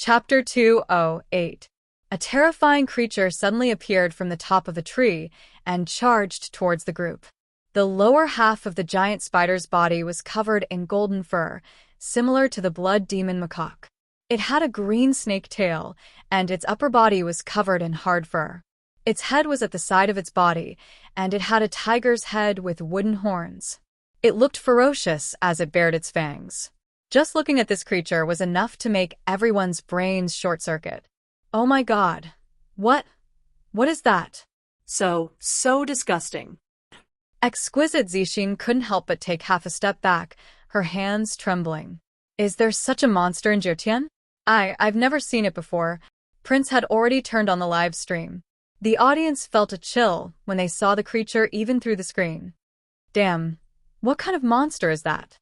Chapter 208. A terrifying creature suddenly appeared from the top of a tree and charged towards the group. The lower half of the giant spider's body was covered in golden fur, similar to the blood demon macaque. It had a green snake tail, and its upper body was covered in hard fur. Its head was at the side of its body, and it had a tiger's head with wooden horns. It looked ferocious as it bared its fangs. Just looking at this creature was enough to make everyone's brains short-circuit. Oh my god. What is that? So disgusting. Exquisite Zixin couldn't help but take half a step back, her hands trembling. Is there such a monster in Jiotian? I've never seen it before. Prince had already turned on the live stream. The audience felt a chill when they saw the creature even through the screen. Damn, what kind of monster is that?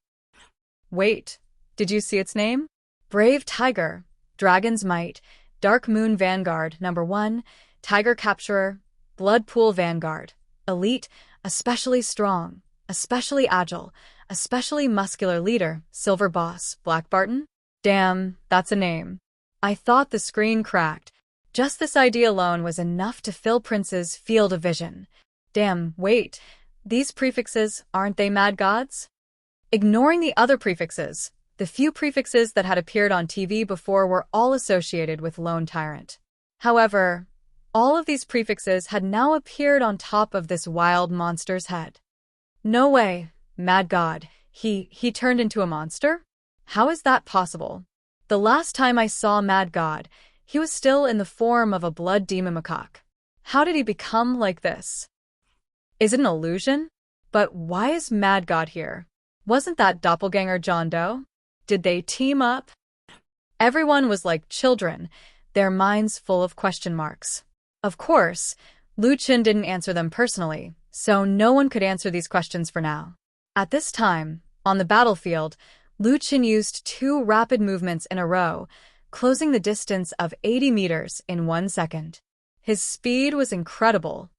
Wait, did you see its name? Brave Tiger, Dragon's Might, Dark Moon Vanguard, Number 1, Tiger Capturer, Blood Pool Vanguard, Elite, especially strong, especially agile, especially muscular leader, Silver Boss, Black Barton? Damn, that's a name. I thought the screen cracked. Just this idea alone was enough to fill Prince's field of vision. Damn, wait, these prefixes, aren't they mad gods? Ignoring the other prefixes, the few prefixes that had appeared on TV before were all associated with Lone Tyrant. However, all of these prefixes had now appeared on top of this wild monster's head. No way, mad god, he turned into a monster? How is that possible? The last time I saw Mad God, he was still in the form of a blood demon macaque. How did he become like this? Is it an illusion? But why is Mad God here? Wasn't that doppelganger John Doe? Did they team up? Everyone was like children, their minds full of question marks. Of course, Lu Qin didn't answer them personally, so no one could answer these questions for now. At this time, on the battlefield, Lu Qin used 2 rapid movements in a row, closing the distance of 80 meters in 1 second. His speed was incredible.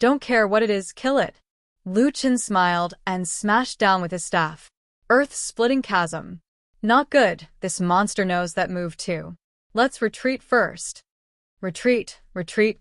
Don't care what it is, kill it. Lu Qin smiled and smashed down with his staff. Earth-splitting chasm. Not good, this monster knows that move too. Let's retreat first. Retreat,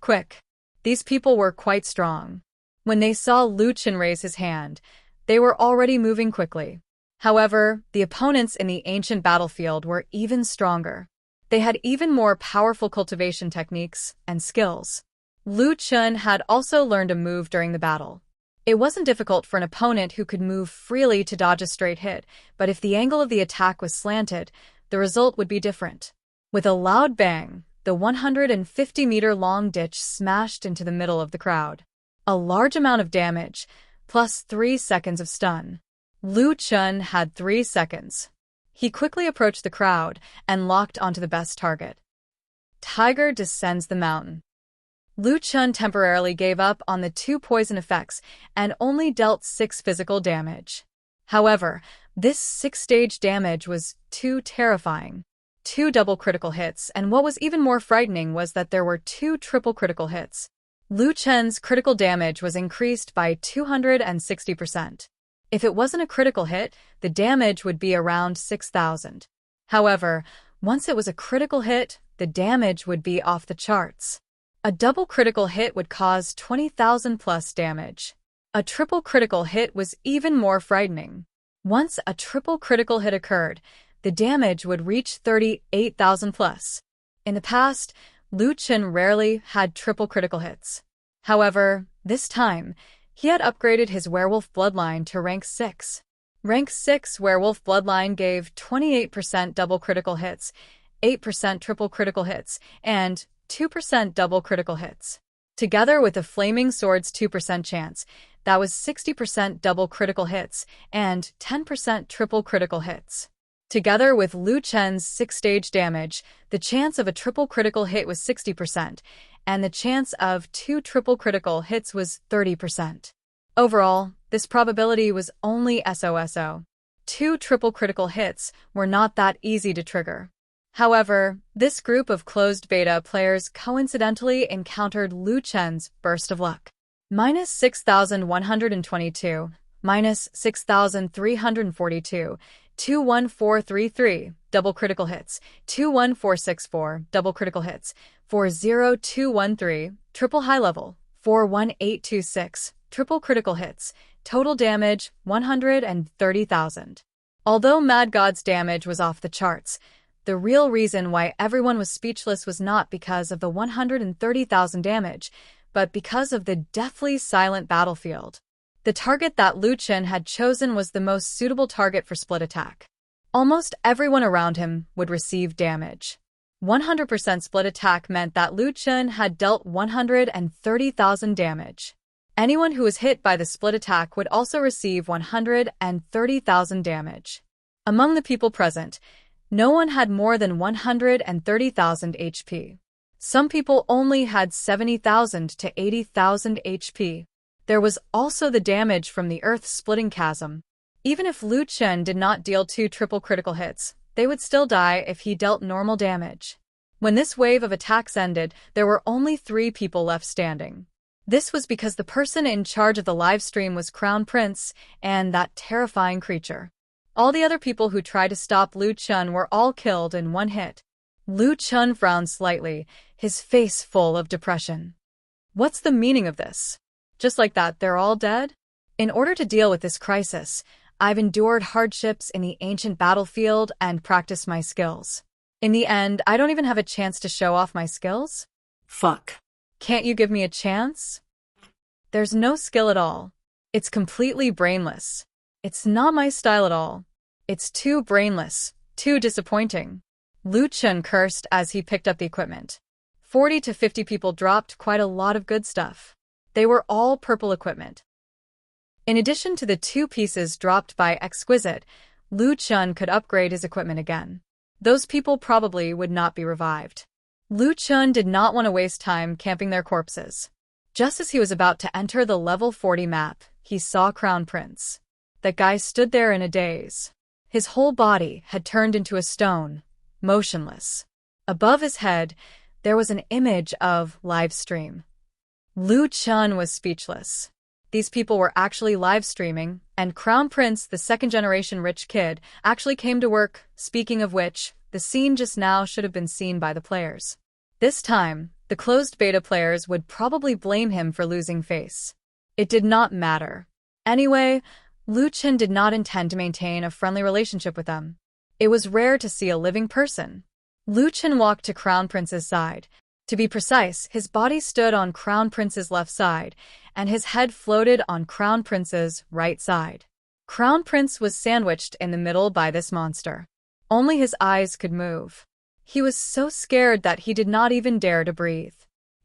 quick. These people were quite strong. When they saw Lu Qin raise his hand, they were already moving quickly. However, the opponents in the ancient battlefield were even stronger. They had even more powerful cultivation techniques and skills. Lu Qin had also learned a move during the battle. It wasn't difficult for an opponent who could move freely to dodge a straight hit, but if the angle of the attack was slanted, the result would be different. With a loud bang, the 150-meter-long ditch smashed into the middle of the crowd. A large amount of damage, plus 3 seconds of stun. Lu Qin had 3 seconds. He quickly approached the crowd and locked onto the best target. Tiger descends the mountain. Lu Qin temporarily gave up on the 2 poison effects and only dealt 6 physical damage. However, this 6-stage damage was too terrifying. 2 double critical hits, and what was even more frightening was that there were 2 triple critical hits. Lu Qin's critical damage was increased by 260%. If it wasn't a critical hit, the damage would be around 6,000. However, once it was a critical hit, the damage would be off the charts. A double critical hit would cause 20,000 plus damage. A triple critical hit was even more frightening. Once a triple critical hit occurred, the damage would reach 38,000 plus. In the past, Lu Qin rarely had triple critical hits. However, this time, he had upgraded his werewolf bloodline to rank 6. Rank 6 werewolf bloodline gave 28% double critical hits, 8% triple critical hits, and 2% double critical hits. Together with the Flaming Sword's 2% chance, that was 60% double critical hits and 10% triple critical hits. Together with Lu Qin's 6-stage damage, the chance of a triple critical hit was 60%, and the chance of 2 triple critical hits was 30%. Overall, this probability was only SOSO. 2 triple critical hits were not that easy to trigger. However, this group of closed beta players coincidentally encountered Lu Qin's burst of luck. Minus 6,122, minus 6,342, 21433, double critical hits, 21464, double critical hits, 40213, triple high level, 41826, triple critical hits, total damage 130,000. Although Mad God's damage was off the charts, the real reason why everyone was speechless was not because of the 130,000 damage, but because of the deathly silent battlefield. The target that Lu Chen had chosen was the most suitable target for split attack. Almost everyone around him would receive damage. 100% split attack meant that Lu Chen had dealt 130,000 damage. Anyone who was hit by the split attack would also receive 130,000 damage. Among the people present, no one had more than 130,000 HP. Some people only had 70,000 to 80,000 HP. There was also the damage from the earth-splitting chasm. Even if Lu Chen did not deal 2 triple critical hits, they would still die if he dealt normal damage. When this wave of attacks ended, there were only 3 people left standing. This was because the person in charge of the live stream was Crown Prince and that terrifying creature. All the other people who tried to stop Lu Chen were all killed in one hit. Lu Chen frowned slightly, his face full of depression. What's the meaning of this? Just like that, they're all dead? In order to deal with this crisis, I've endured hardships in the ancient battlefield and practiced my skills. In the end, I don't even have a chance to show off my skills? Fuck. Can't you give me a chance? There's no skill at all. It's completely brainless. It's not my style at all. It's too brainless, too disappointing. Lu Chen cursed as he picked up the equipment. 40 to 50 people dropped quite a lot of good stuff. They were all purple equipment. In addition to the 2 pieces dropped by Exquisite, Lu Chen could upgrade his equipment again. Those people probably would not be revived. Lu Chen did not want to waste time camping their corpses. Just as he was about to enter the level 40 map, he saw Crown Prince. That guy stood there in a daze. His whole body had turned into a stone, motionless. Above his head, there was an image of live stream. Lu Chen was speechless. These people were actually live streaming, and Crown Prince, the second-generation rich kid, actually came to work. Speaking of which, the scene just now should have been seen by the players. This time, the closed beta players would probably blame him for losing face. It did not matter. Anyway, Lu Chen did not intend to maintain a friendly relationship with them. It was rare to see a living person. Lu Chen walked to Crown Prince's side. To be precise, his body stood on Crown Prince's left side, and his head floated on Crown Prince's right side. Crown Prince was sandwiched in the middle by this monster. Only his eyes could move. He was so scared that he did not even dare to breathe.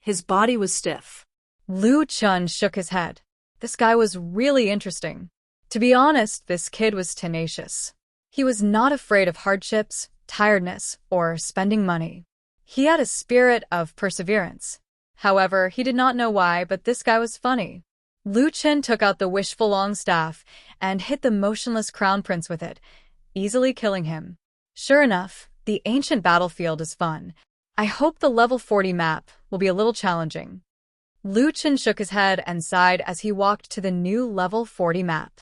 His body was stiff. Lu Chen shook his head. This guy was really interesting. To be honest, this kid was tenacious. He was not afraid of hardships, tiredness, or spending money. He had a spirit of perseverance. However, he did not know why, but this guy was funny. Lu Chen took out the wishful long staff and hit the motionless Crown Prince with it, easily killing him. Sure enough, the ancient battlefield is fun. I hope the level 40 map will be a little challenging. Lu Chen shook his head and sighed as he walked to the new level 40 map.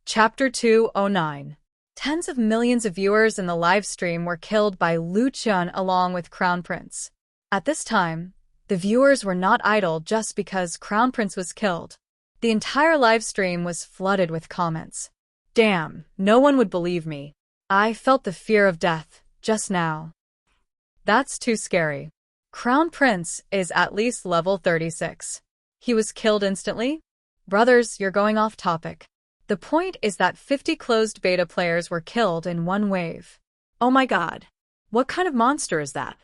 Chapter 209. Tens of millions of viewers in the live stream were killed by Lu Chen along with Crown Prince. At this time, the viewers were not idle just because Crown Prince was killed. The entire live stream was flooded with comments. Damn, no one would believe me. I felt the fear of death just now. That's too scary. Crown Prince is at least level 36. He was killed instantly? Brothers, you're going off topic. The point is that 50 closed beta players were killed in one wave. Oh my god. What kind of monster is that?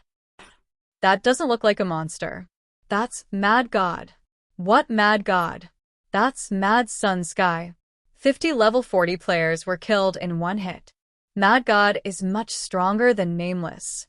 That doesn't look like a monster. That's Mad God. What Mad God? That's Mad Sun Sky. 50 level 40 players were killed in one hit. Mad God is much stronger than Nameless.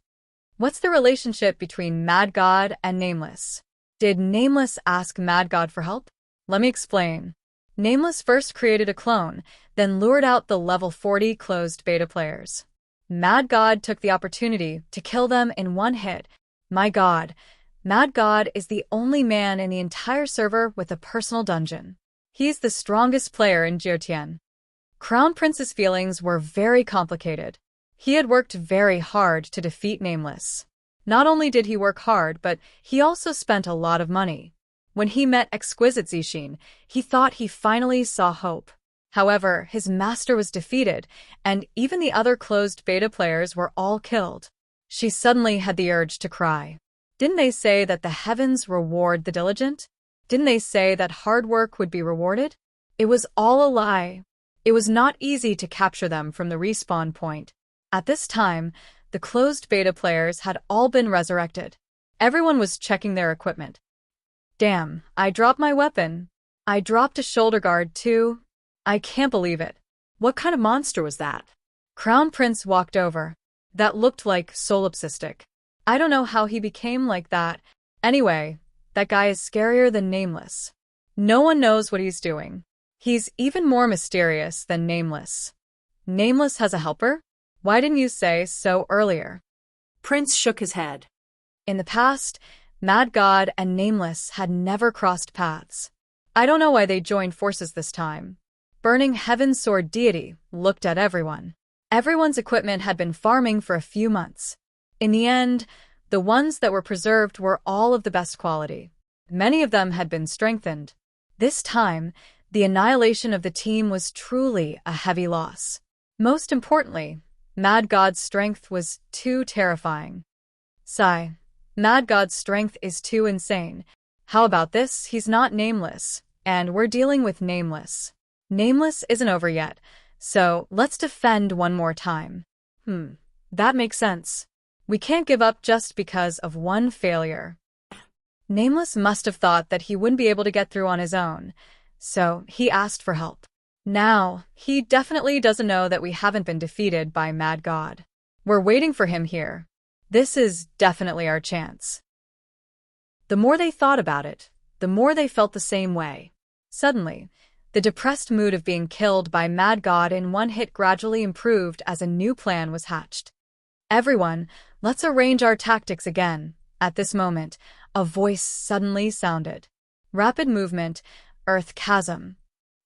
What's the relationship between Mad God and Nameless? Did Nameless ask Mad God for help? Let me explain. Nameless first created a clone, then lured out the level 40 closed beta players. Mad God took the opportunity to kill them in one hit. My god, Mad God is the only man in the entire server with a personal dungeon. He's the strongest player in Jiutian. Crown Prince's feelings were very complicated. He had worked very hard to defeat Nameless. Not only did he work hard, but he also spent a lot of money. When he met Exquisite Zishin, he thought he finally saw hope. However, his master was defeated, and even the other closed beta players were all killed. She suddenly had the urge to cry. Didn't they say that the heavens reward the diligent? Didn't they say that hard work would be rewarded? It was all a lie. It was not easy to capture them from the respawn point. At this time, the closed beta players had all been resurrected. Everyone was checking their equipment. Damn, I dropped my weapon. I dropped a shoulder guard too. I can't believe it. What kind of monster was that? Crown Prince walked over. That looked like solipsistic. I don't know how he became like that. Anyway, that guy is scarier than Nameless. No one knows what he's doing. He's even more mysterious than Nameless. Nameless has a helper? Why didn't you say so earlier? Prince shook his head. In the past, Mad God and Nameless had never crossed paths. I don't know why they joined forces this time. Burning Heaven's Sword Deity looked at everyone. Everyone's equipment had been farming for a few months. In the end, the ones that were preserved were all of the best quality. Many of them had been strengthened. This time, the annihilation of the team was truly a heavy loss. Most importantly, Mad God's strength was too terrifying. Sigh. Mad God's strength is too insane. How about this? He's not Nameless, and we're dealing with Nameless. Nameless isn't over yet, so let's defend one more time. That makes sense. We can't give up just because of one failure. Nameless must have thought that he wouldn't be able to get through on his own, so he asked for help. Now, he definitely doesn't know that we haven't been defeated by Mad God. We're waiting for him here. This is definitely our chance. The more they thought about it, the more they felt the same way. Suddenly, the depressed mood of being killed by Mad God in one hit gradually improved as a new plan was hatched. Everyone, let's arrange our tactics again. At this moment, a voice suddenly sounded. Rapid movement, Earth chasm.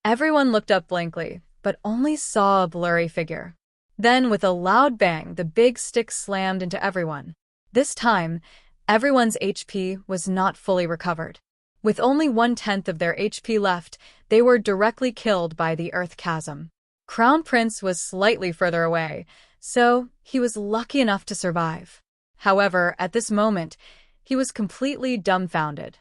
Everyone looked up blankly, but only saw a blurry figure. Then, with a loud bang, the big stick slammed into everyone. This time, everyone's HP was not fully recovered. With only 1/10 of their HP left, they were directly killed by the Earth chasm. Crown Prince was slightly further away, so he was lucky enough to survive. However, at this moment, he was completely dumbfounded.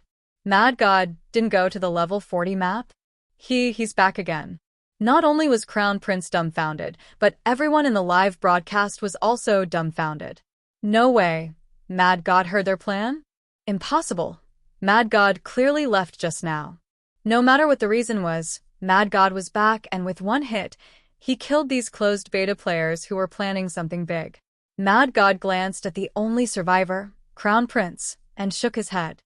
Mad God didn't go to the level 40 map? He's back again. Not only was Crown Prince dumbfounded, but everyone in the live broadcast was also dumbfounded. No way. Mad God heard their plan? Impossible. Mad God clearly left just now. No matter what the reason was, Mad God was back, and with one hit, he killed these closed beta players who were planning something big. Mad God glanced at the only survivor, Crown Prince, and shook his head.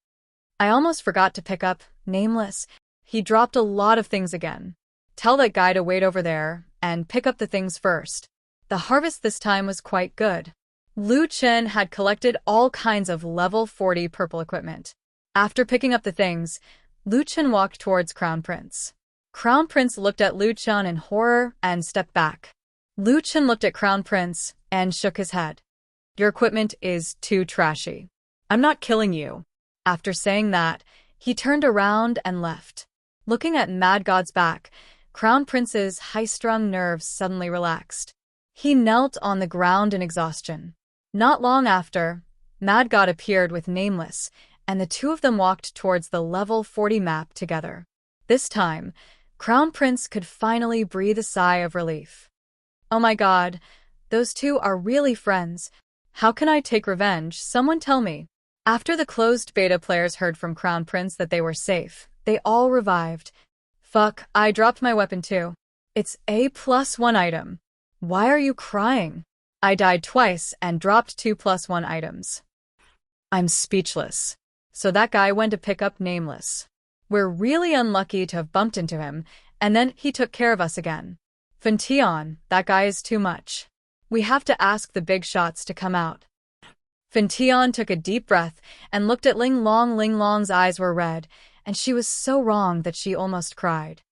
I almost forgot to pick up Nameless. He dropped a lot of things again. Tell that guy to wait over there and pick up the things first. The harvest this time was quite good. Lu Chen had collected all kinds of level 40 purple equipment. After picking up the things, Lu Chen walked towards Crown Prince. Crown Prince looked at Lu Chen in horror and stepped back. Lu Chen looked at Crown Prince and shook his head. Your equipment is too trashy. I'm not killing you. After saying that, he turned around and left. Looking at Mad God's back, Crown Prince's high-strung nerves suddenly relaxed. He knelt on the ground in exhaustion. Not long after, Mad God appeared with Nameless, and the two of them walked towards the level 40 map together. This time, Crown Prince could finally breathe a sigh of relief. Oh my God, those two are really friends. How can I take revenge? Someone tell me. After the closed beta players heard from Crown Prince that they were safe, they all revived. Fuck, I dropped my weapon too. It's a +1 item. Why are you crying? I died twice and dropped 2 +1 items. I'm speechless. So that guy went to pick up Nameless. We're really unlucky to have bumped into him, and then he took care of us again. Fentian, that guy is too much. We have to ask the big shots to come out. Fentian took a deep breath and looked at Ling Long. Ling Long's eyes were red, and she was so wrong that she almost cried.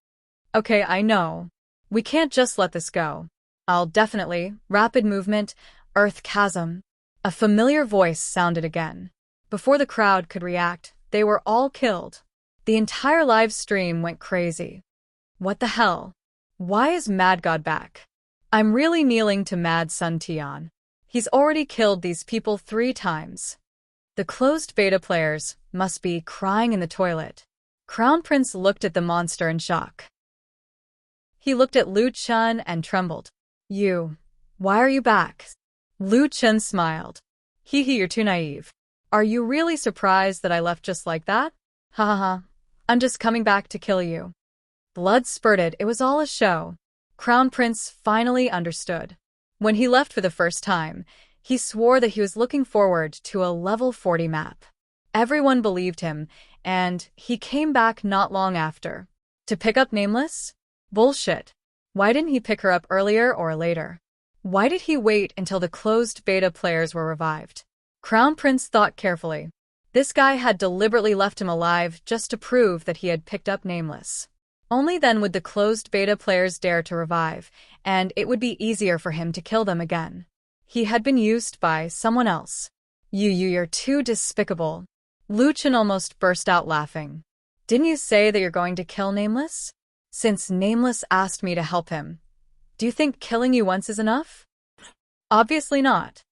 Okay, I know. We can't just let this go. I'll definitely. Rapid movement, earth chasm. A familiar voice sounded again. Before the crowd could react, they were all killed. The entire live stream went crazy. What the hell? Why is Mad God back? I'm really kneeling to Mad Sun Tian. He's already killed these people 3 times. The closed beta players must be crying in the toilet. Crown Prince looked at the monster in shock. He looked at Lu Chun and trembled. Why are you back? Lu Chun smiled. You're too naive. Are you really surprised that I left just like that? Ha ha ha. I'm just coming back to kill you. Blood spurted, it was all a show. Crown Prince finally understood. When he left for the first time, he swore that he was looking forward to a level 40 map. Everyone believed him, and he came back not long after. To pick up Nameless? Bullshit. Why didn't he pick her up earlier or later? Why did he wait until the closed beta players were revived? Crown Prince thought carefully. This guy had deliberately left him alive just to prove that he had picked up Nameless. Only then would the closed beta players dare to revive, and it would be easier for him to kill them again. He had been used by someone else. You're too despicable. Lu Chun almost burst out laughing. Didn't you say that you're going to kill Nameless? Since Nameless asked me to help him, do you think killing you once is enough? Obviously not.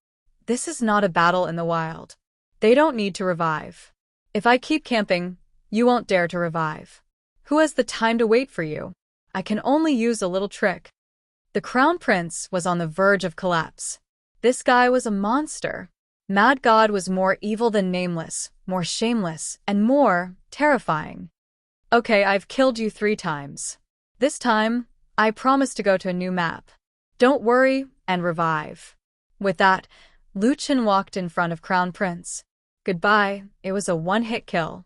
This is not a battle in the wild. They don't need to revive. If I keep camping, you won't dare to revive. Who has the time to wait for you? I can only use a little trick. The Crown Prince was on the verge of collapse. This guy was a monster. Mad God was more evil than Nameless, more shameless, and more terrifying. Okay, I've killed you 3 times. This time, I promise to go to a new map. Don't worry and revive. With that, Lu Chun walked in front of Crown Prince. Goodbye, it was a one-hit kill.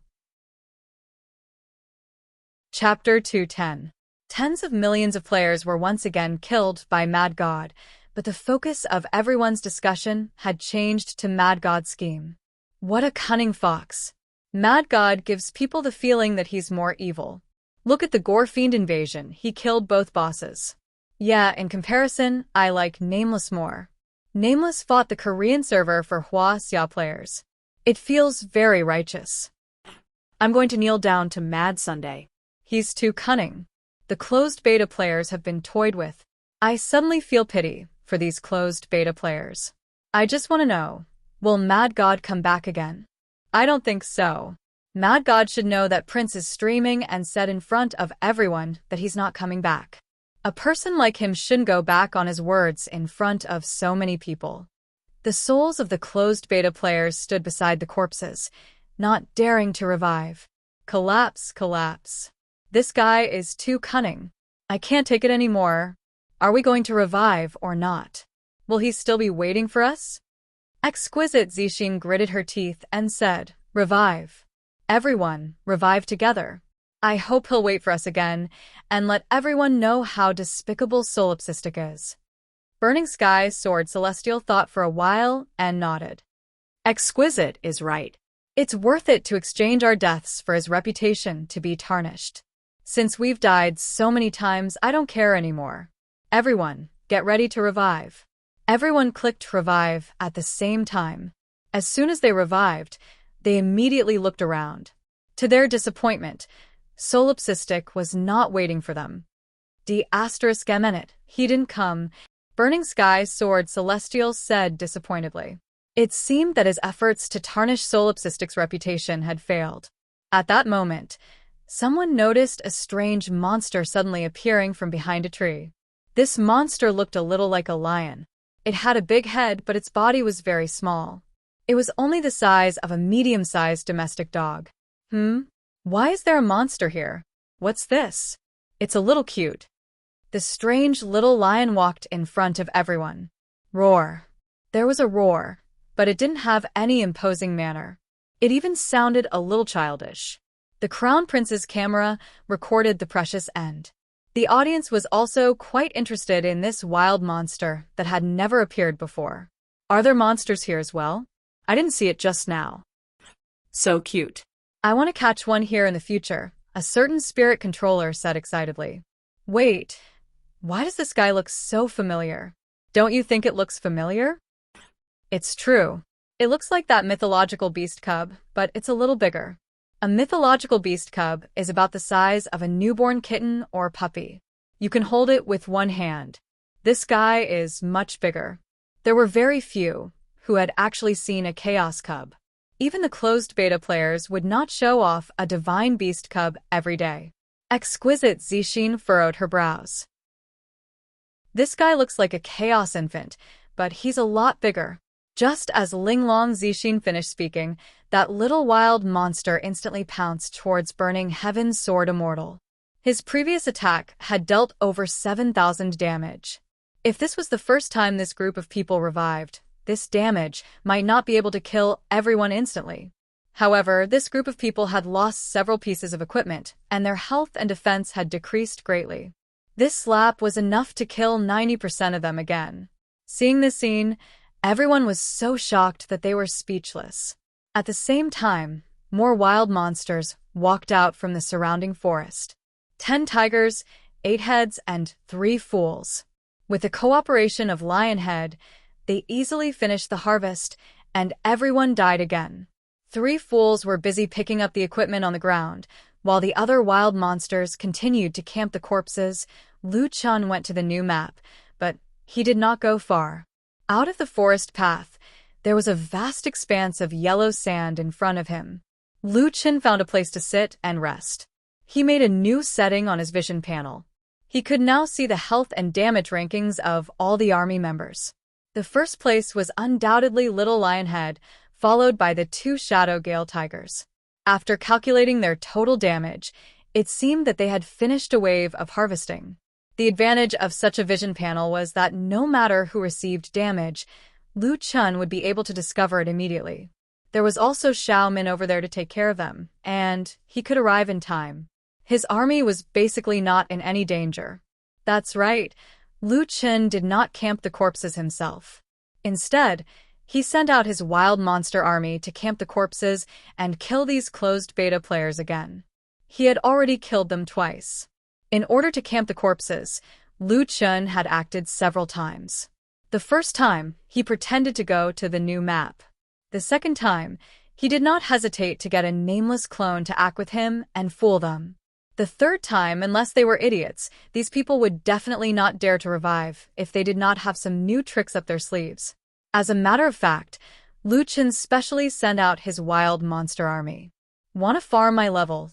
Chapter 210. Tens of millions of players were once again killed by Mad God, but the focus of everyone's discussion had changed to Mad God's scheme. What a cunning fox. Mad God gives people the feeling that he's more evil. Look at the Gore Fiend invasion, he killed both bosses. Yeah, in comparison, I like Nameless more. Nameless fought the Korean server for Hua Xia players. It feels very righteous. I'm going to kneel down to Mad Sunday. He's too cunning. The closed beta players have been toyed with. I suddenly feel pity for these closed beta players. I just want to know, will Mad God come back again? I don't think so. Mad God should know that Prince is streaming and said in front of everyone that he's not coming back. A person like him shouldn't go back on his words in front of so many people. The souls of the closed beta players stood beside the corpses, not daring to revive. Collapse, collapse. This guy is too cunning. I can't take it anymore. Are we going to revive or not? Will he still be waiting for us? Exquisite Zixing gritted her teeth and said, Revive. Everyone, revive together. I hope he'll wait for us again and let everyone know how despicable Solipsistic is. Burning Sky's Sword Celestial thought for a while and nodded. Exquisite is right. It's worth it to exchange our deaths for his reputation to be tarnished. Since we've died so many times, I don't care anymore. Everyone, get ready to revive. Everyone clicked revive at the same time. As soon as they revived, they immediately looked around. To their disappointment, Solipsistic was not waiting for them. D****, he didn't come, Burning Sky's Sword Celestial said disappointedly. It seemed that his efforts to tarnish Solipsistic's reputation had failed. At that moment, someone noticed a strange monster suddenly appearing from behind a tree. This monster looked a little like a lion. It had a big head, but its body was very small. It was only the size of a medium-sized domestic dog. Why is there a monster here? What's this? It's a little cute. The strange little lion walked in front of everyone. Roar. There was a roar, but it didn't have any imposing manner. It even sounded a little childish. The Crown Prince's camera recorded the precious end. The audience was also quite interested in this wild monster that had never appeared before. Are there monsters here as well? I didn't see it just now. So cute. I want to catch one here in the future, a certain spirit controller said excitedly. Wait, Why does this guy look so familiar? Don't you think it looks familiar? It's true. It looks like that mythological beast cub, but it's a little bigger. A mythological beast cub is about the size of a newborn kitten or puppy. You can hold it with one hand. This guy is much bigger. There were very few who had actually seen a chaos cub. Even the closed beta players would not show off a divine beast cub every day. Exquisite Zixin furrowed her brows. This guy looks like a chaos infant, but he's a lot bigger. Just as Linglong Zixin finished speaking, that little wild monster instantly pounced towards Burning Heaven's Sword Immortal. His previous attack had dealt over 7,000 damage. If this was the first time this group of people revived, this damage might not be able to kill everyone instantly. However, this group of people had lost several pieces of equipment, and their health and defense had decreased greatly. This slap was enough to kill 90% of them again. Seeing this scene, everyone was so shocked that they were speechless. At the same time, more wild monsters walked out from the surrounding forest. 10 tigers, 8 heads, and 3 fools. With the cooperation of Lionhead, they easily finished the harvest, and everyone died again. 3 fools were busy picking up the equipment on the ground, while the other wild monsters continued to camp the corpses. Lu Chun went to the new map, but he did not go far. Out of the forest path, there was a vast expanse of yellow sand in front of him. Lu Chun found a place to sit and rest. He made a new setting on his vision panel. He could now see the health and damage rankings of all the army members. The first place was undoubtedly Little Lionhead, followed by the 2 Shadow Gale Tigers. After calculating their total damage, it seemed that they had finished a wave of harvesting. The advantage of such a vision panel was that no matter who received damage, Lu Chun would be able to discover it immediately. There was also Xiao Min over there to take care of them, and he could arrive in time. His army was basically not in any danger. That's right, Lu Chun did not camp the corpses himself. Instead, he sent out his wild monster army to camp the corpses and kill these closed beta players again. He had already killed them twice. In order to camp the corpses, Lu Chun had acted several times. The first time, he pretended to go to the new map. The second time, he did not hesitate to get a nameless clone to act with him and fool them. The third time, unless they were idiots, these people would definitely not dare to revive if they did not have some new tricks up their sleeves. As a matter of fact, Lu Chun specially sent out his wild monster army. "Want to farm my level?"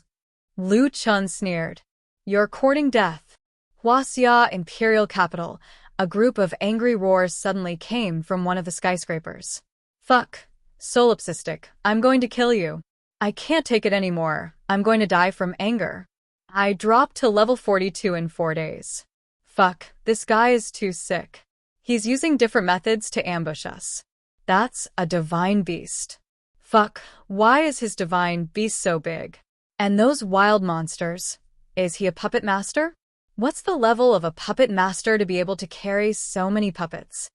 Lu Chun sneered. "You're courting death." Huaxia Imperial Capital, a group of angry roars suddenly came from one of the skyscrapers. "Fuck, solipsistic, I'm going to kill you. I can't take it anymore, I'm going to die from anger. I dropped to level 42 in 4 days. Fuck, this guy is too sick. He's using different methods to ambush us. That's a divine beast. Fuck, why is his divine beast so big? And those wild monsters, is he a puppet master? What's the level of a puppet master to be able to carry so many puppets?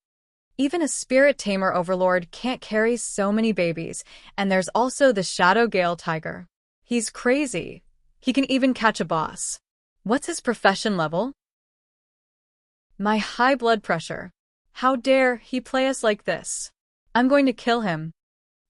Even a spirit tamer overlord can't carry so many babies, and there's also the Shadow Gale Tiger. He's crazy. He can even catch a boss. What's his profession level? My high blood pressure. How dare he play us like this? I'm going to kill him.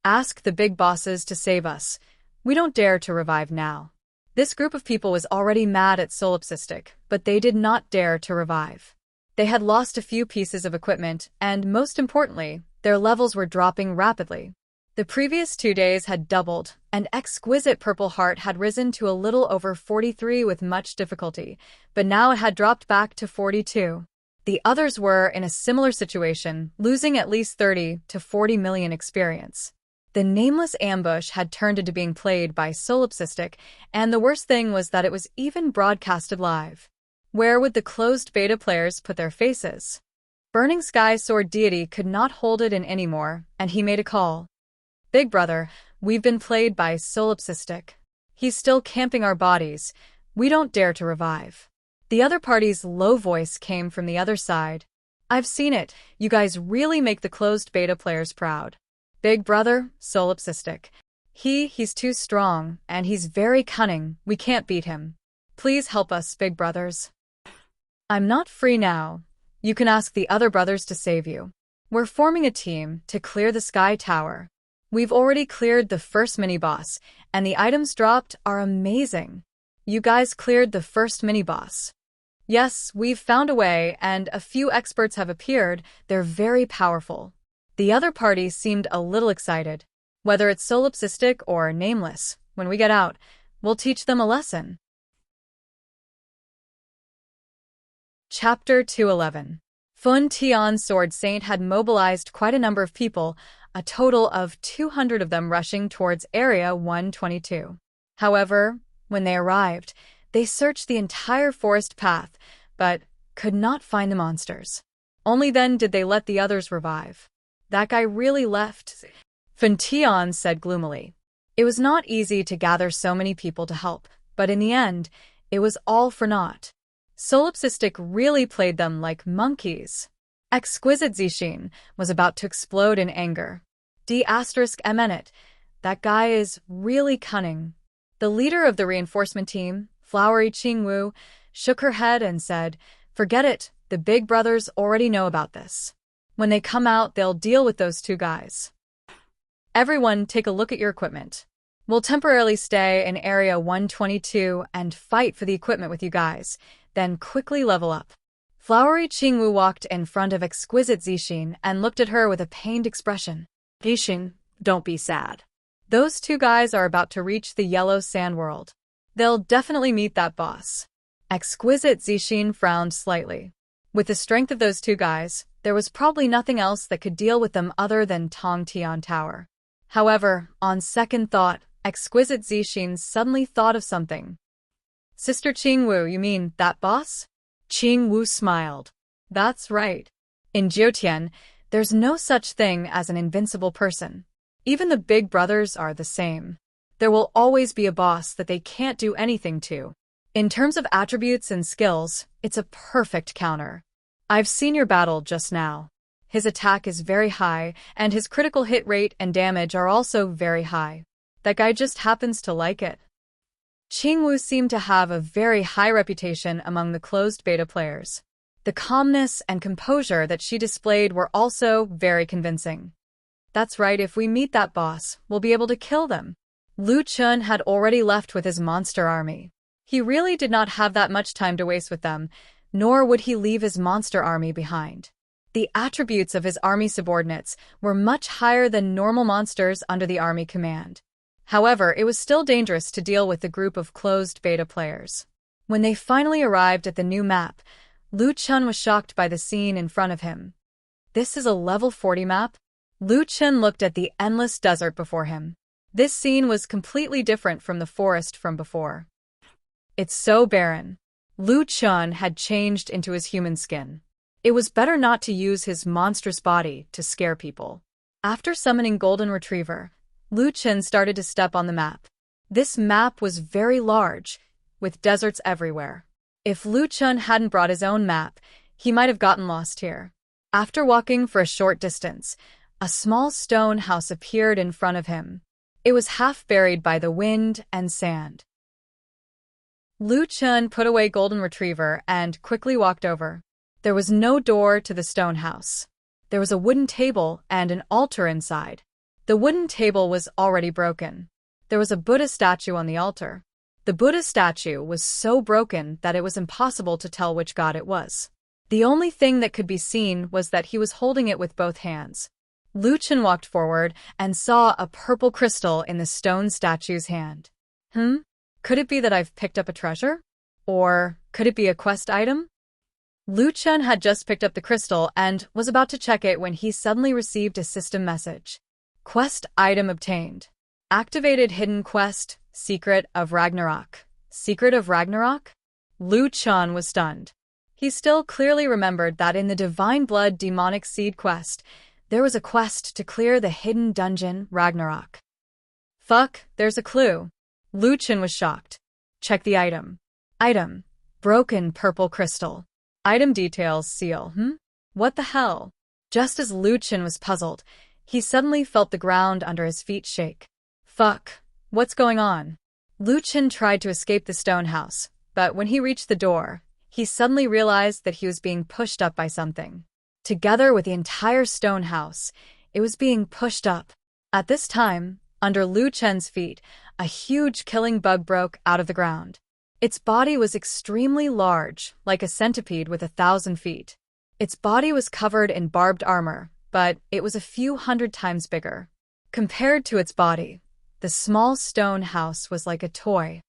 Ask the big bosses to save us. We don't dare to revive now. This group of people was already mad at Solipsistic, but they did not dare to revive. They had lost a few pieces of equipment, and most importantly, their levels were dropping rapidly. The previous 2 days had doubled, and Exquisite Purple Heart had risen to a little over 43 with much difficulty, but now it had dropped back to 42. The others were in a similar situation, losing at least 30 to 40 million experience. The nameless ambush had turned into being played by Solipsistic, and the worst thing was that it was even broadcasted live. Where would the closed beta players put their faces? Burning Sky Sword Deity could not hold it in anymore, and he made a call. "Big brother, we've been played by Solipsistic. He's still camping our bodies. We don't dare to revive." The other party's low voice came from the other side. "I've seen it. You guys really make the closed beta players proud. Big brother, Solipsistic. He's too strong, and he's very cunning. We can't beat him. Please help us, big brothers." I'm not free now. You can ask the other brothers to save you. We're forming a team to clear the Sky Tower. We've already cleared the first mini-boss, and the items dropped are amazing. You guys cleared the first mini-boss. Yes, we've found a way, and a few experts have appeared. They're very powerful. The other party seemed a little excited. Whether it's solipsistic or nameless, when we get out, we'll teach them a lesson. Chapter 211. Fun Tian Sword Saint had mobilized quite a number of people, a total of 200 of them rushing towards Area 122. However, when they arrived, they searched the entire forest path, but could not find the monsters. Only then did they let the others revive. That guy really left, Fun Tian said gloomily. It was not easy to gather so many people to help, but in the end, it was all for naught. Solipsistic really played them like monkeys. Exquisite Zixin was about to explode in anger. D***MNit. That guy is really cunning. The leader of the reinforcement team, Flowery Qingwu, shook her head and said, "Forget it, the big brothers already know about this. When they come out, they'll deal with those two guys. Everyone take a look at your equipment. We'll temporarily stay in Area 122 and fight for the equipment with you guys, then quickly level up." Flowery Qingwu walked in front of Exquisite Zixin and looked at her with a pained expression. Zixin, don't be sad. Those two guys are about to reach the Yellow Sand World. They'll definitely meet that boss. Exquisite Zixin frowned slightly. With the strength of those two guys, there was probably nothing else that could deal with them other than Tongtian Tower. However, on second thought, Exquisite Zixin suddenly thought of something. "Sister Qingwu, you mean that boss?" Qingwu smiled. "That's right. In Jiutian, there's no such thing as an invincible person. Even the big brothers are the same. There will always be a boss that they can't do anything to. In terms of attributes and skills, it's a perfect counter. I've seen your battle just now. His attack is very high, and his critical hit rate and damage are also very high. That guy just happens to like it." Qingwu seemed to have a very high reputation among the closed beta players. The calmness and composure that she displayed were also very convincing. "That's right, if we meet that boss, we'll be able to kill them." Lu Chun had already left with his monster army. He really did not have that much time to waste with them, nor would he leave his monster army behind. The attributes of his army subordinates were much higher than normal monsters under the army command. However, it was still dangerous to deal with the group of closed beta players. When they finally arrived at the new map, Lu Chun was shocked by the scene in front of him. "This is a level 40 map?" Lu Chun looked at the endless desert before him. This scene was completely different from the forest from before. It's so barren. Lu Chun had changed into his human skin. It was better not to use his monstrous body to scare people. After summoning Golden Retriever, Lu Chun started to step on the map. This map was very large, with deserts everywhere. If Lu Chun hadn't brought his own map, he might have gotten lost here. After walking for a short distance, a small stone house appeared in front of him. It was half buried by the wind and sand. Lu Chun put away Golden Retriever and quickly walked over. There was no door to the stone house. There was a wooden table and an altar inside. The wooden table was already broken. There was a Buddha statue on the altar. The Buddha statue was so broken that it was impossible to tell which god it was. The only thing that could be seen was that he was holding it with both hands. Lu Chun walked forward and saw a purple crystal in the stone statue's hand. Could it be that I've picked up a treasure? Or could it be a quest item? Lu Chun had just picked up the crystal and was about to check it when he suddenly received a system message. Quest item obtained. Activated hidden quest, Secret of Ragnarok. Secret of Ragnarok? Lu Chun was stunned. He still clearly remembered that in the Divine Blood Demonic Seed quest, there was a quest to clear the hidden dungeon, Ragnarok. Fuck, there's a clue. Lu Chun was shocked. Check the item. Item. Broken purple crystal. Item details seal. What the hell? Just as Lu Chun was puzzled, he suddenly felt the ground under his feet shake. Fuck. What's going on? Lu Chun tried to escape the stone house, but when he reached the door, he suddenly realized that he was being pushed up by something. Together with the entire stone house, it was being pushed up. At this time, under Lu Chen's feet, a huge killing bug broke out of the ground. Its body was extremely large, like a centipede with 1,000 feet. Its body was covered in barbed armor, but it was a few hundred times bigger. Compared to its body, the small stone house was like a toy.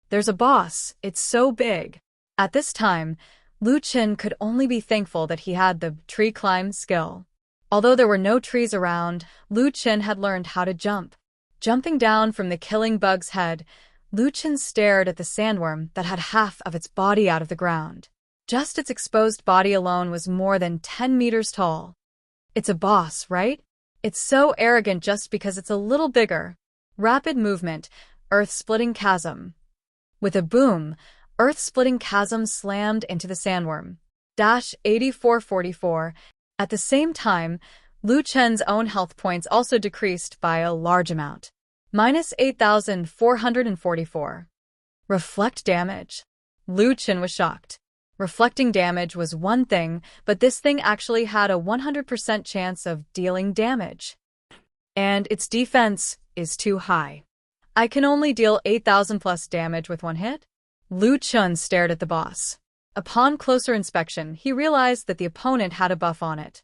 There's a boss, it's so big. At this time, Lu Chen could only be thankful that he had the tree climb skill. Although there were no trees around, Lu Chen had learned how to jump. Jumping down from the killing bug's head, Lu Chen stared at the sandworm that had half of its body out of the ground. Just its exposed body alone was more than 10 meters tall. It's a boss, right? It's so arrogant just because it's a little bigger. Rapid movement, earth-splitting chasm. With a boom, earth-splitting chasm slammed into the sandworm. 8444. At the same time, Lu Chen's own health points also decreased by a large amount. Minus 8,444. Reflect damage. Lu Chen was shocked. Reflecting damage was one thing, but this thing actually had a 100% chance of dealing damage. And its defense is too high. I can only deal 8,000 plus damage with one hit? Lu Chen stared at the boss. Upon closer inspection, he realized that the opponent had a buff on it.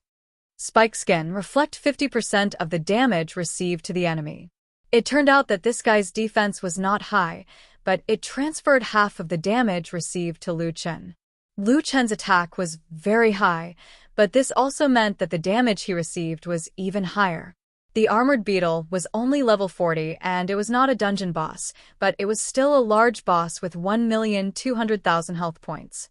Spike Skin, reflect 50% of the damage received to the enemy. It turned out that this guy's defense was not high, but it transferred half of the damage received to Lu Chen. Lu Chen's attack was very high, but this also meant that the damage he received was even higher. The armored beetle was only level 40 and it was not a dungeon boss, but it was still a large boss with 1,200,000 health points.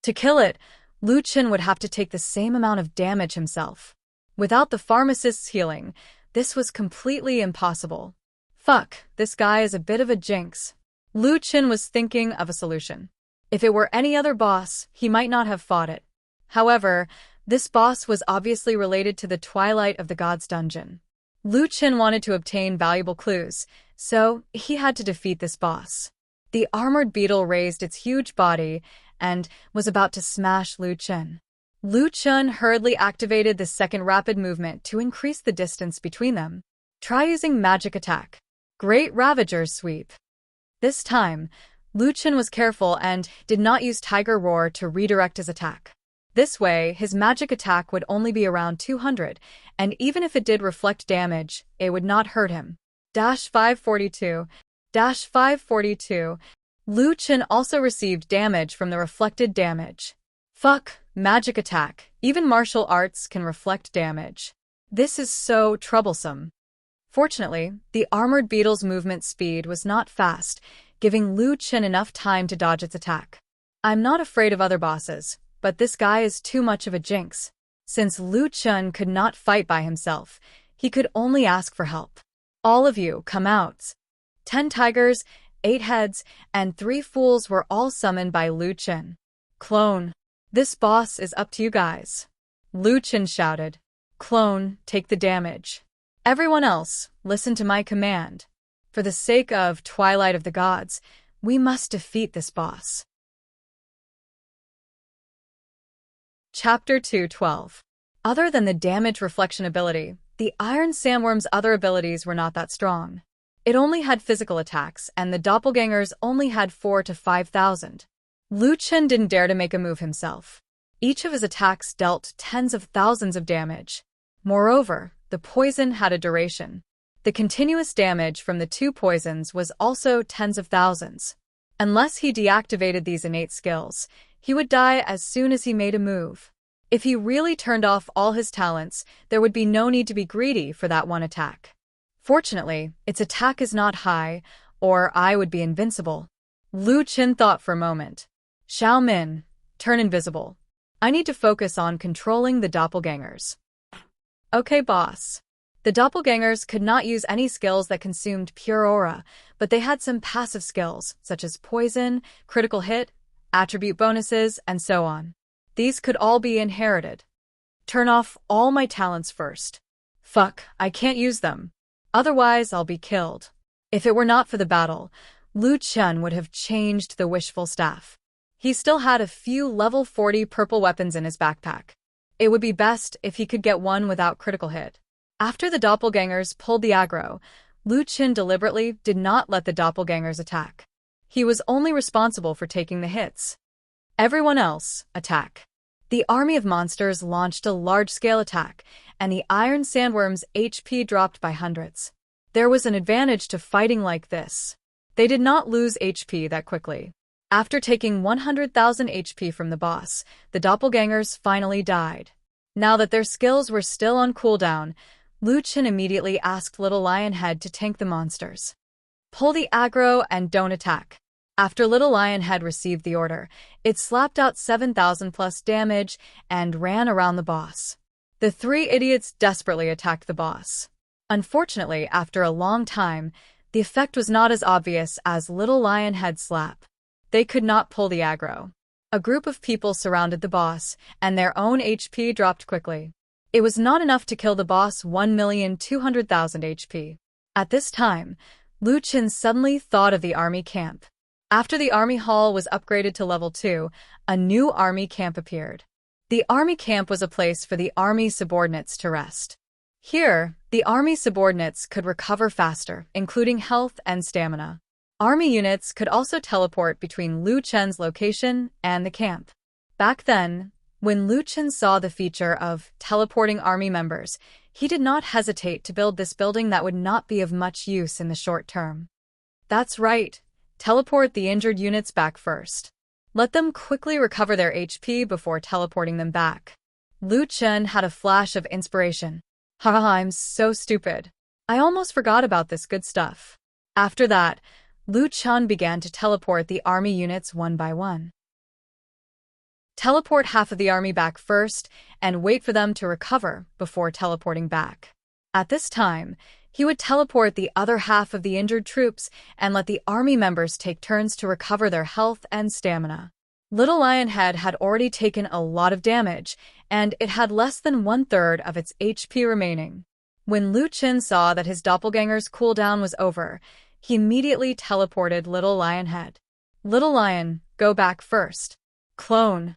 To kill it, Lu Chen would have to take the same amount of damage himself. Without the pharmacist's healing, this was completely impossible. Fuck, this guy is a bit of a jinx. Lu Chen was thinking of a solution. If it were any other boss, he might not have fought it. However, this boss was obviously related to the Twilight of the Gods dungeon. Lu Chen wanted to obtain valuable clues, so he had to defeat this boss. The armored beetle raised its huge body and was about to smash Lu Chen. Lu Chen hurriedly activated the second rapid movement to increase the distance between them. Try using magic attack. Great Ravager's Sweep. This time, Lu Chen was careful and did not use Tiger Roar to redirect his attack. This way, his magic attack would only be around 200, and even if it did reflect damage, it would not hurt him. 542. 542. Lu Chen also received damage from the reflected damage. Fuck, magic attack. Even martial arts can reflect damage. This is so troublesome. Fortunately, the armored beetle's movement speed was not fast, giving Lu Chen enough time to dodge its attack. I'm not afraid of other bosses, but this guy is too much of a jinx. Since Lu Chen could not fight by himself, he could only ask for help. All of you, come out. 10 tigers, 8 heads, and 3 fools were all summoned by Lu Chen. Clone, this boss is up to you guys. Lu Chen shouted. Clone, take the damage. Everyone else, listen to my command. For the sake of Twilight of the Gods, we must defeat this boss. Chapter 2:12. Other than the damage reflection ability, the Iron Sandworm's other abilities were not that strong. It only had physical attacks, and the doppelgangers only had 4,000 to 5,000. Lu Chen didn't dare to make a move himself. Each of his attacks dealt tens of thousands of damage. Moreover, the poison had a duration. The continuous damage from the 2 poisons was also tens of thousands. Unless he deactivated these innate skills, he would die as soon as he made a move. If he really turned off all his talents, there would be no need to be greedy for that one attack. Fortunately, its attack is not high, or I would be invincible. Lu Chen thought for a moment. Xiao Min, turn invisible. I need to focus on controlling the doppelgangers. Okay, boss. The doppelgangers could not use any skills that consumed pure aura, but they had some passive skills, such as poison, critical hit, attribute bonuses, and so on. These could all be inherited. Turn off all my talents first. Fuck, I can't use them. Otherwise, I'll be killed. If it were not for the battle, Lu Chen would have changed the wishful staff. He still had a few level 40 purple weapons in his backpack. It would be best if he could get one without critical hit. After the doppelgangers pulled the aggro, Lu Qin deliberately did not let the doppelgangers attack. He was only responsible for taking the hits. Everyone else, attack. The army of monsters launched a large-scale attack, and the iron sandworm's HP dropped by hundreds. There was an advantage to fighting like this. They did not lose HP that quickly. After taking 100,000 HP from the boss, the doppelgangers finally died. Now that their skills were still on cooldown, Lu Qin immediately asked Little Lionhead to tank the monsters. Pull the aggro and don't attack. After Little Lionhead received the order, it slapped out 7,000 plus damage and ran around the boss. The three idiots desperately attacked the boss. Unfortunately, after a long time, the effect was not as obvious as Little Lionhead's slap. They could not pull the aggro. A group of people surrounded the boss, and their own HP dropped quickly. It was not enough to kill the boss 1,200,000 HP. At this time, Lu Qin suddenly thought of the army camp. After the army hall was upgraded to level 2, a new army camp appeared. The army camp was a place for the army subordinates to rest. Here, the army subordinates could recover faster, including health and stamina. Army units could also teleport between Lu Qin's location and the camp. Back then, when Lu Qin saw the feature of teleporting army members, he did not hesitate to build this building that would not be of much use in the short term. That's right, teleport the injured units back first. Let them quickly recover their HP before teleporting them back. Lu Qin had a flash of inspiration. Haha, I'm so stupid. I almost forgot about this good stuff. After that, Lu Qin began to teleport the army units one by one. Teleport half of the army back first and wait for them to recover before teleporting back. At this time, he would teleport the other half of the injured troops and let the army members take turns to recover their health and stamina. Little Lionhead had already taken a lot of damage, and it had less than 1/3 of its HP remaining. When Lu Qin saw that his doppelganger's cooldown was over, he immediately teleported Little Lionhead. Little Lion, go back first. Clone.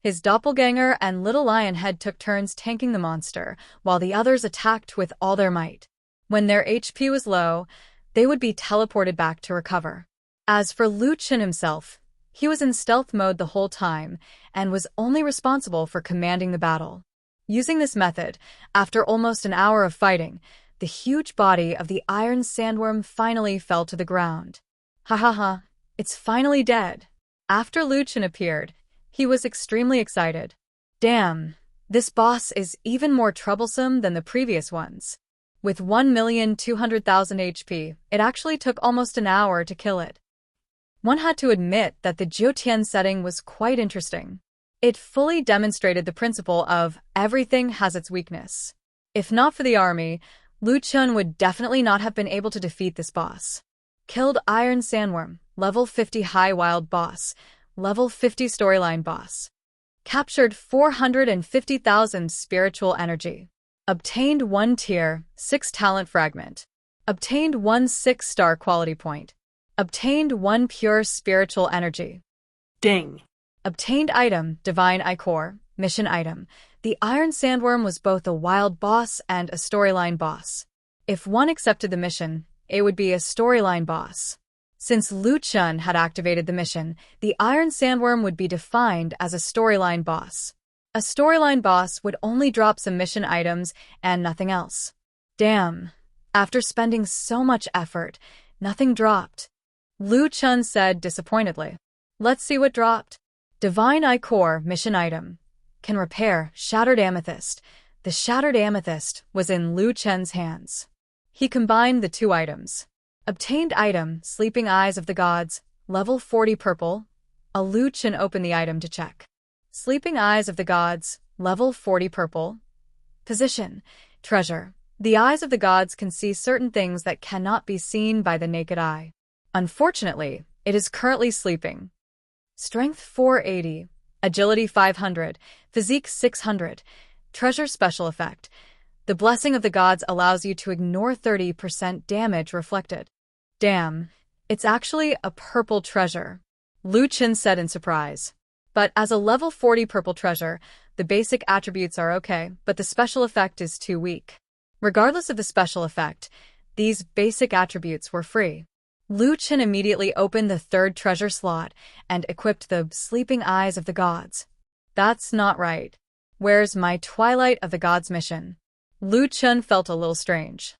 His doppelganger and Little Lionhead took turns tanking the monster, while the others attacked with all their might. When their HP was low, they would be teleported back to recover. As for Lu Qin himself, he was in stealth mode the whole time, and was only responsible for commanding the battle. Using this method, after almost an hour of fighting, the huge body of the iron sandworm finally fell to the ground. Ha ha ha, it's finally dead. After Lu Qin appeared, he was extremely excited. Damn, this boss is even more troublesome than the previous ones. With 1,200,000 HP, it actually took almost an hour to kill it. One had to admit that the Jiutian setting was quite interesting. It fully demonstrated the principle of everything has its weakness. If not for the army, Lu Qin would definitely not have been able to defeat this boss. Killed Iron Sandworm, level 50 High Wild Boss, level 50 Storyline Boss. Captured 450,000 spiritual energy. Obtained 1 tier, 6 talent fragment. Obtained 1 6-star quality point. Obtained 1 pure spiritual energy. Ding. Obtained item, Divine Ichor, mission item. The Iron Sandworm was both a wild boss and a storyline boss. If one accepted the mission, it would be a storyline boss. Since Lu Qin had activated the mission, the Iron Sandworm would be defined as a storyline boss. A storyline boss would only drop some mission items and nothing else. Damn. After spending so much effort, nothing dropped. Lu Qin said disappointedly. Let's see what dropped. Divine Ichor mission item. Can repair Shattered Amethyst. The Shattered Amethyst was in Lu Qin's hands. He combined the two items. Obtained item, Sleeping Eyes of the Gods, level 40 purple. A Lu Qin opened the item to check. Sleeping Eyes of the Gods, level 40 purple. Position, treasure. The eyes of the gods can see certain things that cannot be seen by the naked eye. Unfortunately, it is currently sleeping. Strength 480, Agility 500, Physique 600, Treasure Special Effect. The Blessing of the Gods allows you to ignore 30% damage reflected. Damn, it's actually a purple treasure. Lu Chen said in surprise. But as a level 40 purple treasure, the basic attributes are okay, but the special effect is too weak. Regardless of the special effect, these basic attributes were free. Lu Chen immediately opened the third treasure slot and equipped the sleeping eyes of the gods. That's not right. Where's my Twilight of the Gods mission? Lu Chen felt a little strange.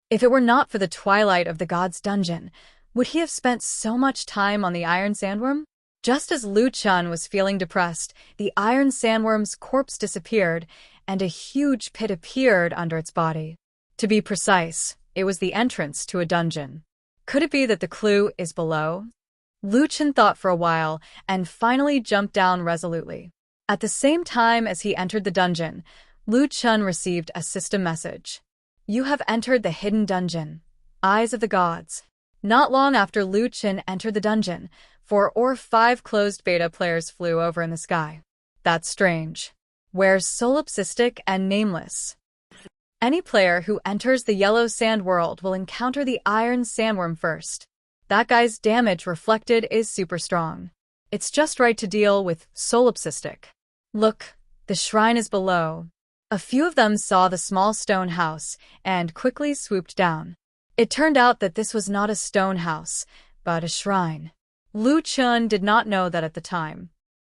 If it were not for the Twilight of the Gods dungeon, would he have spent so much time on the Iron Sandworm? Just as Lu Chen was feeling depressed, the Iron Sandworm's corpse disappeared, and a huge pit appeared under its body. To be precise, it was the entrance to a dungeon. Could it be that the clue is below? Lu Chen thought for a while and finally jumped down resolutely. At the same time as he entered the dungeon, Lu Chen received a system message. You have entered the hidden dungeon, Eyes of the Gods. Not long after Lu Chen entered the dungeon, 4 or 5 closed beta players flew over in the sky. That's strange. Where's Solipsistic and Nameless? Any player who enters the Yellow Sand world will encounter the Iron Sandworm first. That guy's damage reflected is super strong. It's just right to deal with Solipsistic. Look, the shrine is below. A few of them saw the small stone house and quickly swooped down. It turned out that this was not a stone house, but a shrine. Lu Chen did not know that at the time.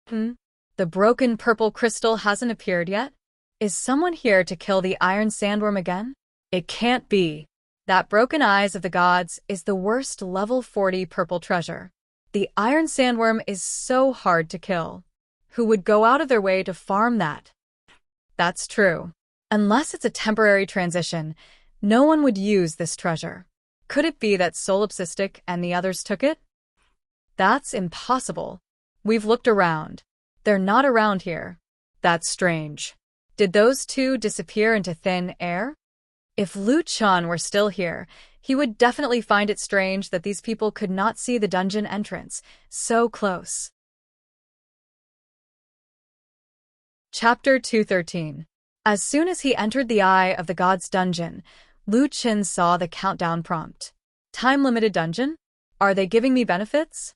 The broken purple crystal hasn't appeared yet? Is someone here to kill the Iron Sandworm again? It can't be. That broken Eyes of the Gods is the worst level 40 purple treasure. The Iron Sandworm is so hard to kill. Who would go out of their way to farm that? That's true. Unless it's a temporary transition, no one would use this treasure. Could it be that Solipsistic and the others took it? That's impossible. We've looked around. They're not around here. That's strange. Did those two disappear into thin air? If Lu Chen were still here, he would definitely find it strange that these people could not see the dungeon entrance so close. Chapter 213. As soon as he entered the Eye of the Gods dungeon, Lu Chen saw the countdown prompt. Time-limited dungeon? Are they giving me benefits?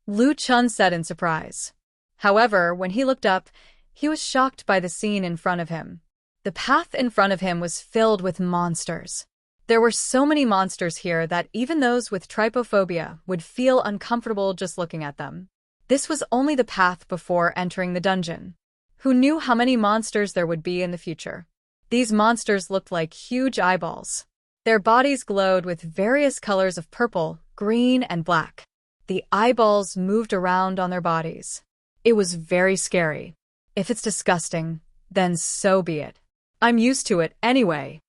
Lu Chen said in surprise. However, when he looked up, he was shocked by the scene in front of him. The path in front of him was filled with monsters. There were so many monsters here that even those with trypophobia would feel uncomfortable just looking at them. This was only the path before entering the dungeon. Who knew how many monsters there would be in the future? These monsters looked like huge eyeballs. Their bodies glowed with various colors of purple, green, and black. The eyeballs moved around on their bodies. It was very scary. If it's disgusting, then so be it. I'm used to it anyway.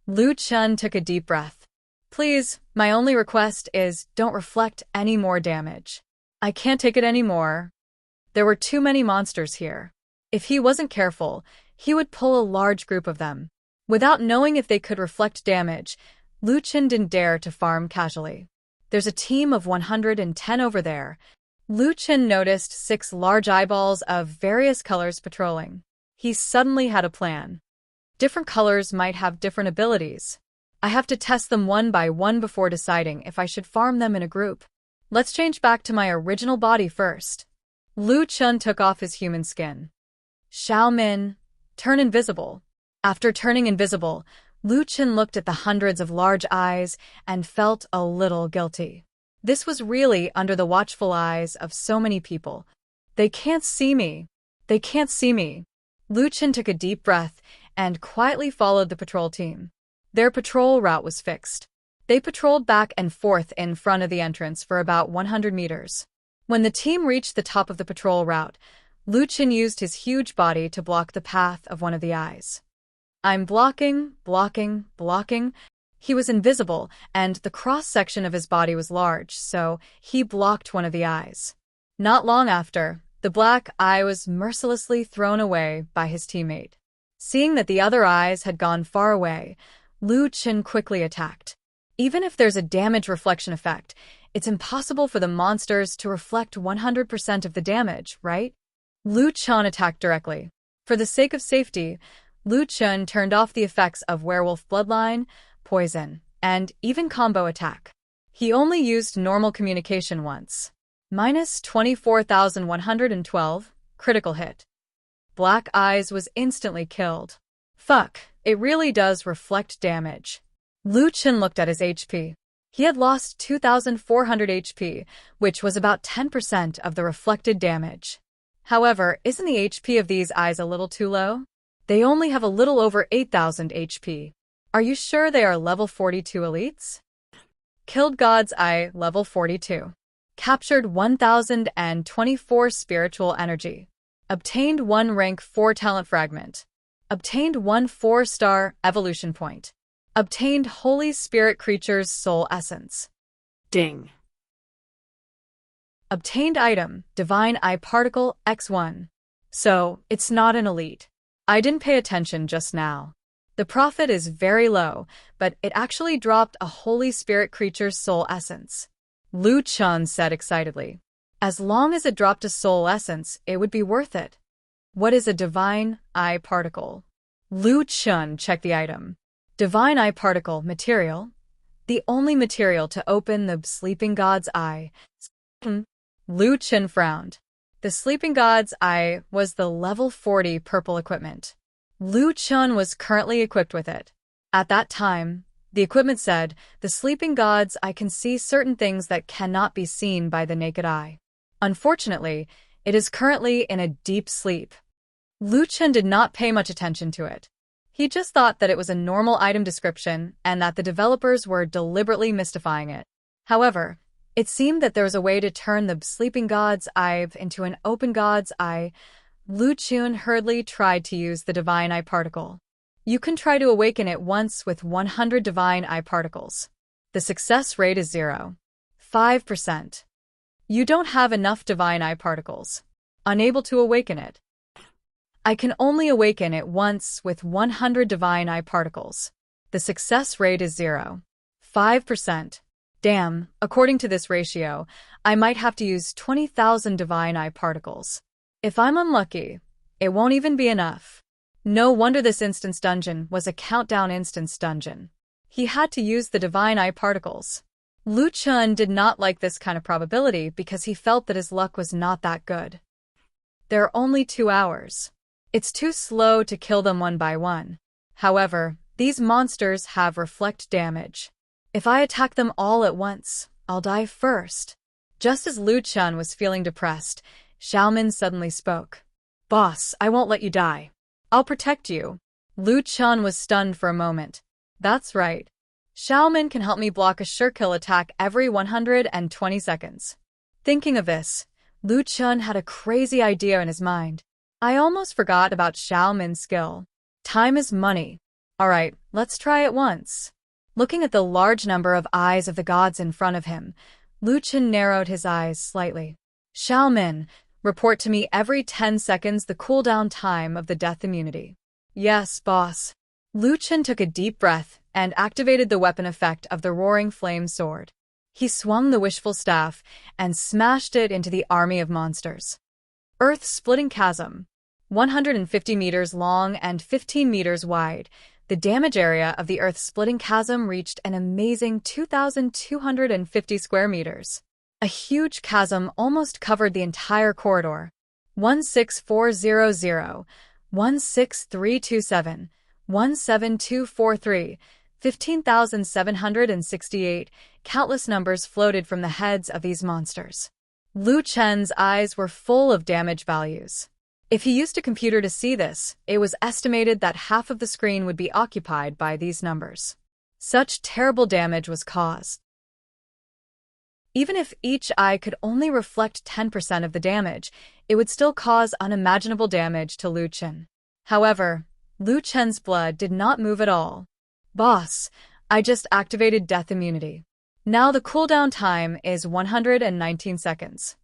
Lu Chen took a deep breath. Please, my only request is don't reflect any more damage. I can't take it anymore. There were too many monsters here. If he wasn't careful, he would pull a large group of them. Without knowing if they could reflect damage, Lu Chen didn't dare to farm casually. There's a team of 110 over there. Lu Chen noticed 6 large eyeballs of various colors patrolling. He suddenly had a plan. Different colors might have different abilities. I have to test them one by one before deciding if I should farm them in a group. Let's change back to my original body first. Lu Chen took off his human skin. Xiaomin, turn invisible. After turning invisible, Lu Chen looked at the hundreds of large eyes and felt a little guilty. This was really under the watchful eyes of so many people. They can't see me. They can't see me. Lu Chen took a deep breath and quietly followed the patrol team. Their patrol route was fixed. They patrolled back and forth in front of the entrance for about 100 meters. When the team reached the top of the patrol route, Lu Chen used his huge body to block the path of one of the eyes. I'm blocking. He was invisible, and the cross-section of his body was large, so he blocked one of the eyes. Not long after, the black eye was mercilessly thrown away by his teammate. Seeing that the other eyes had gone far away, Lu Chen quickly attacked. Even if there's a damage reflection effect, it's impossible for the monsters to reflect 100% of the damage, right? Lu Chen attacked directly. For the sake of safety, Lu Chen turned off the effects of werewolf bloodline, poison, and even combo attack. He only used normal communication once. Minus 24,112, critical hit. Black Eyes was instantly killed. Fuck, it really does reflect damage. Lu Chen looked at his HP. He had lost 2,400 HP, which was about 10% of the reflected damage. However, isn't the HP of these eyes a little too low? They only have a little over 8,000 HP. Are you sure they are level 42 elites? Killed God's Eye, level 42. Captured 1,024 spiritual energy. Obtained 1 rank 4 talent fragment. Obtained 1 4-star evolution point. Obtained Holy Spirit Creature's soul essence. Ding. Obtained item, Divine Eye Particle X1. So, it's not an elite. I didn't pay attention just now. The profit is very low, but it actually dropped a Holy Spirit Creature's soul essence. Lu Chen said excitedly. As long as it dropped a soul essence, it would be worth it. What is a Divine Eye Particle? Lu Chen checked the item. Divine Eye Particle material. The only material to open the Sleeping God's Eye. Lu Chen frowned. The Sleeping God's Eye was the level 40 purple equipment. Lu Chen was currently equipped with it. At that time, the equipment said, the Sleeping God's Eye can see certain things that cannot be seen by the naked eye. Unfortunately, it is currently in a deep sleep. Lu Chen did not pay much attention to it. He just thought that it was a normal item description and that the developers were deliberately mystifying it. However, it seemed that there was a way to turn the Sleeping God's Eye into an open God's Eye. Lu Chen hurriedly tried to use the Divine Eye Particle. You can try to awaken it once with 100 Divine Eye Particles. The success rate is 0.5%. You don't have enough Divine Eye Particles. Unable to awaken it. I can only awaken it once with 100 Divine Eye Particles. The success rate is 0.5%. Damn, according to this ratio, I might have to use 20,000 Divine Eye Particles. If I'm unlucky, it won't even be enough. No wonder this instance dungeon was a countdown instance dungeon. He had to use the Divine Eye Particles. Lu Chen did not like this kind of probability because he felt that his luck was not that good. There are only 2 hours. It's too slow to kill them one by one. However, these monsters have reflect damage. If I attack them all at once, I'll die first. Just as Lu Chen was feeling depressed, Xiaomin suddenly spoke. Boss, I won't let you die. I'll protect you. Lu Chen was stunned for a moment. That's right. Xiaomin can help me block a sure-kill attack every 120 seconds. Thinking of this, Lu Chen had a crazy idea in his mind. I almost forgot about Xiaomin's skill. Time is money. Alright, let's try it once. Looking at the large number of eyes of the gods in front of him, Lu Chen narrowed his eyes slightly. Xiaomin, report to me every 10 seconds the cooldown time of the death immunity. Yes, boss. Lu Chen took a deep breath and activated the weapon effect of the Roaring Flame Sword. He swung the wishful staff and smashed it into the army of monsters. Earth-splitting chasm. 150 meters long and 15 meters wide, the damage area of the Earth-splitting chasm reached an amazing 2,250 square meters. A huge chasm almost covered the entire corridor. 16400, 16327, 17243, 15,768, countless numbers floated from the heads of these monsters. Lu Chen's eyes were full of damage values. If he used a computer to see this, it was estimated that half of the screen would be occupied by these numbers. Such terrible damage was caused. Even if each eye could only reflect 10% of the damage, it would still cause unimaginable damage to Lu Chen. However, Lu Chen's blood did not move at all. Boss, I just activated death immunity. Now the cooldown time is 119 seconds.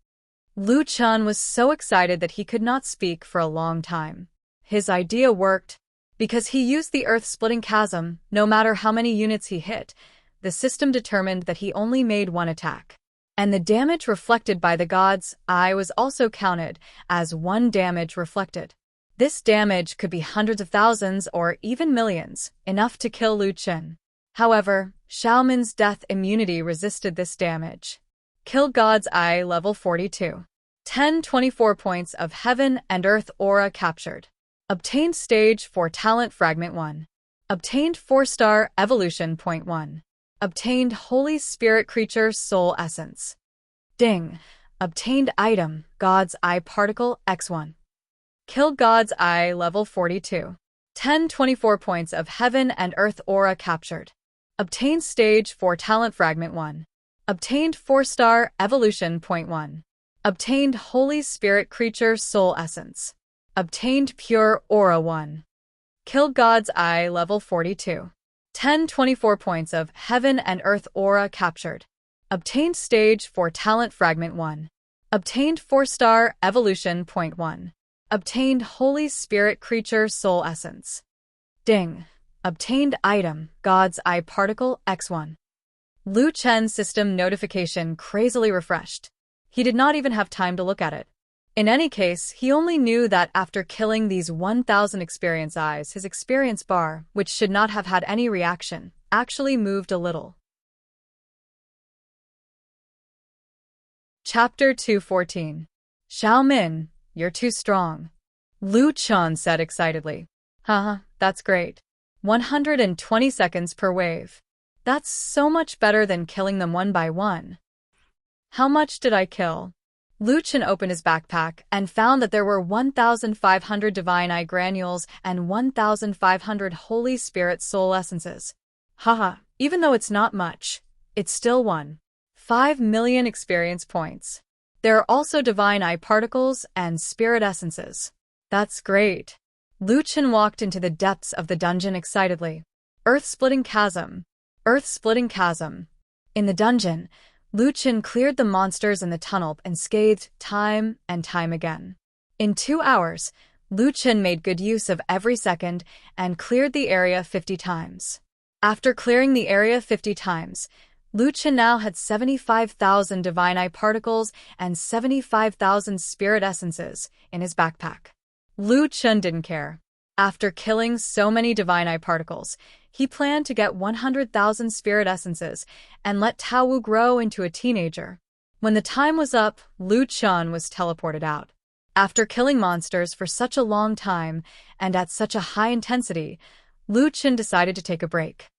Lu Chen was so excited that he could not speak for a long time. His idea worked. Because he used the earth-splitting chasm, no matter how many units he hit, the system determined that he only made one attack. And the damage reflected by the god's eye was also counted as one damage reflected. This damage could be hundreds of thousands or even millions, enough to kill Lu Chen. However, Xiaomin's death immunity resisted this damage. Kill God's Eye level 42. 1024 points of Heaven and Earth aura captured. Obtained stage 4 talent fragment 1. Obtained 4-star evolution point 1. Obtained Holy Spirit creature soul essence. Ding. Obtained item God's Eye particle X1. Kill God's Eye level 42. 1024 points of Heaven and Earth aura captured. Obtained stage 4 talent fragment 1. Obtained 4-star evolution point 1. Obtained Holy Spirit creature soul essence. Obtained pure aura 1. Kill God's Eye level 42. 1024 points of Heaven and Earth aura captured. Obtained stage 4 talent fragment 1. Obtained 4-star evolution point 1. Obtained Holy Spirit creature soul essence. Ding. Obtained item God's Eye particle X1. Lu Chen's system notification crazily refreshed. He did not even have time to look at it. In any case, he only knew that after killing these 1,000 experience eyes, his experience bar, which should not have had any reaction, actually moved a little. Chapter 214. Xiao Min, you're too strong. Lu Chen said excitedly. Haha, that's great. 120 seconds per wave. That's so much better than killing them one by one. How much did I kill? Lu Chen opened his backpack and found that there were 1,500 Divine Eye granules and 1,500 Holy Spirit soul essences. Haha, even though it's not much, it's still 5 million experience points. There are also Divine Eye particles and spirit essences. That's great. Lu Chen walked into the depths of the dungeon excitedly. Earth-splitting chasm. Earth-splitting chasm. In the dungeon, Lu Chen cleared the monsters in the tunnel and scathed time and time again. In 2 hours, Lu Chen made good use of every second and cleared the area 50 times. After clearing the area 50 times, Lu Chen now had 75,000 Divine Eye particles and 75,000 spirit essences in his backpack. Lu Chen didn't care. After killing so many Divine Eye particles, he planned to get 100,000 spirit essences and let Tao Wu grow into a teenager. When the time was up, Lu Chen was teleported out. After killing monsters for such a long time and at such a high intensity, Lu Chen decided to take a break.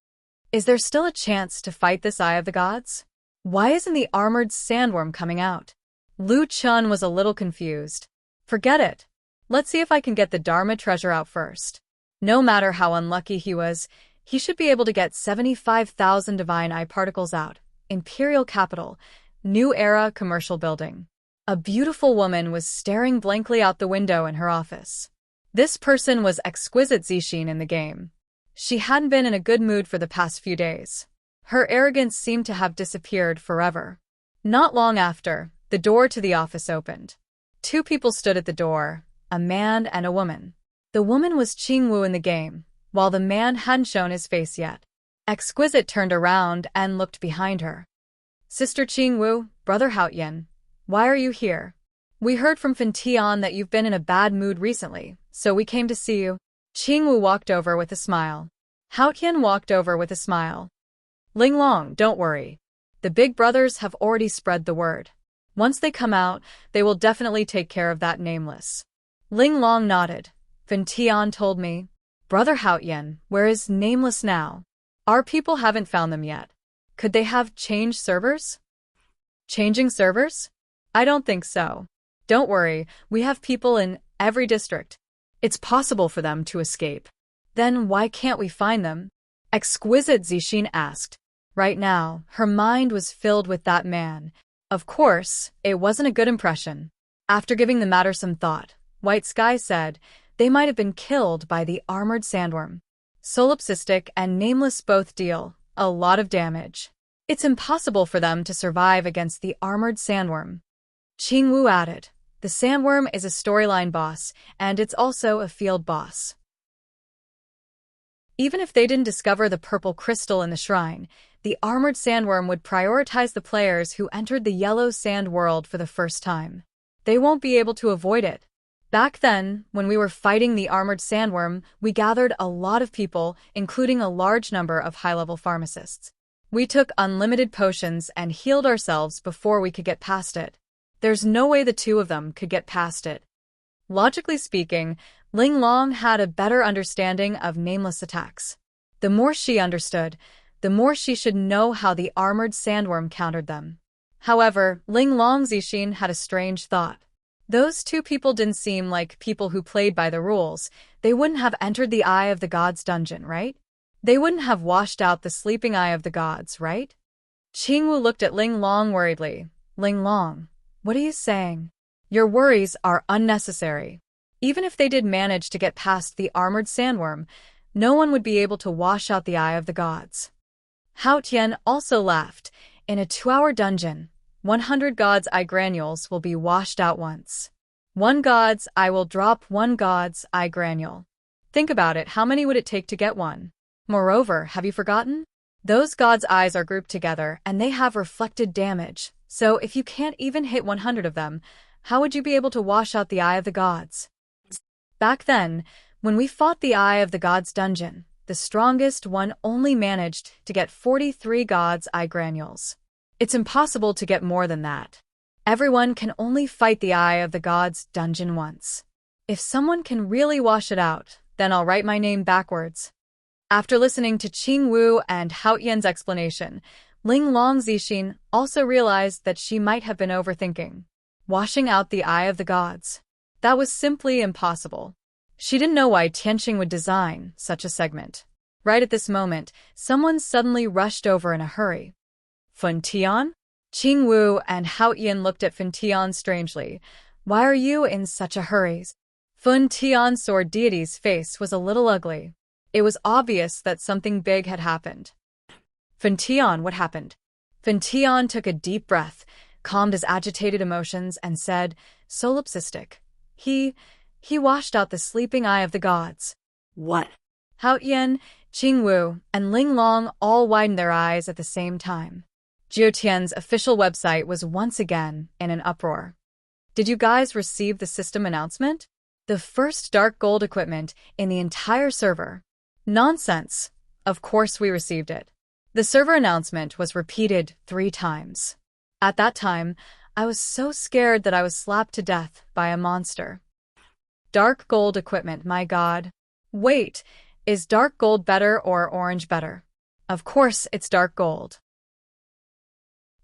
Is there still a chance to fight this Eye of the Gods? Why isn't the armored sandworm coming out? Lu Chen was a little confused. Forget it. Let's see if I can get the Dharma treasure out first. No matter how unlucky he was, he should be able to get 75,000 Divine Eye particles out. Imperial Capital, New Era Commercial Building. A beautiful woman was staring blankly out the window in her office. This person was exquisite Zixin in the game. She hadn't been in a good mood for the past few days. Her arrogance seemed to have disappeared forever. Not long after, the door to the office opened. 2 people stood at the door, a man and a woman. The woman was Qing Wu in the game, while the man hadn't shown his face yet. Exquisite turned around and looked behind her. Sister Qing Wu, Brother Haotian, why are you here? We heard from Fan Tian that you've been in a bad mood recently, so we came to see you. Qing Wu walked over with a smile. Haotian walked over with a smile. Ling Long, don't worry. The big brothers have already spread the word. Once they come out, they will definitely take care of that nameless. Ling Long nodded. Fan Tian told me. Brother Haotian, where is nameless now? Our people haven't found them yet. Could they have changed servers? Changing servers? I don't think so. Don't worry, we have people in every district. It's possible for them to escape. Then why can't we find them? Exquisite Zixin asked. Right now, her mind was filled with that man. Of course, it wasn't a good impression. After giving the matter some thought, White Sky said, they might have been killed by the armored sandworm. Solipsistic and Nameless both deal a lot of damage. It's impossible for them to survive against the armored sandworm. Qing Wu added, the sandworm is a storyline boss, and it's also a field boss. Even if they didn't discover the purple crystal in the shrine, the armored sandworm would prioritize the players who entered the yellow sand world for the first time. They won't be able to avoid it. Back then, when we were fighting the armored sandworm, we gathered a lot of people, including a large number of high-level pharmacists. We took unlimited potions and healed ourselves before we could get past it. There's no way the two of them could get past it. Logically speaking, Ling Long had a better understanding of nameless attacks. The more she understood, the more she should know how the armored sandworm countered them. However, Ling Long Zixin had a strange thought. Those two people didn't seem like people who played by the rules. They wouldn't have entered the Eye of the Gods dungeon, right? They wouldn't have washed out the sleeping Eye of the Gods, right? Qingwu looked at Ling Long worriedly. Ling Long, what are you saying? Your worries are unnecessary. Even if they did manage to get past the armored sandworm, no one would be able to wash out the Eye of the Gods. Hao Tian also laughed. In a 2-hour dungeon, 100 God's Eye granules will be washed out once. 1 God's Eye will drop 1 God's Eye granule. Think about it, how many would it take to get one? Moreover, have you forgotten? Those God's Eyes are grouped together and they have reflected damage, so if you can't even hit 100 of them, how would you be able to wash out the Eye of the Gods? Back then, when we fought the Eye of the Gods dungeon, the strongest one only managed to get 43 God's Eye granules. It's impossible to get more than that. Everyone can only fight the Eye of the Gods dungeon once. If someone can really wash it out, then I'll write my name backwards. After listening to Qingwu and Hao Tian's explanation, Ling Long Zixin also realized that she might have been overthinking. Washing out the Eye of the Gods. That was simply impossible. She didn't know why Tianqing would design such a segment. Right at this moment, someone suddenly rushed over in a hurry. Fun Tian? Qingwu and Hao Tian looked at Fun Tian strangely. Why are you in such a hurry? Fun Tian's sword deity's face was a little ugly. It was obvious that something big had happened. Fun Tian, what happened? Fun Tian took a deep breath, calmed his agitated emotions, and said, solipsistic. He washed out the sleeping Eye of the Gods. What? Hao Tian, Qingwu, and Ling Long all widened their eyes at the same time. Jiutian's official website was once again in an uproar. Did you guys receive the system announcement? The first dark gold equipment in the entire server. Nonsense. Of course we received it. The server announcement was repeated 3 times. At that time, I was so scared that I was slapped to death by a monster. Dark gold equipment, my god. Wait, is dark gold better or orange better? Of course it's dark gold.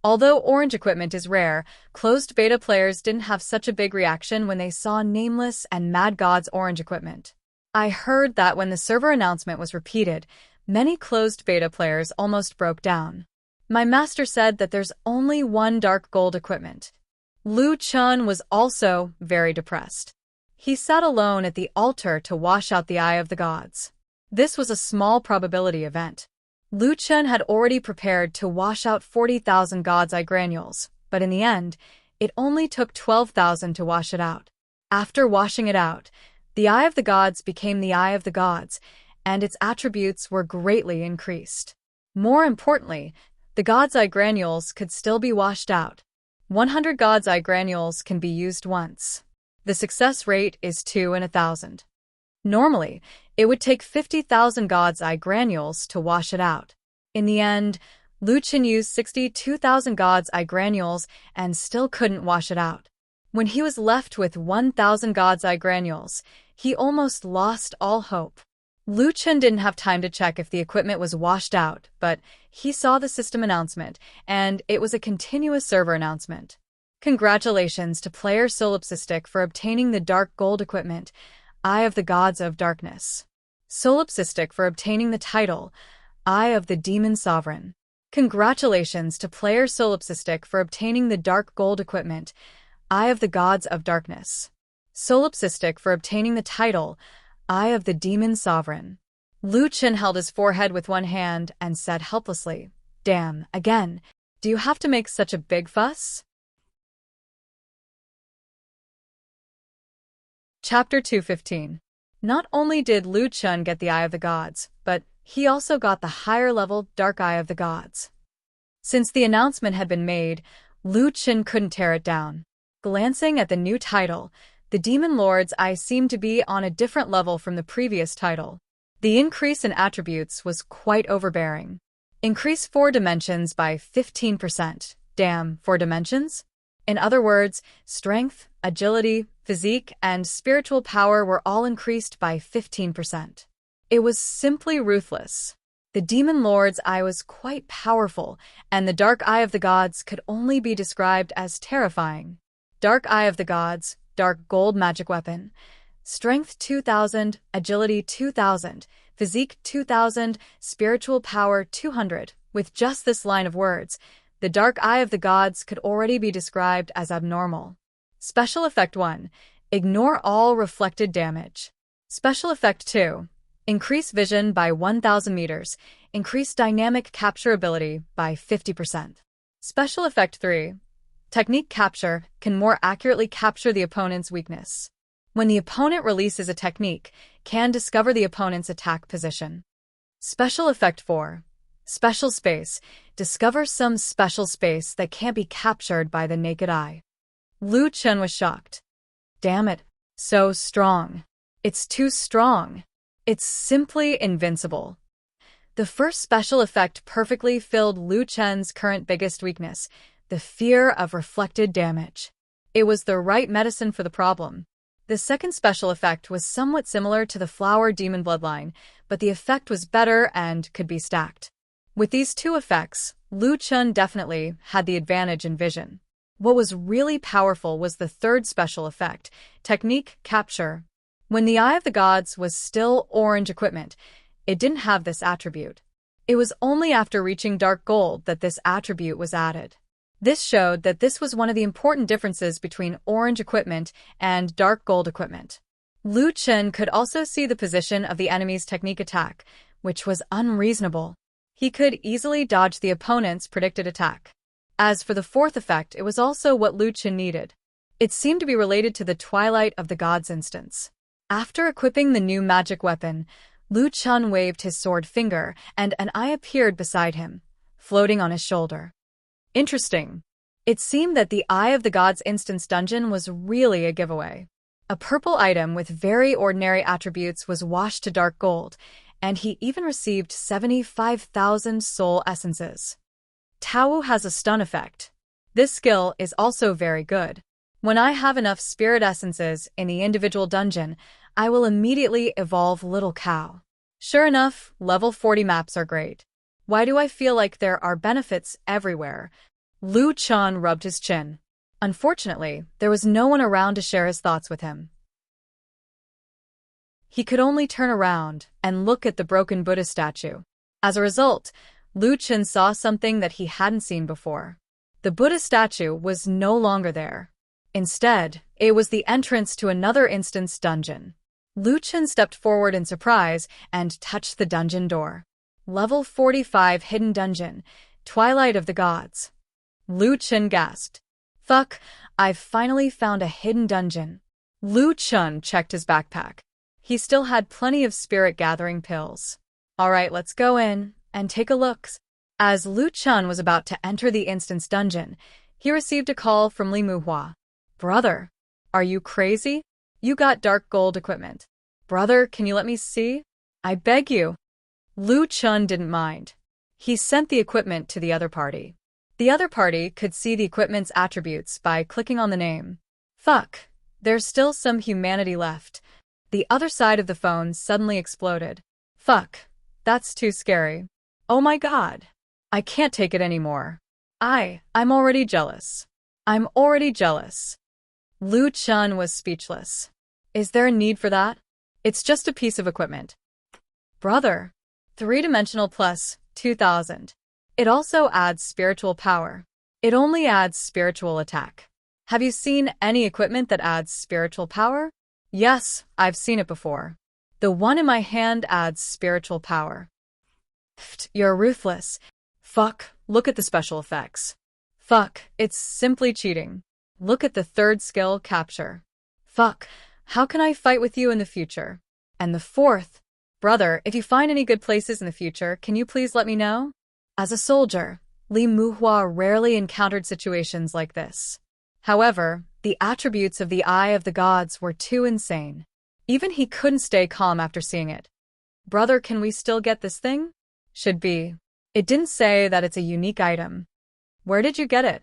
Although orange equipment is rare, closed beta players didn't have such a big reaction when they saw Nameless and Mad God's orange equipment. I heard that when the server announcement was repeated, many closed beta players almost broke down. My master said that there's only 1 dark gold equipment. Lu Chun was also very depressed. He sat alone at the altar to wash out the Eye of the Gods. This was a small probability event. Lu Chun had already prepared to wash out 40,000 God's Eye granules, but in the end, it only took 12,000 to wash it out. After washing it out, the Eye of the Gods became the Eye of the Gods, and its attributes were greatly increased. More importantly, the God's Eye granules could still be washed out. 100 God's Eye granules can be used once. The success rate is 2 in 1,000. Normally, it would take 50,000 God's Eye granules to wash it out. In the end, Lu Chen used 62,000 God's Eye granules and still couldn't wash it out. When he was left with 1,000 God's Eye granules, he almost lost all hope. Lu Chen didn't have time to check if the equipment was washed out, but he saw the system announcement, and it was a continuous server announcement. Congratulations to player Solipsistic for obtaining the Dark Gold equipment, Eye of the Gods of Darkness. Solipsistic for obtaining the title, Eye of the Demon Sovereign. Congratulations to player Solipsistic for obtaining the Dark Gold equipment, Eye of the Gods of Darkness. Solipsistic for obtaining the title, Eye of the Demon Sovereign. Lu Chen held his forehead with one hand and said helplessly, "Damn, again, do you have to make such a big fuss?" Chapter 215. Not only did Lu Chen get the Eye of the Gods, but he also got the higher-level Dark Eye of the Gods. Since the announcement had been made, Lu Chen couldn't tear it down. Glancing at the new title, the Demon Lord's Eye seemed to be on a different level from the previous title. The increase in attributes was quite overbearing. Increase 4 dimensions by 15%. Damn, 4 dimensions? In other words, strength, agility, physique, and spiritual power were all increased by 15%. It was simply ruthless. The demon lord's eye was quite powerful, and the dark eye of the gods could only be described as terrifying. Dark eye of the gods, dark gold magic weapon. Strength 2000, agility 2000, physique 2000, spiritual power 200. With just this line of words, the dark eye of the gods could already be described as abnormal. Special Effect 1. Ignore all reflected damage. Special Effect 2. Increase vision by 1,000 meters. Increase dynamic capture ability by 50%. Special Effect 3. Technique Capture can more accurately capture the opponent's weakness. When the opponent releases a technique, can discover the opponent's attack position. Special Effect 4. Special Space. Discover some special space that can't be captured by the naked eye. Lu Chen was shocked. Damn it. So strong. It's too strong. It's simply invincible. The first special effect perfectly filled Lu Chen's current biggest weakness, the fear of reflected damage. It was the right medicine for the problem. The second special effect was somewhat similar to the Flower Demon Bloodline, but the effect was better and could be stacked. With these two effects, Lu Chen definitely had the advantage in vision. What was really powerful was the third special effect, Technique Capture. When the Eye of the Gods was still orange equipment, it didn't have this attribute. It was only after reaching Dark Gold that this attribute was added. This showed that this was one of the important differences between orange equipment and dark gold equipment. Lu Chen could also see the position of the enemy's technique attack, which was unreasonable. He could easily dodge the opponent's predicted attack. As for the fourth effect, it was also what Lu Chen needed. It seemed to be related to the Twilight of the Gods instance. After equipping the new magic weapon, Lu Chen waved his sword finger, and an eye appeared beside him, floating on his shoulder. Interesting. It seemed that the Eye of the Gods instance dungeon was really a giveaway. A purple item with very ordinary attributes was washed to dark gold, and he even received 75,000 soul essences. Tao has a stun effect. This skill is also very good. When I have enough spirit essences in the individual dungeon, I will immediately evolve Little Cow. Sure enough, level 40 maps are great. Why do I feel like there are benefits everywhere? Lu Chen rubbed his chin. Unfortunately, there was no one around to share his thoughts with him. He could only turn around and look at the broken Buddha statue. As a result, Lu Chen saw something that he hadn't seen before. The Buddha statue was no longer there. Instead, it was the entrance to another instance dungeon. Lu Chen stepped forward in surprise and touched the dungeon door. Level 45 Hidden Dungeon, Twilight of the Gods. Lu Chen gasped. Fuck, I've finally found a hidden dungeon. Lu Chen checked his backpack. He still had plenty of spirit gathering pills. Alright, let's go in and take a look. As Lu Chen was about to enter the instance dungeon, he received a call from Li Muhua. Brother, are you crazy? You got dark gold equipment. Brother, can you let me see? I beg you. Lu Chen didn't mind. He sent the equipment to the other party. The other party could see the equipment's attributes by clicking on the name. Fuck, there's still some humanity left. The other side of the phone suddenly exploded. Fuck, that's too scary. Oh my god. I can't take it anymore. I'm already jealous. I'm already jealous. Lu Chen was speechless. Is there a need for that? It's just a piece of equipment. Brother. 3-dimensional plus 2000. It also adds spiritual power. It only adds spiritual attack. Have you seen any equipment that adds spiritual power? Yes, I've seen it before. The one in my hand adds spiritual power. Pfft, you're ruthless. Fuck, look at the special effects. Fuck, it's simply cheating. Look at the third skill, capture. Fuck, how can I fight with you in the future? And the fourth, brother, if you find any good places in the future, can you please let me know? As a soldier, Li Muhua rarely encountered situations like this. However, the attributes of the Eye of the Gods were too insane. Even he couldn't stay calm after seeing it. Brother, can we still get this thing? Should be. It didn't say that it's a unique item. Where did you get it?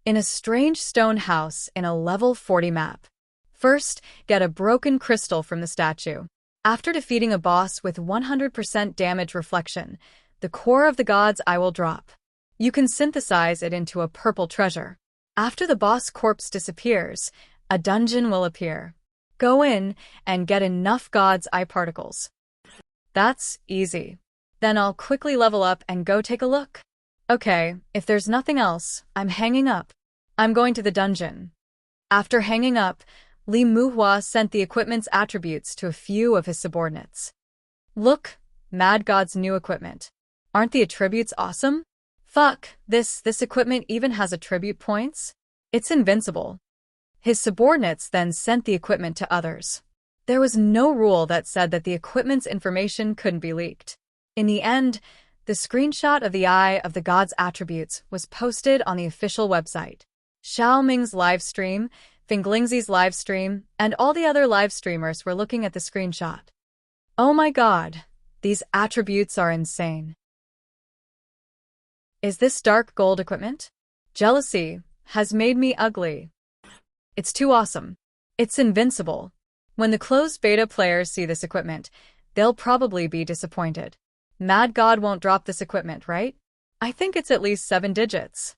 In a strange stone house in a level 40 map. First, get a broken crystal from the statue. After defeating a boss with 100% damage reflection, the core of the god's eye will drop. You can synthesize it into a purple treasure. After the boss corpse disappears, a dungeon will appear. Go in and get enough god's eye particles. That's easy. Then I'll quickly level up and go take a look. Okay, if there's nothing else, I'm hanging up. I'm going to the dungeon. After hanging up, Li Muhua sent the equipment's attributes to a few of his subordinates. Look, Mad God's new equipment. Aren't the attributes awesome? Fuck, this equipment even has attribute points? It's invincible. His subordinates then sent the equipment to others. There was no rule that said that the equipment's information couldn't be leaked. In the end, the screenshot of the eye of the god's attributes was posted on the official website. Xiao Ming's livestream, Finglingzi's livestream, and all the other live streamers were looking at the screenshot. Oh my god, these attributes are insane. Is this dark gold equipment? Jealousy has made me ugly. It's too awesome. It's invincible. When the closed beta players see this equipment, they'll probably be disappointed. Mad God won't drop this equipment, right? I think it's at least 7 digits.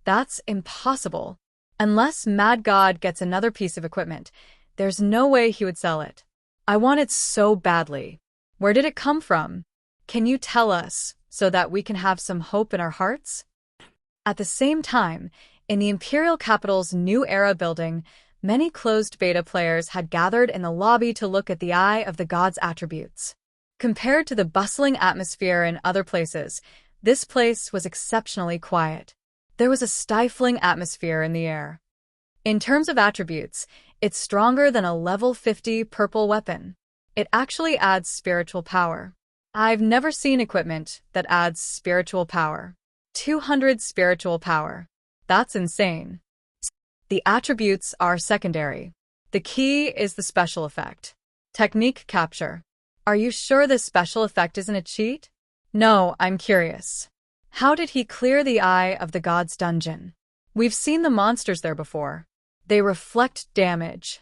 That's impossible. Unless Mad God gets another piece of equipment, there's no way he would sell it. I want it so badly. Where did it come from? Can you tell us, so that we can have some hope in our hearts? At the same time, in the Imperial Capital's New Era building, many closed beta players had gathered in the lobby to look at the eye of the god's attributes. Compared to the bustling atmosphere in other places, this place was exceptionally quiet. There was a stifling atmosphere in the air. In terms of attributes, it's stronger than a level 50 purple weapon. It actually adds spiritual power. I've never seen equipment that adds spiritual power. 200 spiritual power. That's insane. The attributes are secondary. The key is the special effect. Technique capture. Are you sure this special effect isn't a cheat? No, I'm curious. How did he clear the eye of the god's dungeon? We've seen the monsters there before. They reflect damage.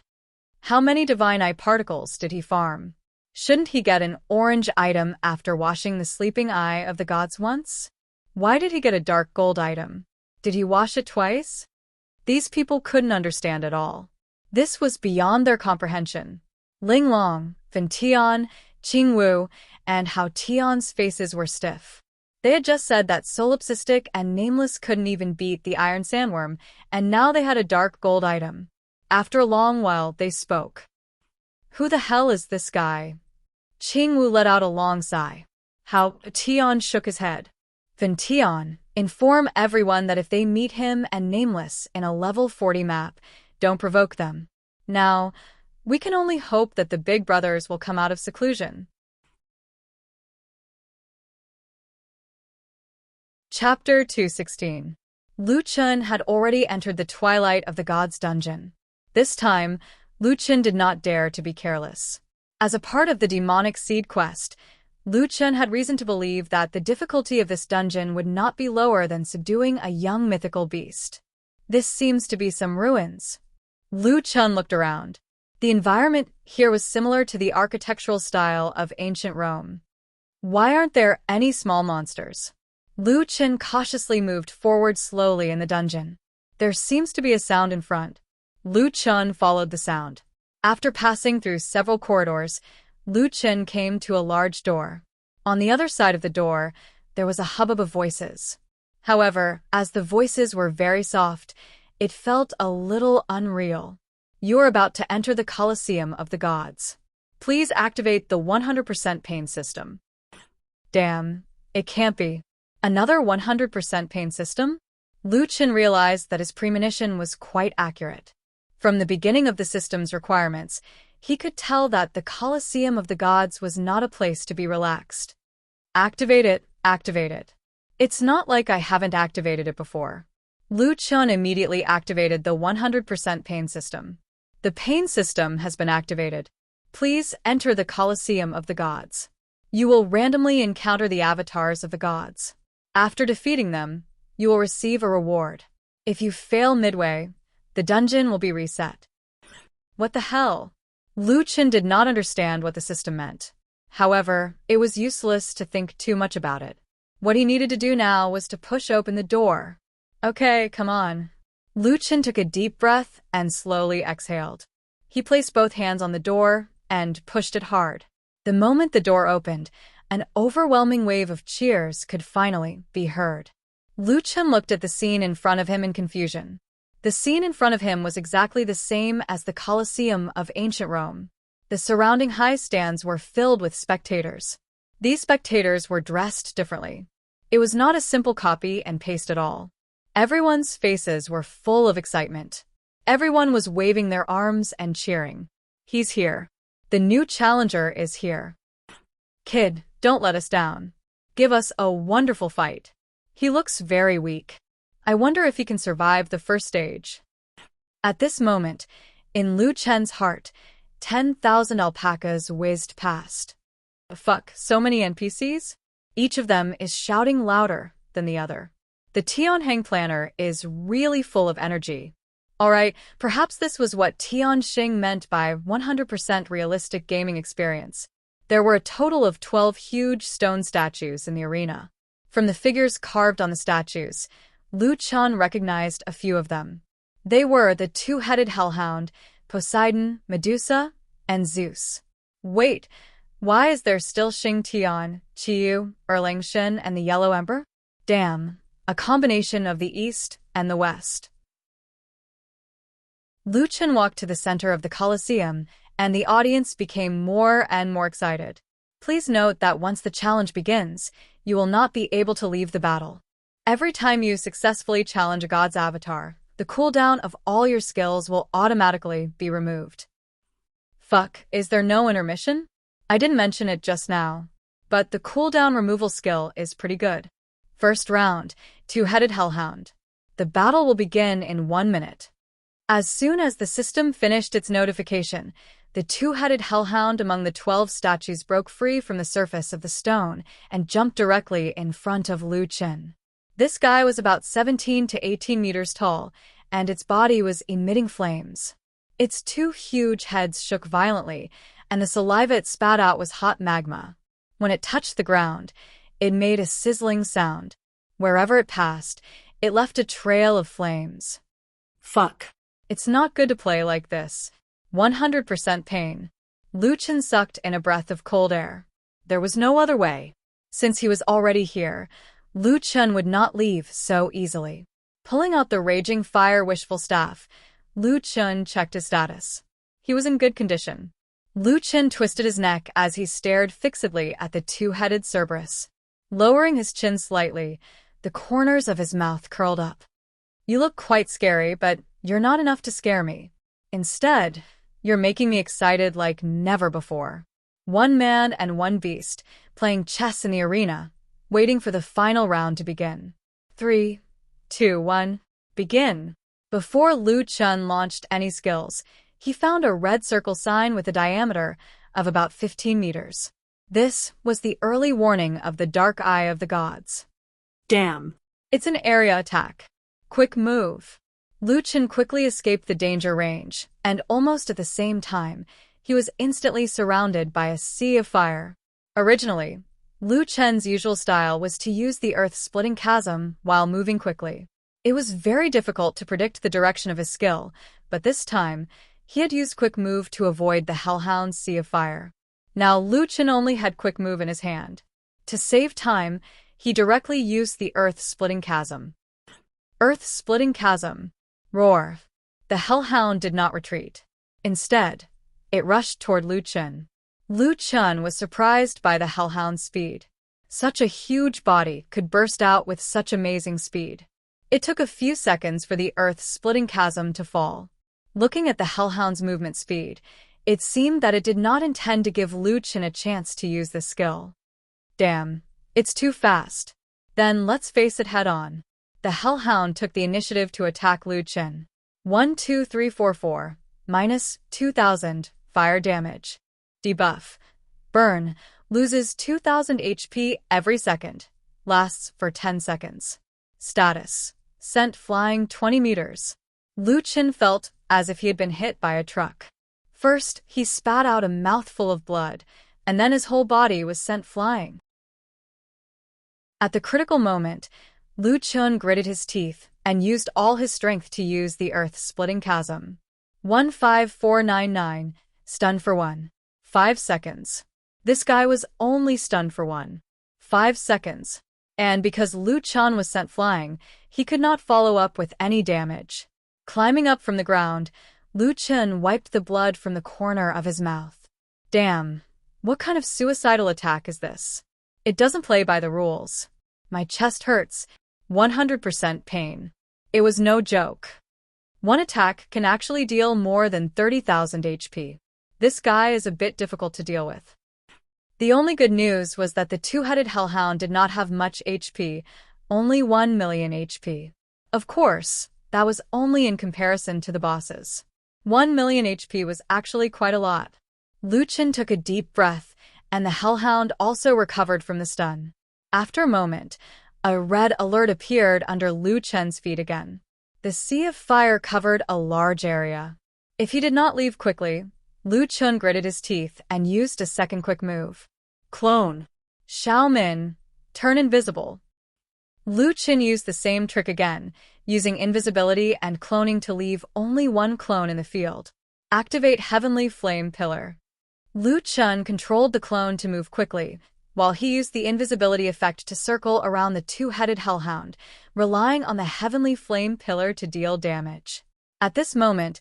How many divine eye particles did he farm? Shouldn't he get an orange item after washing the sleeping eye of the gods once? Why did he get a dark gold item? Did he wash it twice? These people couldn't understand at all. This was beyond their comprehension. Ling Long, Fin Tian, Qing Wu, and Hao Tian's faces were stiff. They had just said that Solipsistic and Nameless couldn't even beat the Iron Sandworm, and now they had a dark gold item. After a long while, they spoke. Who the hell is this guy? Qing Wu let out a long sigh. Hao Tian shook his head. Fin Tian, inform everyone that if they meet him and Nameless in a level 40 map, don't provoke them. Now, we can only hope that the big brothers will come out of seclusion. Chapter 216. Lu Chun had already entered the twilight of the god's dungeon. This time, Lu Chun did not dare to be careless. As a part of the demonic seed quest, Lu Chun had reason to believe that the difficulty of this dungeon would not be lower than subduing a young mythical beast. This seems to be some ruins. Lu Chun looked around. The environment here was similar to the architectural style of ancient Rome. Why aren't there any small monsters? Lu Chun cautiously moved forward slowly in the dungeon. There seems to be a sound in front. Lu Chun followed the sound. After passing through several corridors, Lu Chun came to a large door. On the other side of the door, there was a hubbub of voices. However, as the voices were very soft, it felt a little unreal. You're about to enter the Colosseum of the Gods. Please activate the 100% pain system. Damn, it can't be. Another 100% pain system? Lu Chun realized that his premonition was quite accurate. From the beginning of the system's requirements, he could tell that the Colosseum of the Gods was not a place to be relaxed. Activate it, activate it. It's not like I haven't activated it before. Lu Chun immediately activated the 100% pain system. The pain system has been activated. Please enter the Colosseum of the Gods. You will randomly encounter the avatars of the gods. After defeating them, you will receive a reward. If you fail midway, the dungeon will be reset. What the hell? Lu Chen did not understand what the system meant. However, it was useless to think too much about it. What he needed to do now was to push open the door. Okay, come on. Lu Chen took a deep breath and slowly exhaled. He placed both hands on the door and pushed it hard. The moment the door opened, an overwhelming wave of cheers could finally be heard. Lu Chen looked at the scene in front of him in confusion. The scene in front of him was exactly the same as the Colosseum of ancient Rome. The surrounding high stands were filled with spectators. These spectators were dressed differently. It was not a simple copy and paste at all. Everyone's faces were full of excitement. Everyone was waving their arms and cheering. He's here. The new challenger is here. Kid, don't let us down. Give us a wonderful fight. He looks very weak. I wonder if he can survive the first stage. At this moment, in Lu Chen's heart, 10,000 alpacas whizzed past. Fuck, so many NPCs? Each of them is shouting louder than the other. The Tianheng planner is really full of energy. Alright, perhaps this was what Tianxing meant by 100% realistic gaming experience. There were a total of 12 huge stone statues in the arena. From the figures carved on the statues, Lu Chen recognized a few of them. They were the two-headed hellhound, Poseidon, Medusa, and Zeus. Wait, why is there still Xing Tian, Qiyu, Erlang Shen, and the Yellow Emperor? Damn, a combination of the East and the West. Lu Chen walked to the center of the Colosseum, and the audience became more and more excited. Please note that once the challenge begins, you will not be able to leave the battle. Every time you successfully challenge a god's avatar, the cooldown of all your skills will automatically be removed. Fuck, is there no intermission? I didn't mention it just now, but the cooldown removal skill is pretty good. First round, two-headed hellhound. The battle will begin in 1 minute. As soon as the system finished its notification, the two-headed hellhound among the 12 statues broke free from the surface of the stone and jumped directly in front of Lu Chen. This guy was about 17 to 18 meters tall, and its body was emitting flames. Its two huge heads shook violently, and the saliva it spat out was hot magma. When it touched the ground, it made a sizzling sound. Wherever it passed, it left a trail of flames. Fuck. It's not good to play like this. 100% pain. Lu Chen sucked in a breath of cold air. There was no other way. Since he was already here, Lu Chen would not leave so easily. Pulling out the Raging Fire Wishful Staff, Lu Chen checked his status. He was in good condition. Lu Chen twisted his neck as he stared fixedly at the two-headed Cerberus. Lowering his chin slightly, the corners of his mouth curled up. You look quite scary, but you're not enough to scare me. Instead, you're making me excited like never before. One man and one beast, playing chess in the arena, waiting for the final round to begin. 3, 2, 1, begin. Before Lu Chen launched any skills, he found a red circle sign with a diameter of about 15 meters. This was the early warning of the Dark Eye of the Gods. Damn. It's an area attack. Quick move. Lu Chen quickly escaped the danger range, and almost at the same time, he was instantly surrounded by a sea of fire. Originally, Lu Chen's usual style was to use the earth-splitting chasm while moving quickly. It was very difficult to predict the direction of his skill, but this time, he had used Quick Move to avoid the Hellhound's sea of fire. Now Lu Chen only had Quick Move in his hand. To save time, he directly used the earth-splitting chasm. Earth-splitting chasm. Roar. The Hellhound did not retreat. Instead, it rushed toward Lu Chen. Lu Chen was surprised by the Hellhound's speed. Such a huge body could burst out with such amazing speed. It took a few seconds for the earth-splitting chasm to fall. Looking at the Hellhound's movement speed, it seemed that it did not intend to give Lu Chen a chance to use this skill. Damn, it's too fast. Then let's face it head-on. The Hellhound took the initiative to attack Lu Chen. 1, 2, 3, 4, 4, minus 2,000, fire damage. Debuff. Burn, Loses 2000 HP every second. Lasts for 10 seconds. Status: sent flying 20 meters. Lu Chen felt as if he had been hit by a truck. First, he spat out a mouthful of blood, and then his whole body was sent flying. At the critical moment, Lu Chen gritted his teeth and used all his strength to use the earth-splitting chasm. 15499, stunned for 5 seconds. This guy was only stunned for 5 seconds. And because Lu Chen was sent flying, he could not follow up with any damage. Climbing up from the ground, Lu Chen wiped the blood from the corner of his mouth. Damn, what kind of suicidal attack is this? It doesn't play by the rules. My chest hurts. 100% pain. It was no joke. One attack can actually deal more than 30,000 HP. This guy is a bit difficult to deal with. The only good news was that the two-headed hellhound did not have much HP, only 1 million HP. Of course, that was only in comparison to the bosses. 1 million HP was actually quite a lot. Lu Chen took a deep breath, and the hellhound also recovered from the stun. After a moment, a red alert appeared under Lu Chen's feet again. The sea of fire covered a large area. If he did not leave quickly, Lu Chen gritted his teeth and used a second quick move. Clone. Xiao Min. Turn invisible. Lu Chen used the same trick again, using invisibility and cloning to leave only one clone in the field. Activate Heavenly Flame Pillar. Lu Chen controlled the clone to move quickly, while he used the invisibility effect to circle around the two-headed hellhound, relying on the Heavenly Flame Pillar to deal damage. At this moment,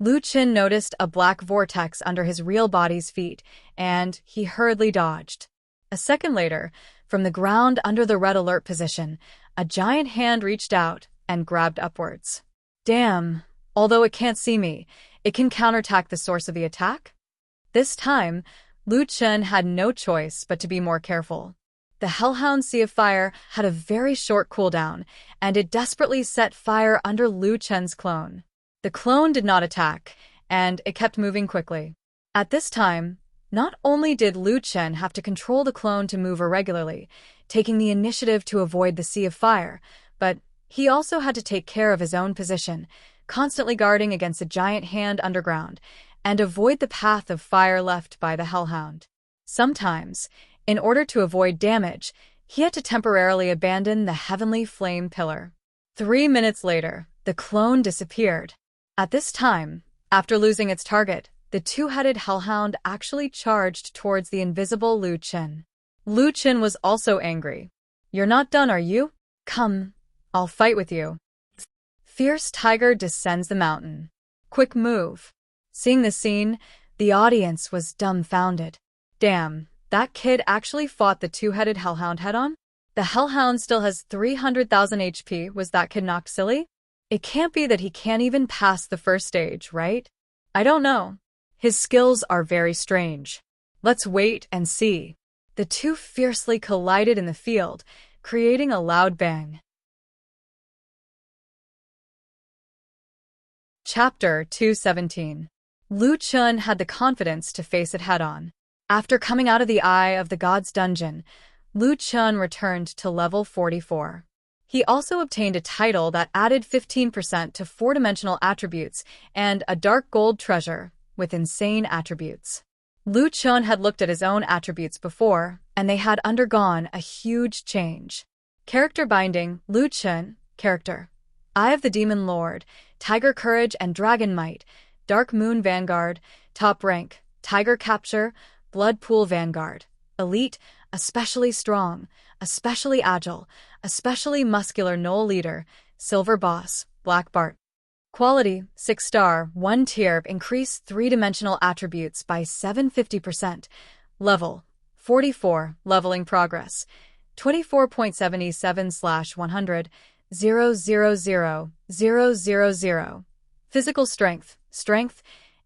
Lu Chen noticed a black vortex under his real body's feet, and he hurriedly dodged. A second later, from the ground under the red alert position, a giant hand reached out and grabbed upwards. Damn, although it can't see me, it can counterattack the source of the attack? This time, Lu Chen had no choice but to be more careful. The Hellhound Sea of Fire had a very short cooldown, and it desperately set fire under Lu Chen's clone. The clone did not attack, and it kept moving quickly. At this time, not only did Lu Chen have to control the clone to move irregularly, taking the initiative to avoid the Sea of Fire, but he also had to take care of his own position, constantly guarding against a giant hand underground, and avoid the path of fire left by the Hellhound. Sometimes, in order to avoid damage, he had to temporarily abandon the Heavenly Flame Pillar. 3 minutes later, the clone disappeared. At this time, after losing its target, the two-headed hellhound actually charged towards the invisible Lu Chen. Lu Chen was also angry. "You're not done, are you? Come, I'll fight with you." Fierce tiger descends the mountain. Quick move. Seeing the scene, the audience was dumbfounded. Damn, that kid actually fought the two-headed hellhound head-on? The hellhound still has 300,000 HP. Was that kid knocked silly? It can't be that he can't even pass the first stage, right? I don't know. His skills are very strange. Let's wait and see. The two fiercely collided in the field, creating a loud bang. Chapter 217. Lu Chen had the confidence to face it head-on. After coming out of the Eye of the Gods dungeon, Lu Chen returned to level 44. He also obtained a title that added 15% to four-dimensional attributes and a dark gold treasure with insane attributes. Lu Chen had looked at his own attributes before, and they had undergone a huge change. Character binding: Lu Chen. Character: Eye of the Demon Lord, Tiger Courage and Dragon Might, Dark Moon Vanguard. Top rank: Tiger Capture, Blood Pool Vanguard. Elite: especially strong, especially agile, especially muscular Knoll Leader, Silver Boss, Black Bart. Quality: 6-star, 1 tier, increase 3-dimensional attributes by 750%. Level: 44, leveling progress: 24.77/100, 000,000. Physical strength: Strength: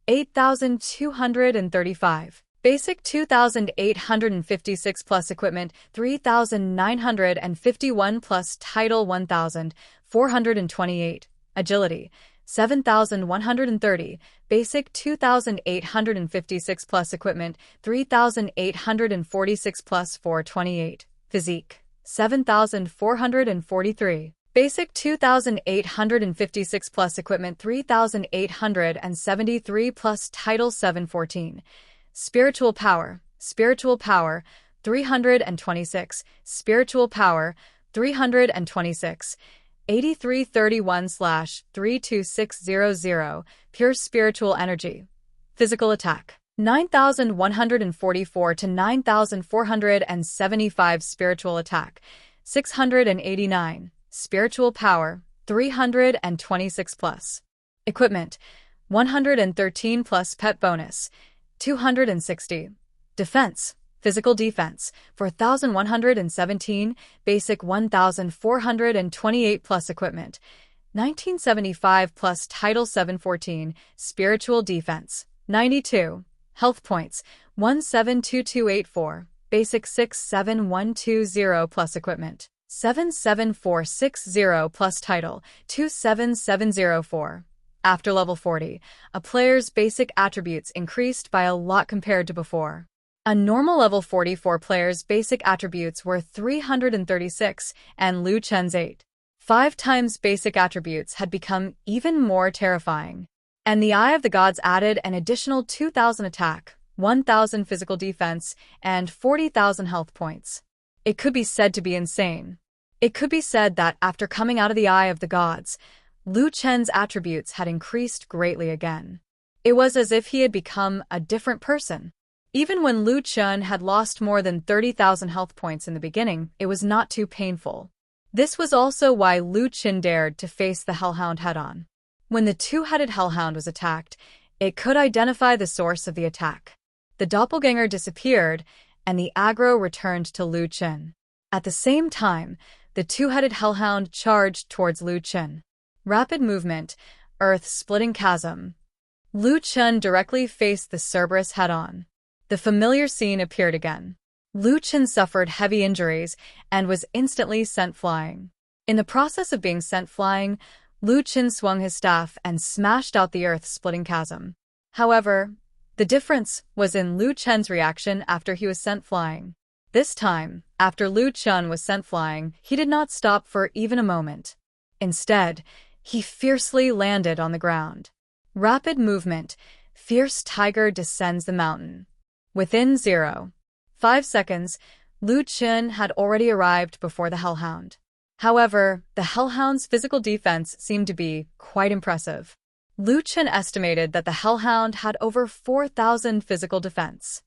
8,235. Basic: 2,856 plus equipment, 3,951 plus title, 1,428. Agility: 7,130, basic 2,856 plus equipment, 3,846 plus 428, physique, 7,443. Basic 2,856 plus equipment 3,873 plus title 714. Spiritual power 326, spiritual power 326. 8331/32600, pure spiritual energy. Physical attack 9,144 to 9,475, spiritual attack 689. Spiritual power, 326 plus. Equipment, 113 plus pet bonus, 260. Defense, physical defense, 4,117, basic 1,428 plus equipment, 1975 plus title 714, spiritual defense, 92. Health points, 172284, basic 67120 plus equipment, 77460 plus title, 27704. After level 40, a player's basic attributes increased by a lot compared to before. A normal level 44 player's basic attributes were 336, and Liu Chen's 8. 5 times basic attributes had become even more terrifying. And the Eye of the Gods added an additional 2,000 attack, 1,000 physical defense, and 40,000 health points. It could be said to be insane. It could be said that after coming out of the Eye of the Gods, Liu Chen's attributes had increased greatly again. It was as if he had become a different person. Even when Liu Chen had lost more than 30,000 health points in the beginning, it was not too painful. This was also why Liu Chen dared to face the Hellhound head-on. When the two-headed Hellhound was attacked, it could identify the source of the attack. The doppelganger disappeared, and the aggro returned to Liu Chen. At the same time, the two-headed Hellhound charged towards Liu Chen. Rapid movement, earth-splitting chasm. Liu Chen directly faced the Cerberus head-on. The familiar scene appeared again. Liu Chen suffered heavy injuries and was instantly sent flying. In the process of being sent flying, Liu Chen swung his staff and smashed out the earth-splitting chasm. However, the difference was in Liu Chen's reaction after he was sent flying. This time, after Liu Chen was sent flying, he did not stop for even a moment. Instead, he fiercely landed on the ground. Rapid movement, fierce tiger descends the mountain. Within 0.5 seconds, Liu Chen had already arrived before the Hellhound. However, the Hellhound's physical defense seemed to be quite impressive. Liu Chen estimated that the Hellhound had over 4,000 physical defense.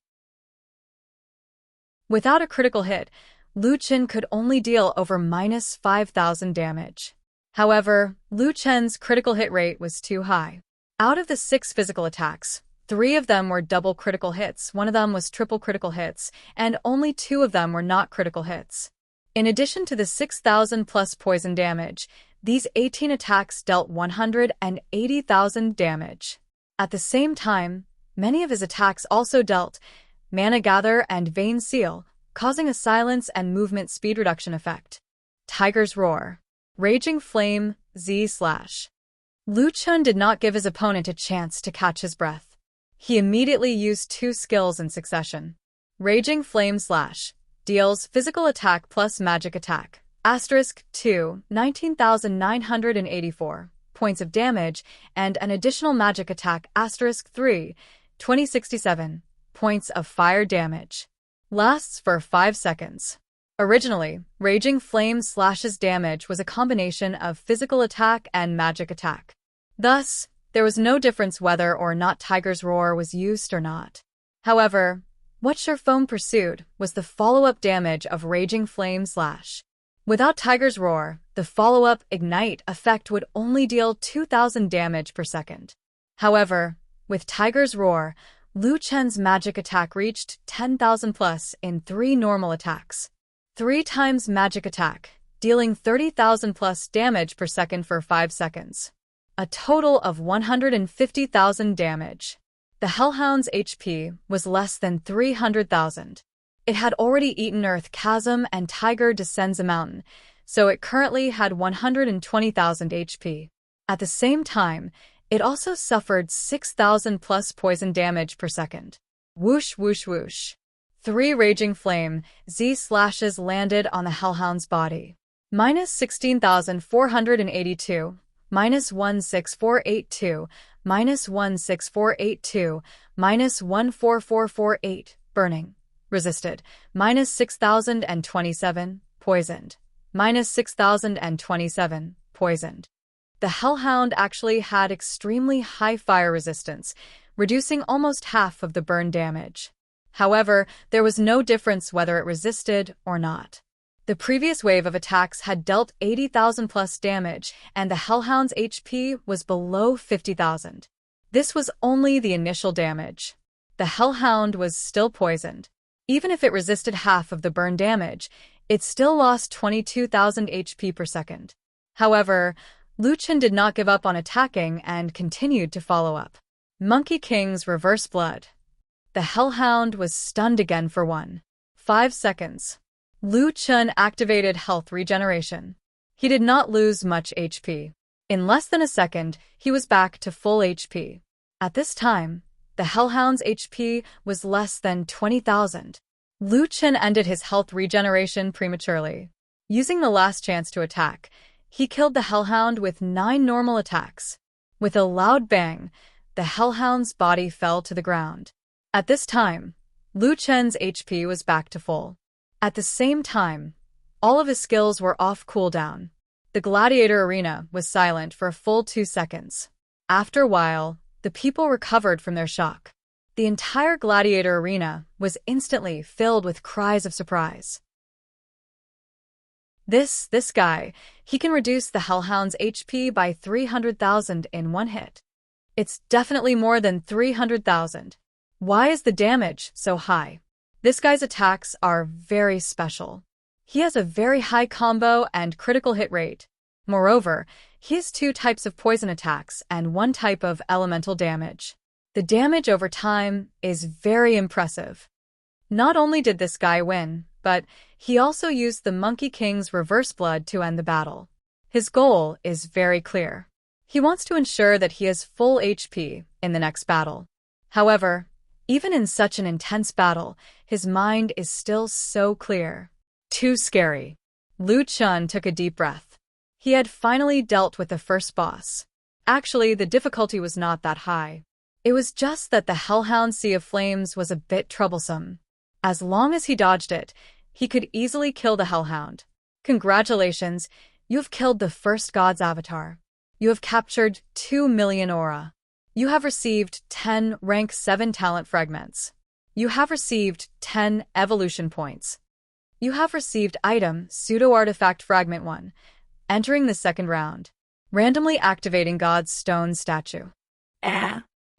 Without a critical hit, Liu Chen could only deal over -5,000 damage. However, Liu Chen's critical hit rate was too high. Out of the 6 physical attacks, 3 of them were double critical hits, 1 of them was triple critical hits, and only 2 of them were not critical hits. In addition to the 6,000 plus poison damage, these 18 attacks dealt 180,000 damage. At the same time, many of his attacks also dealt Mana Gather and Vein Seal, causing a silence and movement speed reduction effect. Tiger's Roar. Raging Flame, Z/. Liu Chen did not give his opponent a chance to catch his breath. He immediately used 2 skills in succession. Raging Flame / deals physical attack plus magic attack. *2, 19,984 points of damage, and an additional magic attack *3, 2067 points of fire damage. Lasts for 5 seconds. Originally, Raging Flame /'s damage was a combination of physical attack and magic attack. Thus, there was no difference whether or not Tiger's Roar was used or not. However, what Sherfone pursued was the follow-up damage of Raging Flame /. Without Tiger's Roar, the follow-up Ignite effect would only deal 2,000 damage per second. However, with Tiger's Roar, Liu Chen's magic attack reached 10,000 plus in 3 normal attacks. 3 times magic attack, dealing 30,000 plus damage per second for 5 seconds. A total of 150,000 damage. The Hellhound's HP was less than 300,000. It had already eaten Earth Chasm and Tiger Descends a Mountain, so it currently had 120,000 HP. At the same time, it also suffered 6,000 plus poison damage per second. Whoosh, whoosh, whoosh. 3 raging flame Z slashes landed on the hellhound's body. Minus 16,482, minus 16482, minus 16482, minus 14448, burning. Resisted. Minus 6,027, poisoned. Minus 6,027, poisoned. The hellhound actually had extremely high fire resistance, reducing almost half of the burn damage. However, there was no difference whether it resisted or not. The previous wave of attacks had dealt 80,000 plus damage, and the hellhound's HP was below 50,000. This was only the initial damage. The hellhound was still poisoned. Even if it resisted half of the burn damage, it still lost 22,000 HP per second. However, Lu Chen did not give up on attacking and continued to follow up. Monkey King's reverse blood. The hellhound was stunned again for 1.5 seconds. Lu Chen activated health regeneration. He did not lose much HP. In less than a second, he was back to full HP. At this time, the hellhound's HP was less than 20,000. Lu Chen ended his health regeneration prematurely. Using the last chance to attack, he killed the hellhound with 9 normal attacks. With a loud bang, the hellhound's body fell to the ground. At this time, Lu Chen's HP was back to full. At the same time, all of his skills were off cooldown. The gladiator arena was silent for a full 2 seconds. After a while, the people recovered from their shock. The entire gladiator arena was instantly filled with cries of surprise. This guy, he can reduce the hellhound's HP by 300,000 in one hit. It's definitely more than 300,000. Why is the damage so high? This guy's attacks are very special. He has a very high combo and critical hit rate. Moreover, he has 2 types of poison attacks and 1 type of elemental damage. The damage over time is very impressive. Not only did this guy win, but he also used the Monkey King's reverse blood to end the battle. His goal is very clear. He wants to ensure that he has full HP in the next battle. However, even in such an intense battle, his mind is still so clear. Too scary. Lu Chen took a deep breath. He had finally dealt with the first boss. Actually, the difficulty was not that high. It was just that the hellhound Sea of Flames was a bit troublesome. As long as he dodged it, he could easily kill the hellhound. Congratulations, you have killed the first god's avatar. You have captured 2 million aura. You have received 10 rank 7 talent fragments. You have received 10 evolution points. You have received item pseudo-artifact fragment 1. Entering the second round. Randomly activating God's stone statue.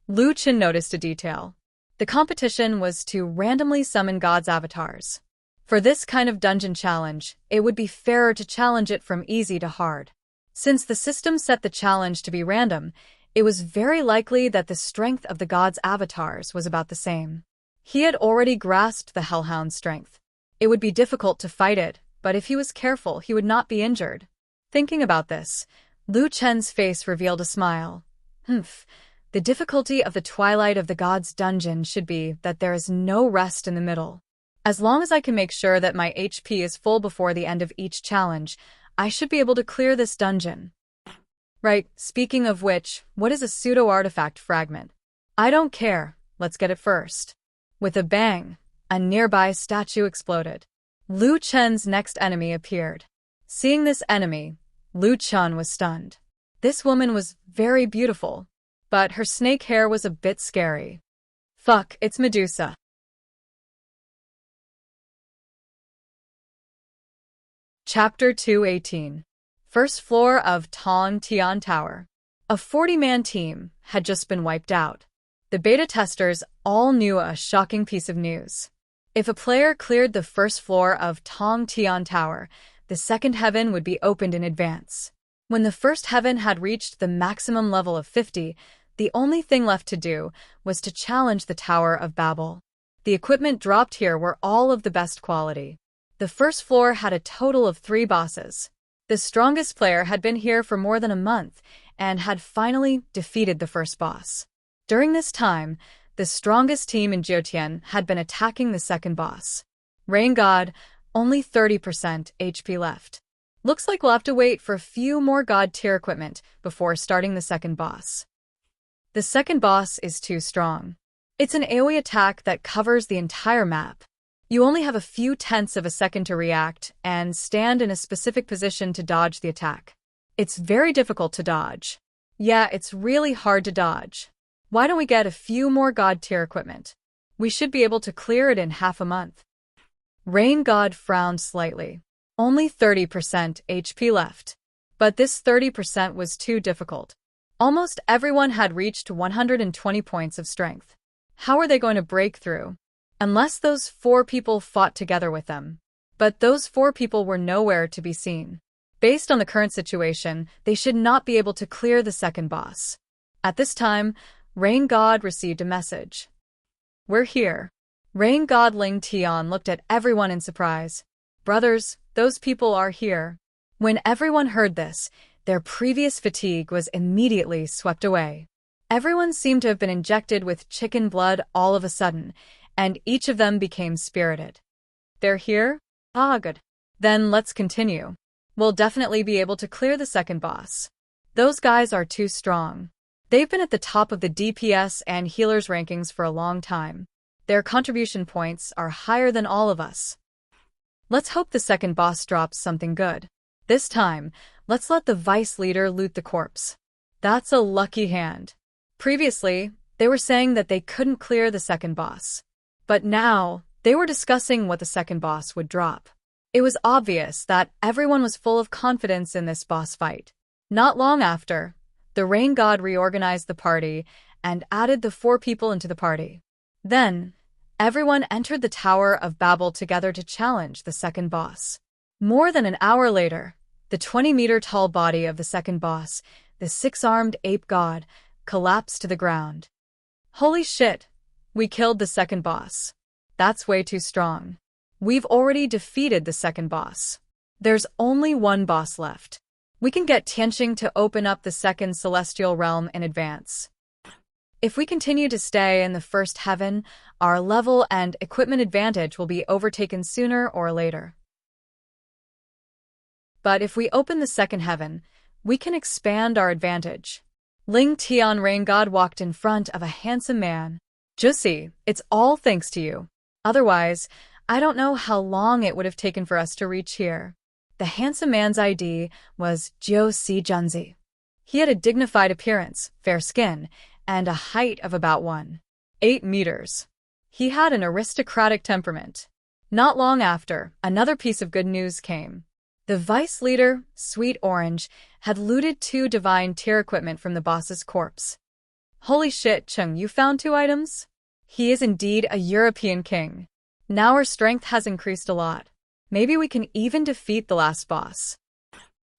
Lu Chen noticed a detail. The competition was to randomly summon God's avatars. For this kind of dungeon challenge, it would be fairer to challenge it from easy to hard. Since the system set the challenge to be random, it was very likely that the strength of the God's avatars was about the same. He had already grasped the hellhound's strength. It would be difficult to fight it, but if he was careful, he would not be injured. Thinking about this, Lu Chen's face revealed a smile. The difficulty of the Twilight of the Gods dungeon should be that there is no rest in the middle. As long as I can make sure that my HP is full before the end of each challenge, I should be able to clear this dungeon. Right, speaking of which, what is a pseudo-artifact fragment? I don't care, let's get it first. With a bang, a nearby statue exploded. Lu Chen's next enemy appeared. Seeing this enemy, Lu Chen was stunned. This woman was very beautiful, but her snake hair was a bit scary. Fuck, it's Medusa. Chapter 218. First floor of Tong Tian Tower. A 40-man team had just been wiped out. The beta testers all knew a shocking piece of news. If a player cleared the first floor of Tong Tian Tower, the second heaven would be opened in advance. When the first heaven had reached the maximum level of 50, the only thing left to do was to challenge the Tower of Babel. The equipment dropped here were all of the best quality. The first floor had a total of 3 bosses. The strongest player had been here for more than a month, and had finally defeated the first boss. During this time, the strongest team in Jyotian had been attacking the second boss. Rain God, only 30% HP left. Looks like we'll have to wait for a few more God tier equipment before starting the second boss. The second boss is too strong. It's an AoE attack that covers the entire map. You only have a few tenths of a second to react and stand in a specific position to dodge the attack. It's very difficult to dodge. Yeah, it's really hard to dodge. Why don't we get a few more God tier equipment? We should be able to clear it in half a month. Rain God frowned slightly. Only 30% HP left. But this 30% was too difficult. Almost everyone had reached 120 points of strength. How are they going to break through? Unless those 4 people fought together with them. But those 4 people were nowhere to be seen. Based on the current situation, they should not be able to clear the second boss. At this time, Rain God received a message. We're here. Rain God Ling Tian looked at everyone in surprise. Brothers, those people are here. When everyone heard this, their previous fatigue was immediately swept away. Everyone seemed to have been injected with chicken blood all of a sudden, and each of them became spirited. They're here? Ah, good. Then let's continue. We'll definitely be able to clear the second boss. Those guys are too strong. They've been at the top of the DPS and healers rankings for a long time. Their contribution points are higher than all of us. Let's hope the second boss drops something good. This time, let's let the vice leader loot the corpse. That's a lucky hand. Previously, they were saying that they couldn't clear the second boss. But now, they were discussing what the second boss would drop. It was obvious that everyone was full of confidence in this boss fight. Not long after, the Rain God reorganized the party and added the 4 people into the party. Then, everyone entered the Tower of Babel together to challenge the second boss. More than an hour later, the 20-meter-tall body of the second boss, the 6-armed ape god, collapsed to the ground. Holy shit! We killed the second boss. That's way too strong. We've already defeated the second boss. There's only one boss left. We can get Tianqing to open up the second celestial realm in advance. If we continue to stay in the first heaven, our level and equipment advantage will be overtaken sooner or later. But if we open the second heaven, we can expand our advantage. Ling Tian Rain God walked in front of a handsome man. Jussi, it's all thanks to you. Otherwise, I don't know how long it would have taken for us to reach here. The handsome man's ID was Jussi Junzi. He had a dignified appearance, fair skin, and a height of about 1.8 meters. He had an aristocratic temperament. Not long after, another piece of good news came. The vice leader, Sweet Orange, had looted 2 divine tier equipment from the boss's corpse. Holy shit, Chung, you found 2 items? He is indeed a European king. Now our strength has increased a lot. Maybe we can even defeat the last boss.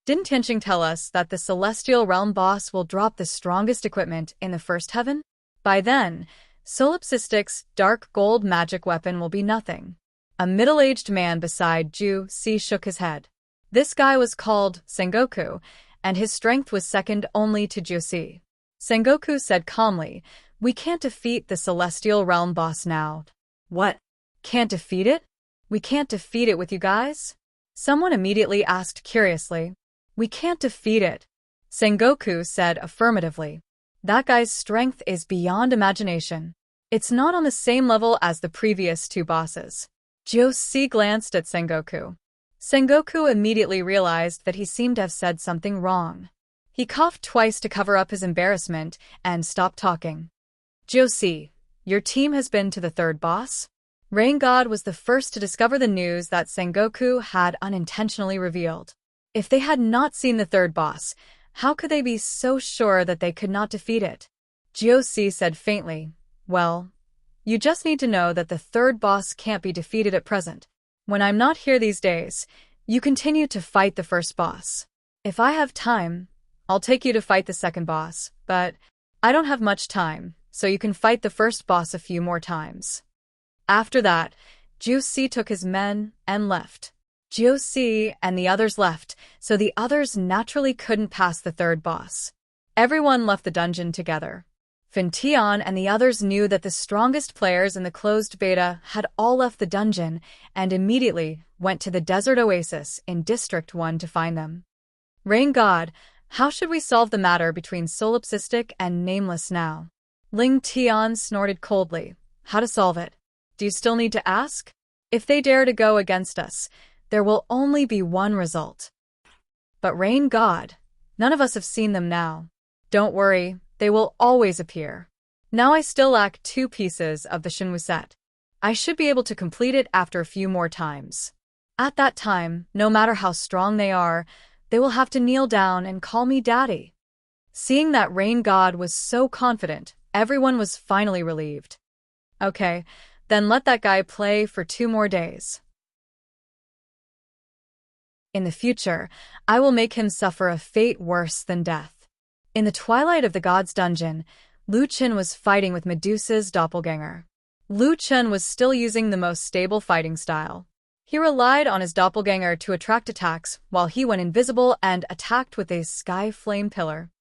Didn't Tianqing tell us that the Celestial Realm boss will drop the strongest equipment in the first heaven? By then, Solipsistic's dark gold magic weapon will be nothing. A middle-aged man beside Ju Si shook his head. This guy was called Sengoku, and his strength was second only to Ju Si. Sengoku said calmly, "We can't defeat the Celestial Realm boss now." What? Can't defeat it? We can't defeat it with you guys? Someone immediately asked curiously. We can't defeat it. Sengoku said affirmatively. That guy's strength is beyond imagination. It's not on the same level as the previous 2 bosses. Josie glanced at Sengoku. Sengoku immediately realized that he seemed to have said something wrong. He coughed twice to cover up his embarrassment and stopped talking. Josie, your team has been to the 3rd boss? Rain God was the first to discover the news that Sengoku had unintentionally revealed. If they had not seen the 3rd boss, how could they be so sure that they could not defeat it? Josie said faintly, well, you just need to know that the 3rd boss can't be defeated at present. When I'm not here these days, you continue to fight the 1st boss. If I have time, I'll take you to fight the 2nd boss, but I don't have much time, so you can fight the 1st boss a few more times. After that, Josie took his men and left. Josie and the others left, so the others naturally couldn't pass the 3rd boss. Everyone left the dungeon together. Fin Tian and the others knew that the strongest players in the closed beta had all left the dungeon and immediately went to the desert oasis in District 1 to find them. Rain God, how should we solve the matter between Solipsistic and Nameless now? Ling Tian snorted coldly. How to solve it? Do you still need to ask? If they dare to go against us, there will only be one result. But Rain God, none of us have seen them now. Don't worry, they will always appear. Now I still lack 2 pieces of the Shinwu set. I should be able to complete it after a few more times. At that time, no matter how strong they are, they will have to kneel down and call me Daddy. Seeing that Rain God was so confident, everyone was finally relieved. Okay, then let that guy play for 2 more days. In the future, I will make him suffer a fate worse than death. In the twilight of the God's dungeon, Lu Chen was fighting with Medusa's doppelganger. Lu Chen was still using the most stable fighting style. He relied on his doppelganger to attract attacks while he went invisible and attacked with a sky flame pillar.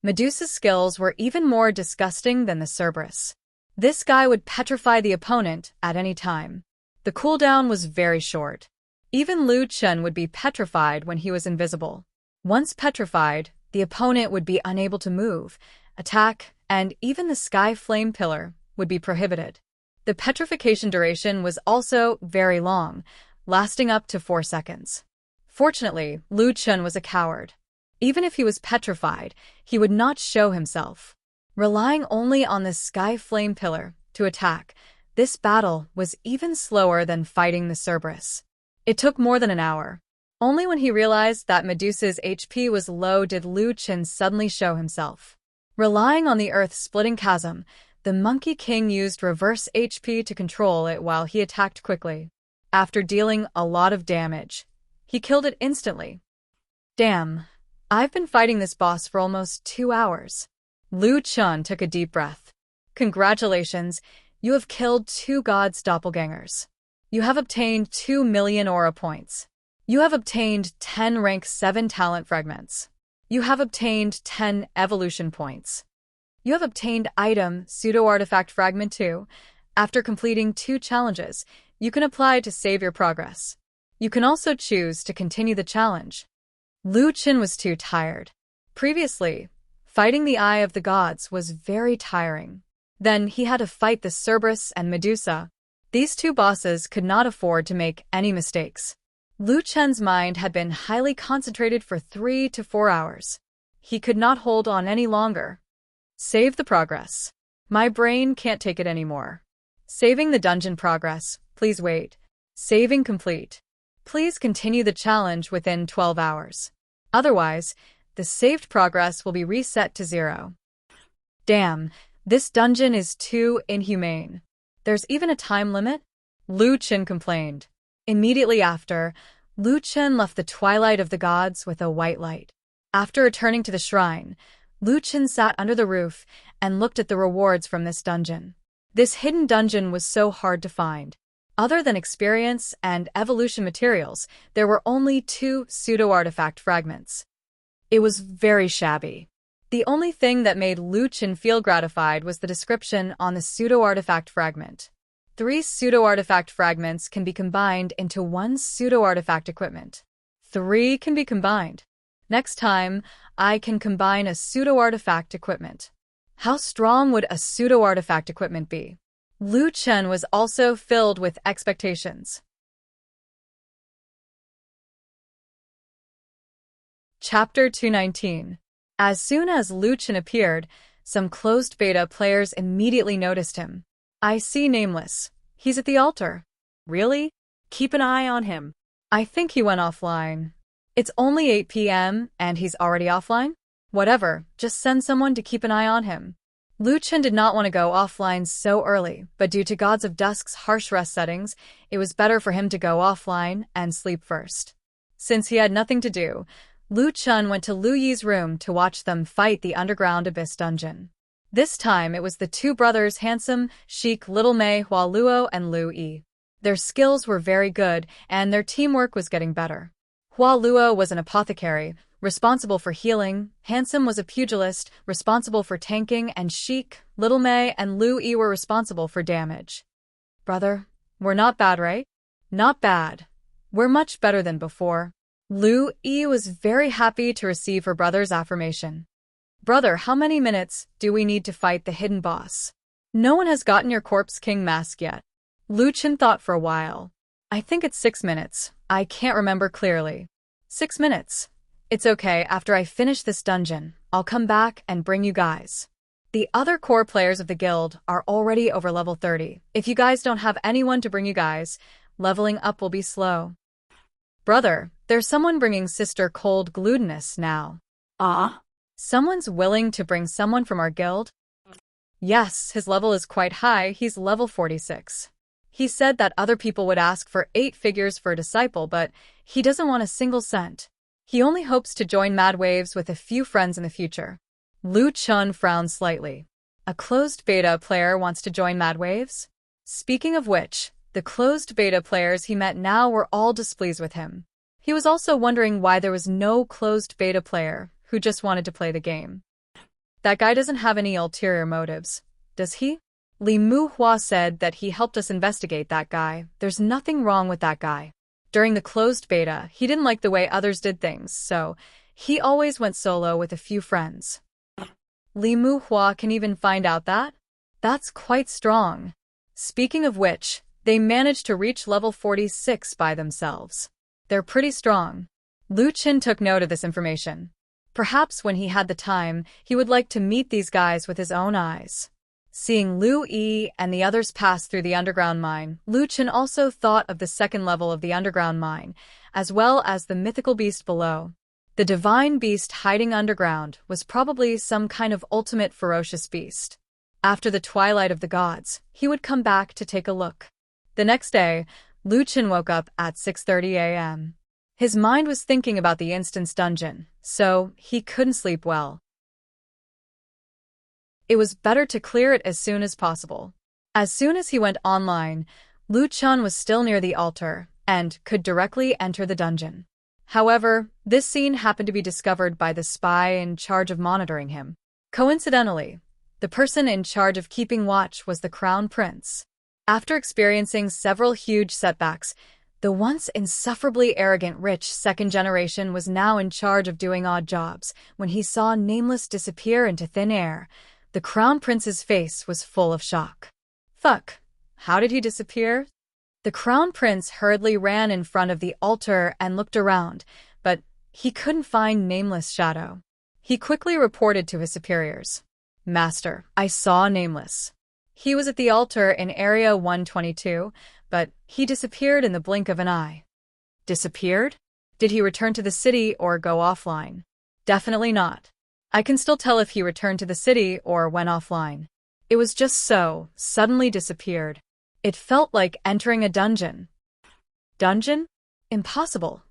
Medusa's skills were even more disgusting than the Cerberus. This guy would petrify the opponent at any time. The cooldown was very short. Even Lu Chen would be petrified when he was invisible. Once petrified, the opponent would be unable to move, attack, and even the sky flame pillar would be prohibited. The petrification duration was also very long, lasting up to 4 seconds. Fortunately, Lu Chen was a coward. Even if he was petrified, he would not show himself. Relying only on the sky flame pillar to attack, this battle was even slower than fighting the Cerberus. It took more than an hour. Only when he realized that Medusa's HP was low did Lu Chen suddenly show himself. Relying on the earth-splitting chasm, the Monkey King used reverse HP to control it while he attacked quickly. After dealing a lot of damage, he killed it instantly. Damn, I've been fighting this boss for almost 2 hours. Lu Chen took a deep breath. Congratulations, you have killed 2 gods' doppelgangers. You have obtained 2 million aura points. You have obtained 10 rank 7 talent fragments. You have obtained 10 evolution points. You have obtained item pseudo-artifact fragment 2. After completing 2 challenges, you can apply to save your progress. You can also choose to continue the challenge. Lu Chen was too tired. Previously, fighting the Eye of the Gods was very tiring. Then he had to fight the Cerberus and Medusa. These 2 bosses could not afford to make any mistakes. Lu Chen's mind had been highly concentrated for 3 to 4 hours. He could not hold on any longer. Save the progress. My brain can't take it anymore. Saving the dungeon progress. Please wait. Saving complete. Please continue the challenge within 12 hours. Otherwise, the saved progress will be reset to 0. Damn, this dungeon is too inhumane. There's even a time limit? Lu Chen complained. Immediately after, Lu Chen left the twilight of the gods with a white light. After returning to the shrine, Lu Chen sat under the roof and looked at the rewards from this dungeon. This hidden dungeon was so hard to find. Other than experience and evolution materials, there were only 2 pseudo-artifact fragments. It was very shabby. The only thing that made Lu Chen feel gratified was the description on the pseudo-artifact fragment. 3 pseudo-artifact fragments can be combined into 1 pseudo-artifact equipment. 3 can be combined. Next time, I can combine a pseudo-artifact equipment. How strong would a pseudo-artifact equipment be? Lu Chen was also filled with expectations. Chapter 219. As soon as Lu Chen appeared, some closed beta players immediately noticed him. I see Nameless. He's at the altar. Really? Keep an eye on him. I think he went offline. It's only 8 p.m. and he's already offline? Whatever, just send someone to keep an eye on him. Lu Chen did not want to go offline so early, but due to Gods of Dusk's harsh rest settings, it was better for him to go offline and sleep first. Since he had nothing to do, Lu Chen went to Lu Yi's room to watch them fight the underground abyss dungeon. This time it was the 2 brothers Handsome, Chic, Little Mei, Hua Luo, and Lu Yi. Their skills were very good, and their teamwork was getting better. Hua Luo was an apothecary, responsible for healing, Handsome was a pugilist, responsible for tanking, and Sheik, Little Mei, and Lu Yi were responsible for damage. Brother, we're not bad, right? Not bad. We're much better than before. Lu Yi was very happy to receive her brother's affirmation. Brother, how many minutes do we need to fight the hidden boss? No one has gotten your Corpse King mask yet. Lu Chen thought for a while. I think it's 6 minutes. I can't remember clearly. 6 minutes. It's okay, after I finish this dungeon, I'll come back and bring you guys. The other core players of the guild are already over level 30. If you guys don't have anyone to bring you guys, leveling up will be slow. Brother, there's someone bringing Sister Cold Glutinous now. Someone's willing to bring someone from our guild? Yes, his level is quite high, he's level 46. He said that other people would ask for 8 figures for a disciple, but he doesn't want a single cent. He only hopes to join Mad Waves with a few friends in the future. Lu Chun frowned slightly. A closed beta player wants to join Mad Waves? Speaking of which, the closed beta players he met now were all displeased with him. He was also wondering why there was no closed beta player who just wanted to play the game. That guy doesn't have any ulterior motives, does he? Li Muhua said that he helped us investigate that guy. There's nothing wrong with that guy. During the closed beta, he didn't like the way others did things, so he always went solo with a few friends. Li Muhua can even find out that? That's quite strong. Speaking of which, they managed to reach level 46 by themselves. They're pretty strong. Lu Qin took note of this information. Perhaps when he had the time, he would like to meet these guys with his own eyes. Seeing Lu Yi and the others pass through the underground mine, Lu Qin also thought of the second level of the underground mine, as well as the mythical beast below. The divine beast hiding underground was probably some kind of ultimate ferocious beast. After the twilight of the gods, he would come back to take a look. The next day, Lu Qin woke up at 6:30 a.m. His mind was thinking about the instance dungeon, so he couldn't sleep well. It was better to clear it as soon as possible. As soon as he went online, Lu Chun was still near the altar and could directly enter the dungeon. However, this scene happened to be discovered by the spy in charge of monitoring him. Coincidentally, the person in charge of keeping watch was the Crown Prince. After experiencing several huge setbacks, the once insufferably arrogant rich second generation was now in charge of doing odd jobs. When he saw Nameless disappear into thin air, the Crown Prince's face was full of shock. Fuck, how did he disappear? The Crown Prince hurriedly ran in front of the altar and looked around, but he couldn't find Nameless' shadow. He quickly reported to his superiors. Master, I saw Nameless. He was at the altar in Area 122, but he disappeared in the blink of an eye. Disappeared? Did he return to the city or go offline? Definitely not. I can still tell if he returned to the city or went offline. It was just so, suddenly disappeared. It felt like entering a dungeon. Dungeon? Impossible.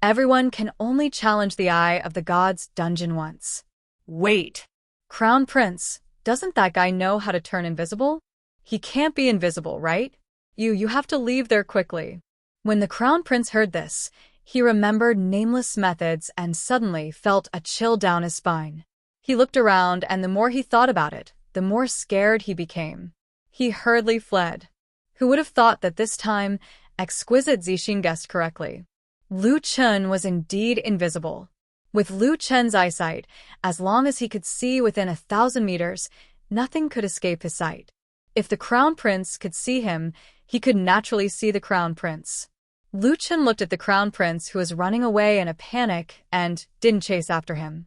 Everyone can only challenge the eye of the gods dungeon once. Wait. Crown Prince, doesn't that guy know how to turn invisible? He can't be invisible, right? You have to leave there quickly. When the Crown Prince heard this, he remembered Nameless methods and suddenly felt a chill down his spine. He looked around, and the more he thought about it, the more scared he became. He hurriedly fled. Who would have thought that this time, exquisite Zixing guessed correctly. Lu Chun was indeed invisible. With Lu Chen's eyesight, as long as he could see within 1,000 meters, nothing could escape his sight. If the Crown Prince could see him, he could naturally see the Crown Prince. Lu Chen looked at the Crown Prince, who was running away in a panic, and didn't chase after him.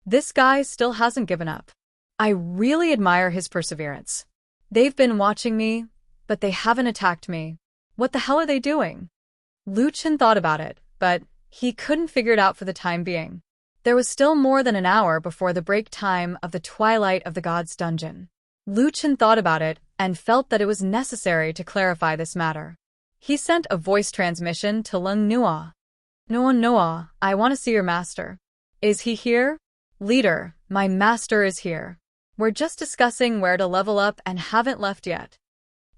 This guy still hasn't given up. I really admire his perseverance. They've been watching me, but they haven't attacked me. What the hell are they doing? Lu Chen thought about it, but he couldn't figure it out for the time being. There was still more than an hour before the break time of the Twilight of the Gods dungeon. Lu Chen thought about it and felt that it was necessary to clarify this matter. He sent a voice transmission to Lung Nua. Noa, I want to see your master. Is he here? Leader, my master is here. We're just discussing where to level up and haven't left yet.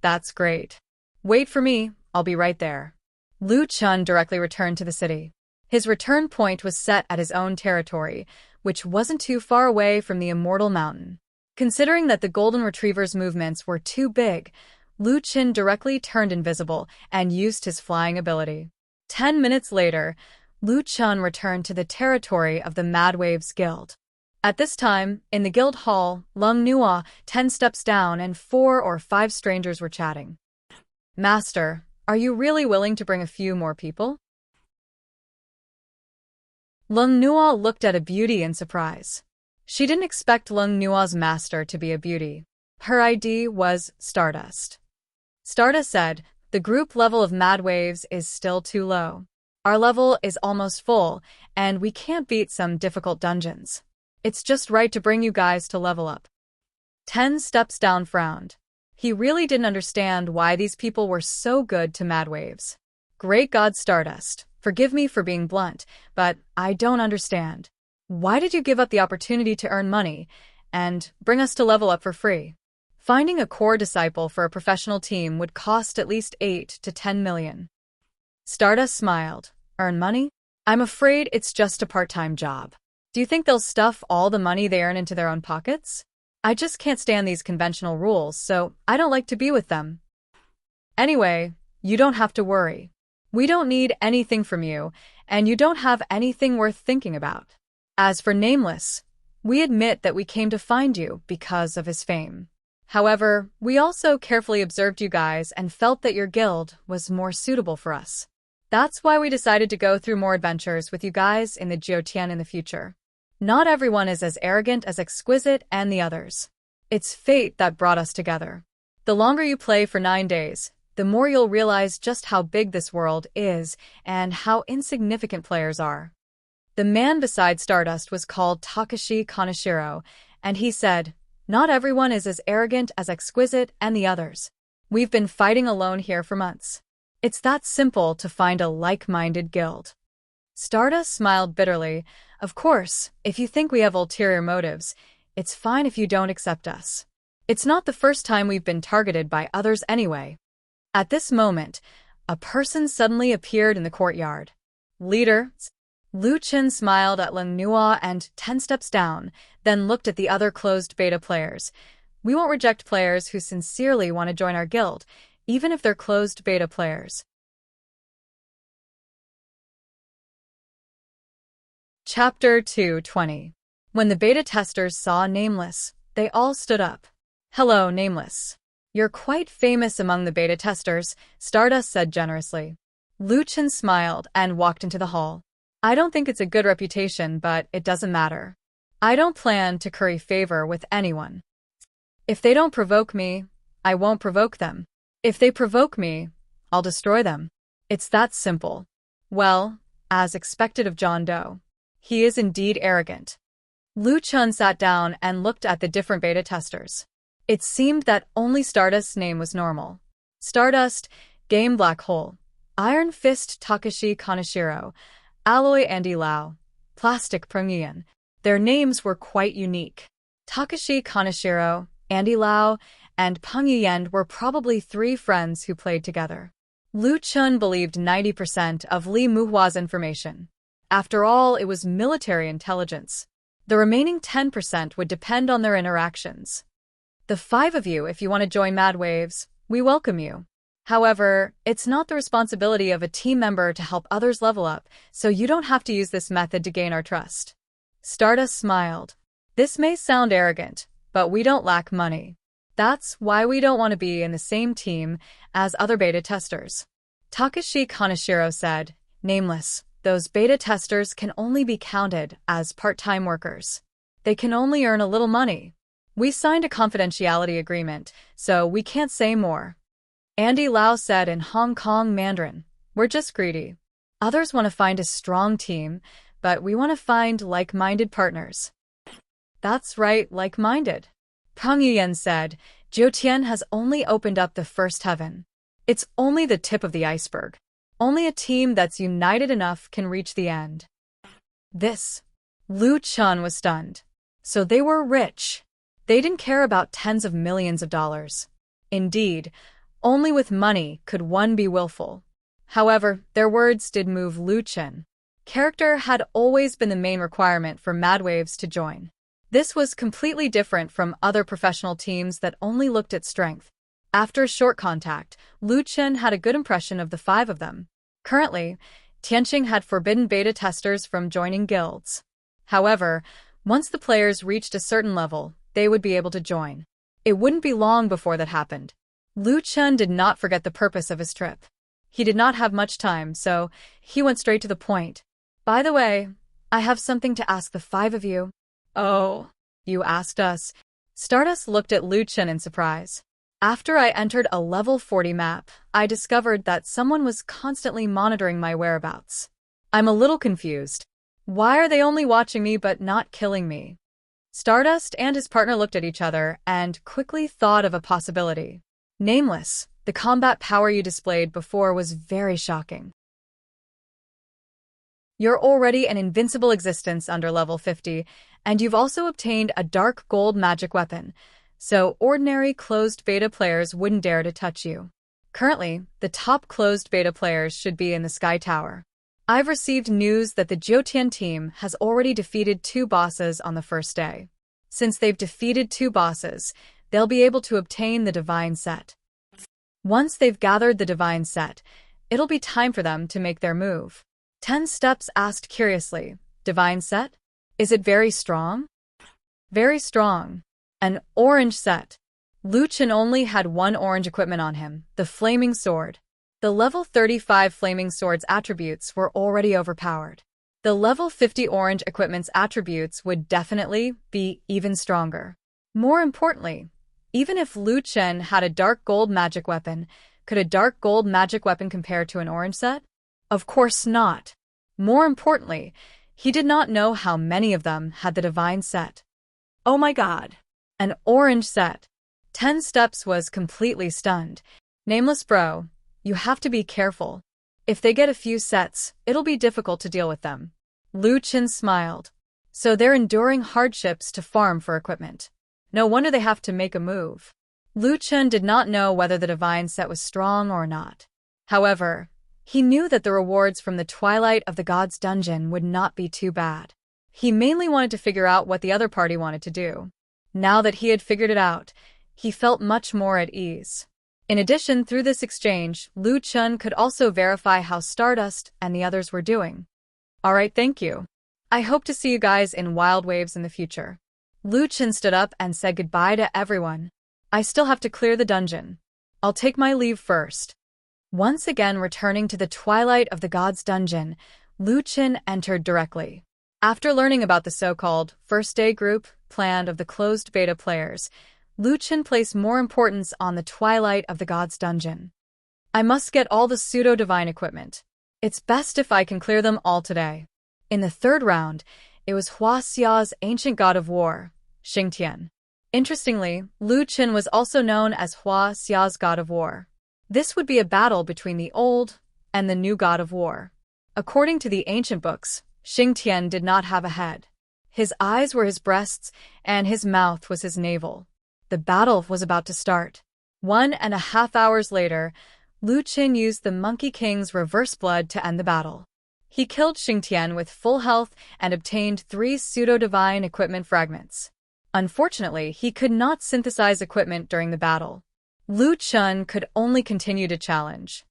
That's great. Wait for me, I'll be right there. Lu Chun directly returned to the city. His return point was set at his own territory, which wasn't too far away from the Immortal Mountain. Considering that the Golden Retriever's movements were too big, Lu Qin directly turned invisible and used his flying ability. 10 minutes later, Lu Qin returned to the territory of the Mad Waves Guild. At this time, in the guild hall, Lung Nua, 10 steps down, and 4 or 5 strangers were chatting. "Master, are you really willing to bring a few more people?" Lung Nua looked at a beauty in surprise. She didn't expect Lung Nua's master to be a beauty. Her ID was Stardust. Stardust said, "The group level of Mad Waves is still too low. Our level is almost full, and we can't beat some difficult dungeons. It's just right to bring you guys to level up." 10 steps down frowned. He really didn't understand why these people were so good to Mad Waves. "Great God, Stardust, forgive me for being blunt, but I don't understand. Why did you give up the opportunity to earn money and bring us to level up for free? Finding a core disciple for a professional team would cost at least 8 to 10 million. Stardust smiled. "Earn money? I'm afraid it's just a part-time job. Do you think they'll stuff all the money they earn into their own pockets? I just can't stand these conventional rules, so I don't like to be with them. Anyway, you don't have to worry. We don't need anything from you, and you don't have anything worth thinking about. As for Nameless, we admit that we came to find you because of his fame. However, we also carefully observed you guys and felt that your guild was more suitable for us. That's why we decided to go through more adventures with you guys in the Jiutian in the future. Not everyone is as arrogant as Exquisite and the others. It's fate that brought us together. The longer you play for 9 days, the more you'll realize just how big this world is and how insignificant players are." The man beside Stardust was called Takashi Kaneshiro, and he said, "Not everyone is as arrogant as Exquisite and the others. We've been fighting alone here for months. It's that simple to find a like-minded guild." Stardust smiled bitterly. "Of course, if you think we have ulterior motives, it's fine if you don't accept us. It's not the first time we've been targeted by others anyway." At this moment, a person suddenly appeared in the courtyard. "Leader." Lu Qin smiled at Lung Nua and 10 steps down, then looked at the other closed beta players. "We won't reject players who sincerely want to join our guild, even if they're closed beta players." Chapter 220. When the beta testers saw Nameless, they all stood up. "Hello, Nameless. You're quite famous among the beta testers," Stardust said generously. Lu Qin smiled and walked into the hall. "I don't think it's a good reputation, but it doesn't matter. I don't plan to curry favor with anyone. If they don't provoke me, I won't provoke them. If they provoke me, I'll destroy them. It's that simple." Well, as expected of John Doe, he is indeed arrogant. Lu Qin sat down and looked at the different beta testers. It seemed that only Stardust's name was normal. Stardust, Game Black Hole, Iron Fist Takashi Kaneshiro, Alloy Andy Lau, Plastic Prungian. Their names were quite unique. Takashi Kaneshiro, Andy Lau, and Peng Yuyen were probably 3 friends who played together. Lu Qin believed 90% of Li Muhua's information. After all, it was military intelligence. The remaining 10% would depend on their interactions. "The 5 of you, if you want to join Mad Waves, we welcome you. However, it's not the responsibility of a team member to help others level up, so you don't have to use this method to gain our trust." Stardust smiled. "This may sound arrogant, but we don't lack money. That's why we don't want to be in the same team as other beta testers." Takashi Kaneshiro said, "Nameless, those beta testers can only be counted as part-time workers. They can only earn a little money. We signed a confidentiality agreement, so we can't say more." Andy Lau said in Hong Kong Mandarin, "We're just greedy. Others want to find a strong team, but we want to find like-minded partners." "That's right, like-minded." Peng Yuyen said, "Jiutian has only opened up the first heaven. It's only the tip of the iceberg. Only a team that's united enough can reach the end." Lu Qin was stunned. So they were rich. They didn't care about tens of millions of dollars. Indeed, only with money could one be willful. However, their words did move Lu Qin. Character had always been the main requirement for Mad Waves to join. This was completely different from other professional teams that only looked at strength. After a short contact, Lu Chen had a good impression of the 5 of them. Currently, Tianqing had forbidden beta testers from joining guilds. However, once the players reached a certain level, they would be able to join. It wouldn't be long before that happened. Lu Chen did not forget the purpose of his trip. He did not have much time, so he went straight to the point. By the way, I have something to ask the 5 of you. Oh, you asked us? Stardust looked at Lu Chen in surprise. After I entered a level 40 map, I discovered that someone was constantly monitoring my whereabouts. I'm a little confused. Why are they only watching me but not killing me? Stardust and his partner looked at each other and quickly thought of a possibility. Nameless, the combat power you displayed before was very shocking. You're already an invincible existence under level 50, and you've also obtained a dark gold magic weapon, so ordinary closed beta players wouldn't dare to touch you. Currently, the top closed beta players should be in the Sky Tower. I've received news that the Jiutian team has already defeated 2 bosses on the first day. Since they've defeated 2 bosses, they'll be able to obtain the Divine Set. Once they've gathered the Divine Set, it'll be time for them to make their move. 10 Steps asked curiously, Divine Set? Is it very strong? Very strong. An orange set. Lu Chen only had 1 orange equipment on him, the Flaming Sword. The level 35 Flaming Sword's attributes were already overpowered. The level 50 orange equipment's attributes would definitely be even stronger. More importantly, even if Lu Chen had a dark gold magic weapon, could a dark gold magic weapon compare to an orange set? Of course not. More importantly, he did not know how many of them had the Divine Set. Oh my god. An orange set. 10 Steps was completely stunned. Nameless bro, you have to be careful. If they get a few sets, it'll be difficult to deal with them. Lu Chen smiled. So they're enduring hardships to farm for equipment. No wonder they have to make a move. Lu Chen did not know whether the Divine Set was strong or not. However, he knew that the rewards from the Twilight of the Gods dungeon would not be too bad. He mainly wanted to figure out what the other party wanted to do. Now that he had figured it out, he felt much more at ease. In addition, through this exchange, Lu Chen could also verify how Stardust and the others were doing. Alright, thank you. I hope to see you guys in Wild Waves in the future. Lu Chen stood up and said goodbye to everyone. I still have to clear the dungeon. I'll take my leave first. Once again returning to the Twilight of the Gods dungeon, Lu Chen entered directly. After learning about the so-called first-day group plan of the closed beta players, Lu Chen placed more importance on the Twilight of the Gods dungeon. I must get all the pseudo-divine equipment. It's best if I can clear them all today. In the 3rd round, it was Hua Xia's ancient god of war, Xingtian. Interestingly, Lu Chen was also known as Hua Xia's god of war. This would be a battle between the old and the new god of war. According to the ancient books, Xingtian did not have a head. His eyes were his breasts, and his mouth was his navel. The battle was about to start. 1.5 hours later, Lu Chen used the Monkey King's reverse blood to end the battle. He killed Xingtian with full health and obtained 3 pseudo-divine equipment fragments. Unfortunately, he could not synthesize equipment during the battle. Lu Chen could only continue to challenge.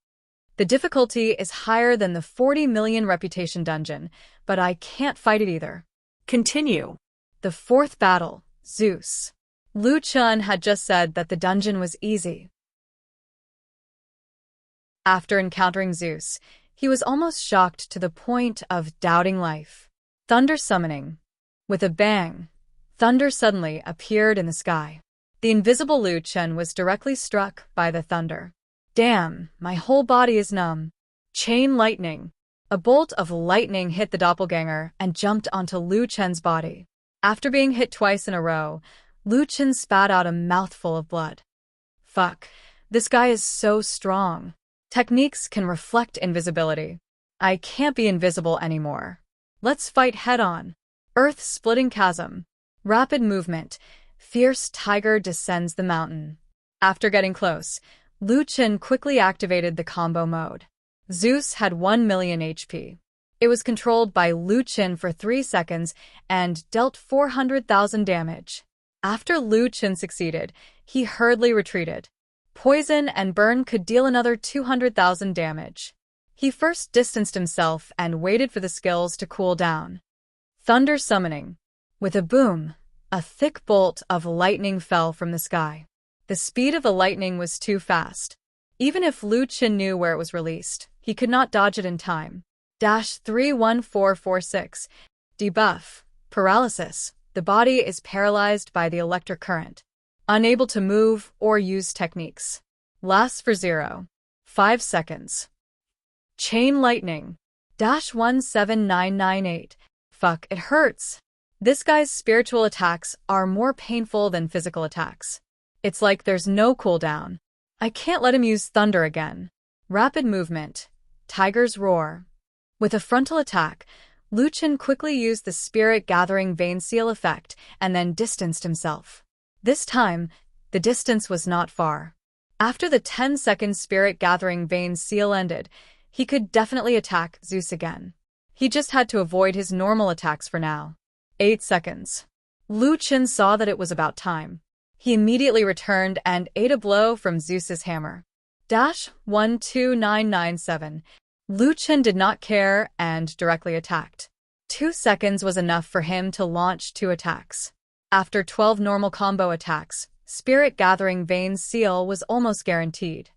The difficulty is higher than the 40 million reputation dungeon, but I can't fight it either. Continue. The 4th battle, Zeus. Lu Chen had just said that the dungeon was easy. After encountering Zeus, he was almost shocked to the point of doubting life. Thunder summoning. With a bang, thunder suddenly appeared in the sky. The invisible Lu Chen was directly struck by the thunder. Damn, my whole body is numb. Chain lightning. A bolt of lightning hit the doppelganger and jumped onto Lu Chen's body. After being hit twice in a row, Lu Chen spat out a mouthful of blood. Fuck, this guy is so strong. Techniques can reflect invisibility. I can't be invisible anymore. Let's fight head-on. Earth-splitting chasm. Rapid movement. Fierce tiger descends the mountain. After getting close, Lu Chen quickly activated the combo mode. Zeus had 1 million HP. It was controlled by Lu Qin for 3 seconds and dealt 400,000 damage. After Lu Qin succeeded, he hurriedly retreated. Poison and burn could deal another 200,000 damage. He first distanced himself and waited for the skills to cool down. Thunder summoning. With a boom, a thick bolt of lightning fell from the sky. The speed of the lightning was too fast. Even if Lu Qin knew where it was released, he could not dodge it in time. 31446. Debuff. Paralysis. The body is paralyzed by the electric current. Unable to move or use techniques. Lasts for 0.5 seconds. Chain lightning. 17998. Fuck, it hurts. This guy's spiritual attacks are more painful than physical attacks. It's like there's no cooldown. I can't let him use thunder again. Rapid movement. Tiger's roar. With a frontal attack, Lu Qin quickly used the Spirit Gathering Vein Seal effect and then distanced himself. This time, the distance was not far. After the 10-second Spirit Gathering Vein Seal ended, he could definitely attack Zeus again. He just had to avoid his normal attacks for now. 8 seconds. Lu Qin saw that it was about time. He immediately returned and ate a blow from Zeus's hammer. 12997. Lu Qin did not care and directly attacked. 2 seconds was enough for him to launch 2 attacks. After 12 normal combo attacks, Spirit Gathering Vein Seal was almost guaranteed.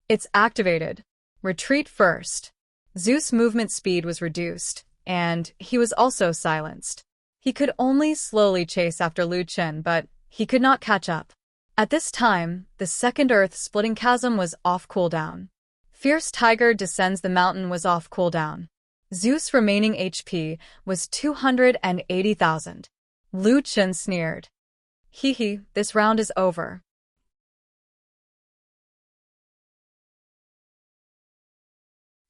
It's activated. Retreat first. Zeus' movement speed was reduced, and he was also silenced. He could only slowly chase after Lu Qin, but he could not catch up. At this time, the second earth-splitting chasm was off cooldown. Fierce Tiger Descends the Mountain was off cooldown. Zeus' remaining HP was 280,000. Lu Qin sneered. Hee, this round is over.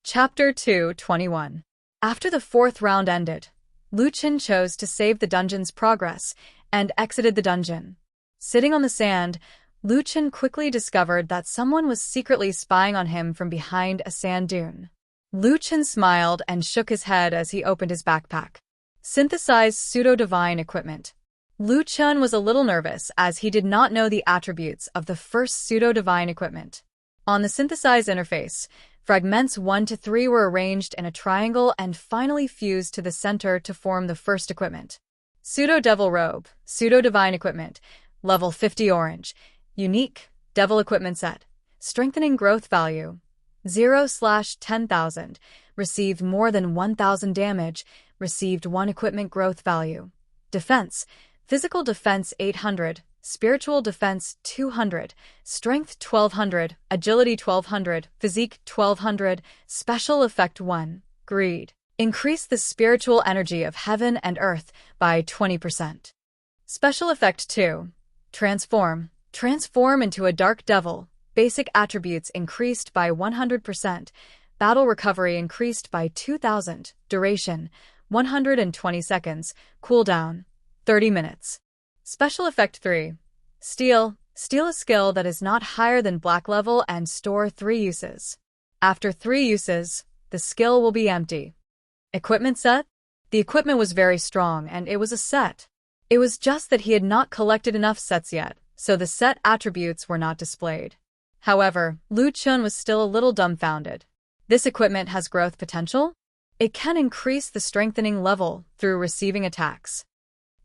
Chapter 221. After the 4th round ended, Lu Qin chose to save the dungeon's progress and exited the dungeon. Sitting on the sand, Lu Qin quickly discovered that someone was secretly spying on him from behind a sand dune. Lu Qin smiled and shook his head as he opened his backpack. Synthesized pseudo-divine equipment. Lu Qin was a little nervous as he did not know the attributes of the first pseudo-divine equipment. On the synthesized interface, fragments 1 to 3 were arranged in a triangle and finally fused to the center to form the first equipment. Pseudo-Devil Robe, Pseudo-Divine Equipment, Level 50 Orange. Unique, Devil Equipment Set. Strengthening Growth Value. 0/10,000. Received more than 1,000 damage. Received 1 Equipment Growth Value. Defense. Physical Defense 800. Spiritual Defense 200. Strength 1200. Agility 1200. Physique 1200. Special Effect 1. Greed. Increase the spiritual energy of heaven and earth by 20%. Special Effect 2. Transform. Transform into a dark devil. Basic attributes increased by 100%. Battle recovery increased by 2,000. Duration, 120 seconds. Cooldown, 30 minutes. Special Effect 3. Steal. Steal a skill that is not higher than black level and store 3 uses. After 3 uses, the skill will be empty. Equipment set. The equipment was very strong and it was a set. It was just that he had not collected enough sets yet, so the set attributes were not displayed. However, Lu Qin was still a little dumbfounded. This equipment has growth potential? It can increase the strengthening level through receiving attacks.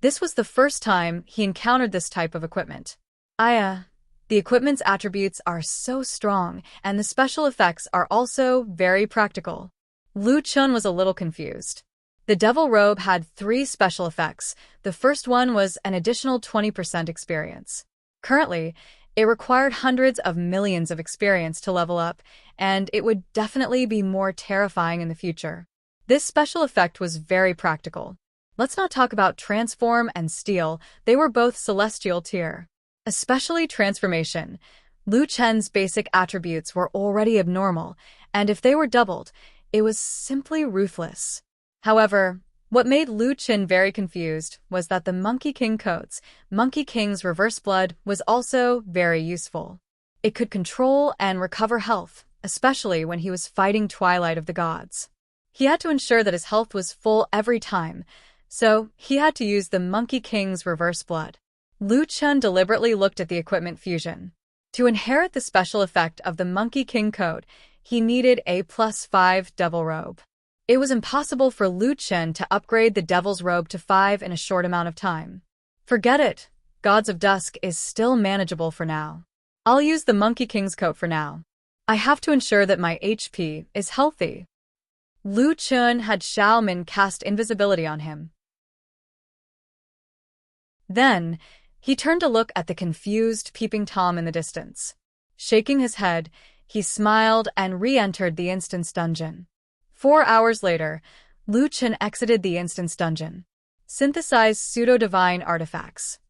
This was the first time he encountered this type of equipment. The equipment's attributes are so strong, and the special effects are also very practical. Lu Qin was a little confused. The Devil Robe had 3 special effects. The first one was an additional 20% experience. Currently, it required hundreds of millions of experience to level up, and it would definitely be more terrifying in the future. This special effect was very practical. Let's not talk about Transform and Steal, they were both celestial tier. Especially Transformation. Lu Qin's basic attributes were already abnormal, and if they were doubled, it was simply ruthless. However, what made Lu Qin very confused was that the Monkey King coats, Monkey King's reverse blood, was also very useful. It could control and recover health, especially when he was fighting Twilight of the Gods. He had to ensure that his health was full every time, so he had to use the Monkey King's reverse blood. Lu Chun deliberately looked at the equipment fusion. To inherit the special effect of the Monkey King code, he needed a +5 Devil Robe. It was impossible for Lu Chun to upgrade the Devil's Robe to 5 in a short amount of time. Forget it. Gods of Dusk is still manageable for now. I'll use the Monkey King's coat for now. I have to ensure that my HP is healthy. Lu Chun had Xiao Min cast invisibility on him. Then, he turned to look at the confused, peeping Tom in the distance. Shaking his head, he smiled and re-entered the instance dungeon. 4 hours later, Lu Chun exited the instance dungeon. Synthesized pseudo-divine artifacts.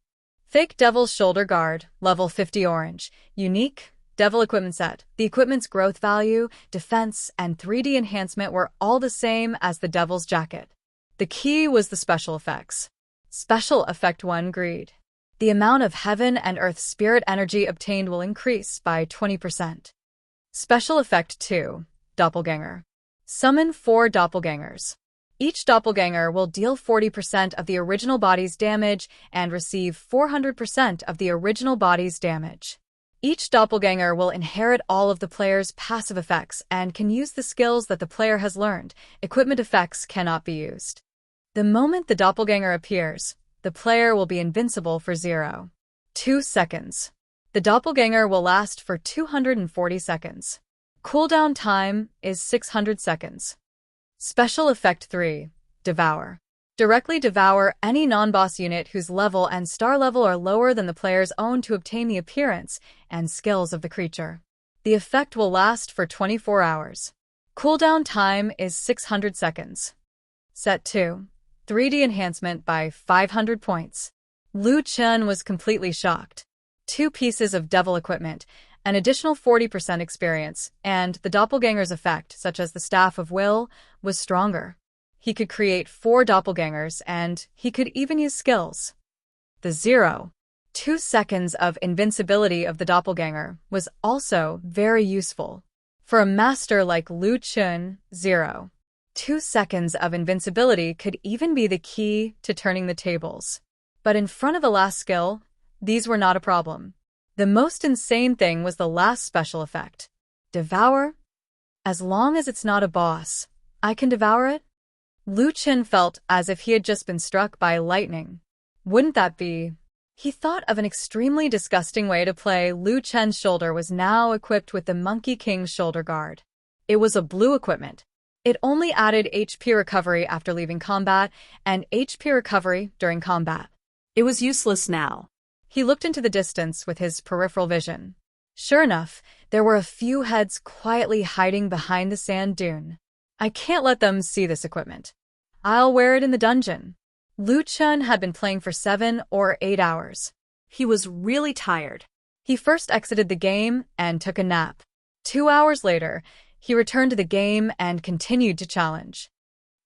Fake Devil's Shoulder Guard, level 50 orange. Unique Devil Equipment Set. The equipment's growth value, defense, and 3D enhancement were all the same as the Devil's Jacket. The key was the special effects. Special Effect 1 Greed. The amount of heaven and earth spirit energy obtained will increase by 20%. Special Effect 2 Doppelganger. Summon 4 doppelgangers. Each doppelganger will deal 40% of the original body's damage and receive 400% of the original body's damage. Each doppelganger will inherit all of the player's passive effects and can use the skills that the player has learned. Equipment effects cannot be used. The moment the doppelganger appears, the player will be invincible for 0.2 seconds. The doppelganger will last for 240 seconds. Cooldown time is 600 seconds. Special Effect 3 Devour. Directly devour any non-boss unit whose level and star level are lower than the player's own to obtain the appearance and skills of the creature. The effect will last for 24 hours. Cooldown time is 600 seconds. Set 2. 3D enhancement by 500 points. Lu Chun was completely shocked. 2 pieces of devil equipment, an additional 40% experience, and the doppelganger's effect, such as the Staff of Will, was stronger. He could create 4 doppelgangers, and he could even use skills. The 0.2 seconds of invincibility of the doppelganger was also very useful. For a master like Lu Chun, 0.2 seconds of invincibility could even be the key to turning the tables. But in front of the last skill, these were not a problem. The most insane thing was the last special effect. Devour? As long as it's not a boss, I can devour it? Lu Chun felt as if he had just been struck by lightning. Wouldn't that be? He thought of an extremely disgusting way to play. Lu Chun's shoulder was now equipped with the Monkey King's shoulder guard. It was a blue equipment. It only added HP recovery after leaving combat and HP recovery during combat. It was useless now. He looked into the distance with his peripheral vision. Sure enough, there were a few heads quietly hiding behind the sand dune. I can't let them see this equipment. I'll wear it in the dungeon. Lu Chun had been playing for 7 or 8 hours. He was really tired. He first exited the game and took a nap. 2 hours later, he returned to the game and continued to challenge.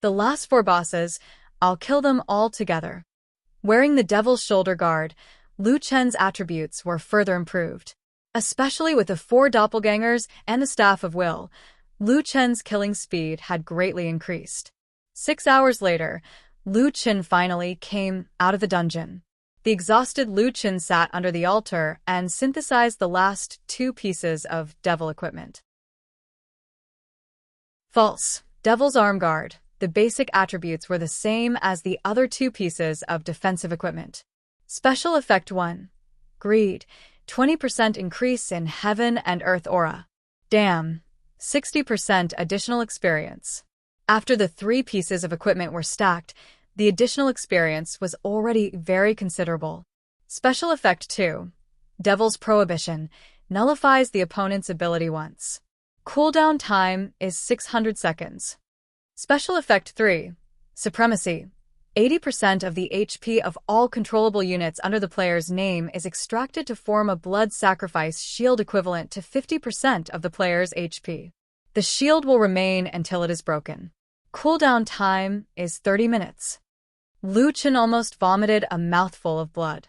The last 4 bosses, I'll kill them all together. Wearing the Devil's Shoulder Guard, Lu Chun's attributes were further improved. Especially with the 4 doppelgangers and the Staff of Will, Lu Chun's killing speed had greatly increased. 6 hours later, Lu Chun finally came out of the dungeon. The exhausted Lu Chun sat under the altar and synthesized the last 2 pieces of devil equipment. False. Devil's Arm Guard. The basic attributes were the same as the other 2 pieces of defensive equipment. Special Effect 1. Greed. 20% increase in Heaven and Earth aura. Damn. 60% additional experience. After the 3 pieces of equipment were stacked, the additional experience was already very considerable. Special Effect 2. Devil's Prohibition. Nullifies the opponent's ability once. Cooldown time is 600 seconds. Special Effect 3. Supremacy. 80% of the HP of all controllable units under the player's name is extracted to form a blood sacrifice shield equivalent to 50% of the player's HP. The shield will remain until it is broken. Cooldown time is 30 minutes. Lu Chun almost vomited a mouthful of blood.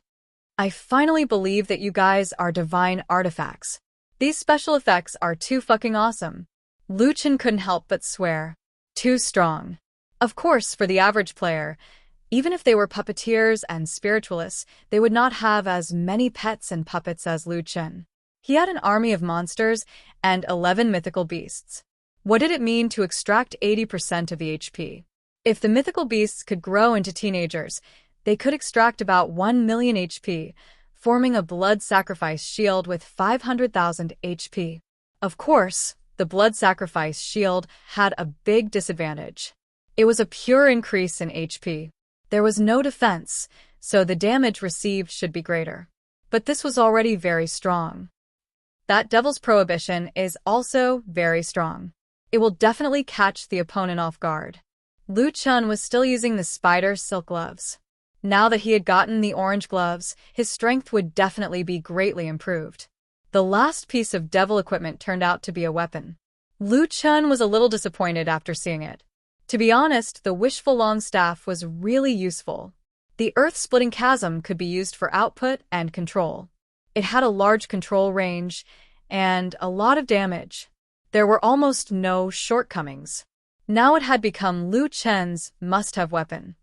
I finally believe that you guys are divine artifacts. These special effects are too fucking awesome. Lu Chun couldn't help but swear. Too strong. Of course, for the average player, even if they were puppeteers and spiritualists, they would not have as many pets and puppets as Lu Chen. He had an army of monsters and 11 mythical beasts. What did it mean to extract 80% of the HP? If the mythical beasts could grow into teenagers, they could extract about 1 million HP, forming a blood sacrifice shield with 500,000 HP. Of course, the blood sacrifice shield had a big disadvantage. It was a pure increase in HP. There was no defense, so the damage received should be greater. But this was already very strong. That Devil's Prohibition is also very strong. It will definitely catch the opponent off guard. Lu Chen was still using the spider silk gloves. Now that he had gotten the orange gloves, his strength would definitely be greatly improved. The last piece of devil equipment turned out to be a weapon. Lu Chen was a little disappointed after seeing it. To be honest, the wishful long staff was really useful. The earth-splitting chasm could be used for output and control. It had a large control range and a lot of damage. There were almost no shortcomings. Now it had become Lu Chen's must-have weapon.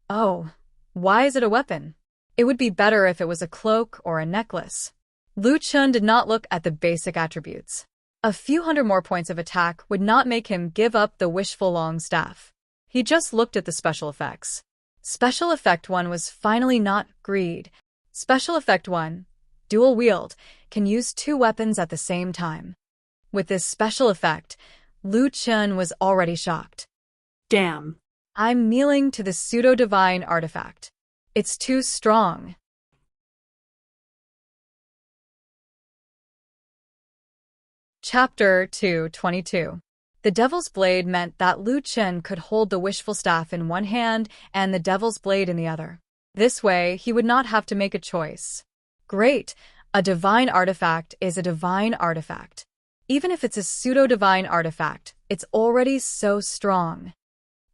Oh, why is it a weapon? It would be better if it was a cloak or a necklace. Lu Chen did not look at the basic attributes. A few hundred more points of attack would not make him give up the wishful long staff. He just looked at the special effects. Special Effect 1 was finally not greed. Special Effect 1, dual wield, can use 2 weapons at the same time. With this special effect, Lu Chen was already shocked. Damn. I'm kneeling to the pseudo-divine artifact. It's too strong. Chapter 222. The Devil's Blade meant that Lu Chen could hold the wishful staff in one hand and the Devil's Blade in the other. This way, he would not have to make a choice. Great! A divine artifact is a divine artifact. Even if it's a pseudo-divine artifact, it's already so strong.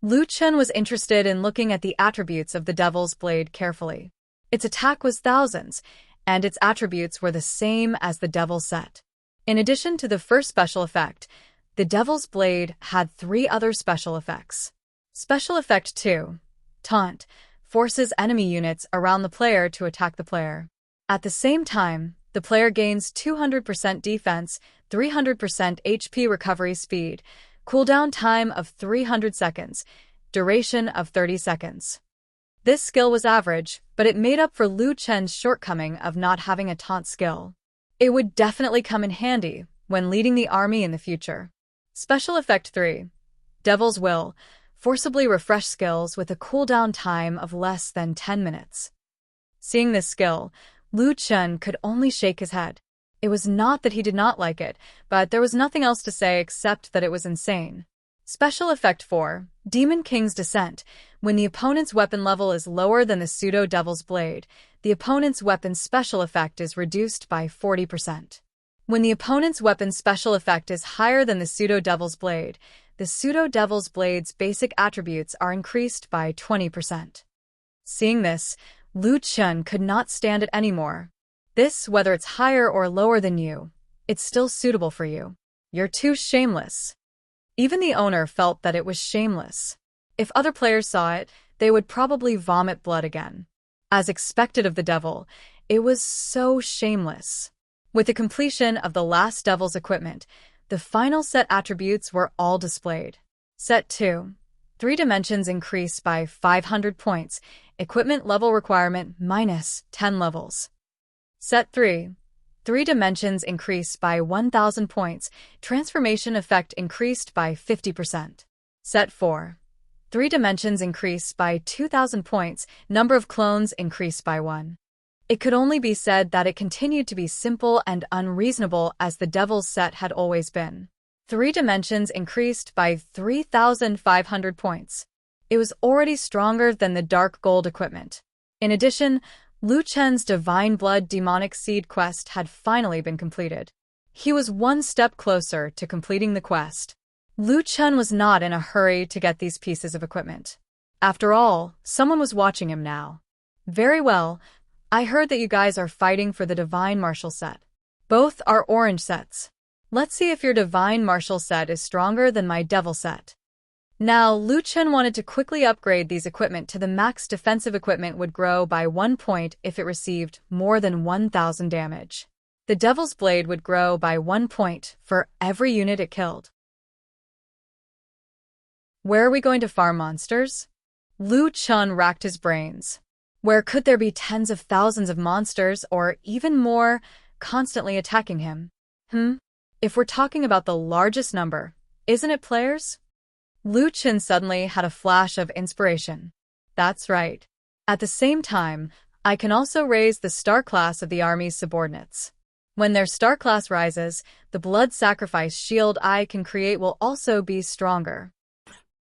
Lu Chen was interested in looking at the attributes of the Devil's Blade carefully. Its attack was thousands, and its attributes were the same as the Devil's set. In addition to the first special effect, the Devil's Blade had 3 other special effects. Special Effect 2, Taunt, forces enemy units around the player to attack the player. At the same time, the player gains 200% defense, 300% HP recovery speed, cooldown time of 300 seconds, duration of 30 seconds. This skill was average, but it made up for Lu Chen's shortcoming of not having a taunt skill. It would definitely come in handy when leading the army in the future. Special Effect 3, Devil's Will, forcibly refresh skills with a cooldown time of less than 10 minutes. Seeing this skill, Lu Chen could only shake his head. It was not that he did not like it, but there was nothing else to say except that it was insane. Special Effect 4, Demon King's Descent. When the opponent's weapon level is lower than the pseudo-Devil's Blade, the opponent's weapon's special effect is reduced by 40%. When the opponent's weapon's special effect is higher than the pseudo-Devil's Blade, the pseudo-Devil's Blade's basic attributes are increased by 20%. Seeing this, Lu Chen could not stand it anymore. This, whether it's higher or lower than you, it's still suitable for you. You're too shameless. Even the owner felt that it was shameless. If other players saw it, they would probably vomit blood again. As expected of the devil, it was so shameless. With the completion of the last Devil's equipment, the final set attributes were all displayed. Set 2. 3 dimensions increased by 500 points. Equipment level requirement minus 10 levels. Set 3. 3 dimensions increased by 1,000 points. Transformation effect increased by 50%. Set 4. 3 dimensions increased by 2,000 points. Number of clones increased by 1. It could only be said that it continued to be simple and unreasonable as the Devil's set had always been. 3 dimensions increased by 3,500 points. It was already stronger than the Dark Gold equipment. In addition, Lu Chen's Divine Blood Demonic Seed quest had finally been completed. He was one step closer to completing the quest. Lu Chen was not in a hurry to get these pieces of equipment. After all, someone was watching him now. Very well, I heard that you guys are fighting for the Divine Martial set. Both are orange sets. Let's see if your Divine Martial set is stronger than my Devil set. Now, Lu Chen wanted to quickly upgrade these equipment to the max. Defensive equipment would grow by 1 point if it received more than 1,000 damage. The Devil's Blade would grow by 1 point for every unit it killed. Where are we going to farm monsters? Lu Chen racked his brains. Where could there be tens of thousands of monsters, or even more, constantly attacking him? If we're talking about the largest number, isn't it players? Lu Chen suddenly had a flash of inspiration. That's right. At the same time, I can also raise the star class of the army's subordinates. When their star class rises, the blood sacrifice shield I can create will also be stronger.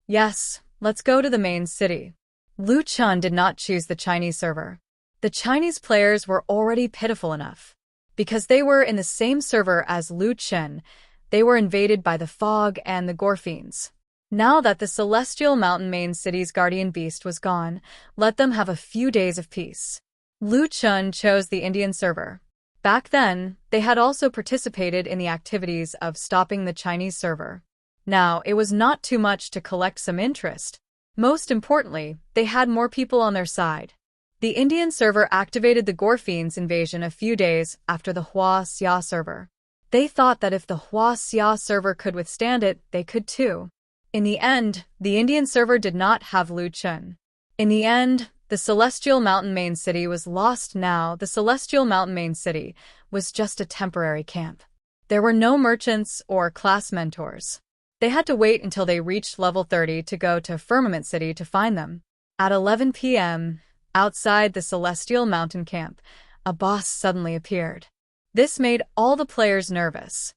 Yes, let's go to the main city. Lu Chen did not choose the Chinese server. The Chinese players were already pitiful enough. Because they were in the same server as Lu Chen, they were invaded by the fog and the gore fiends. Now that the Celestial Mountain main city's guardian beast was gone, let them have a few days of peace. Lu Chen chose the Indian server. Back then, they had also participated in the activities of stopping the Chinese server. Now, it was not too much to collect some interest. Most importantly, they had more people on their side. The Indian server activated the Gore Fiends invasion a few days after the Hua Xia server. They thought that if the Hua Xia server could withstand it, they could too. In the end, the Indian server did not have Lu Chen. In the end, the Celestial Mountain main city was lost. Now, the Celestial Mountain main city was just a temporary camp. There were no merchants or class mentors. They had to wait until they reached level 30 to go to Firmament City to find them. At 11 p.m., outside the Celestial Mountain camp, a boss suddenly appeared. This made all the players nervous.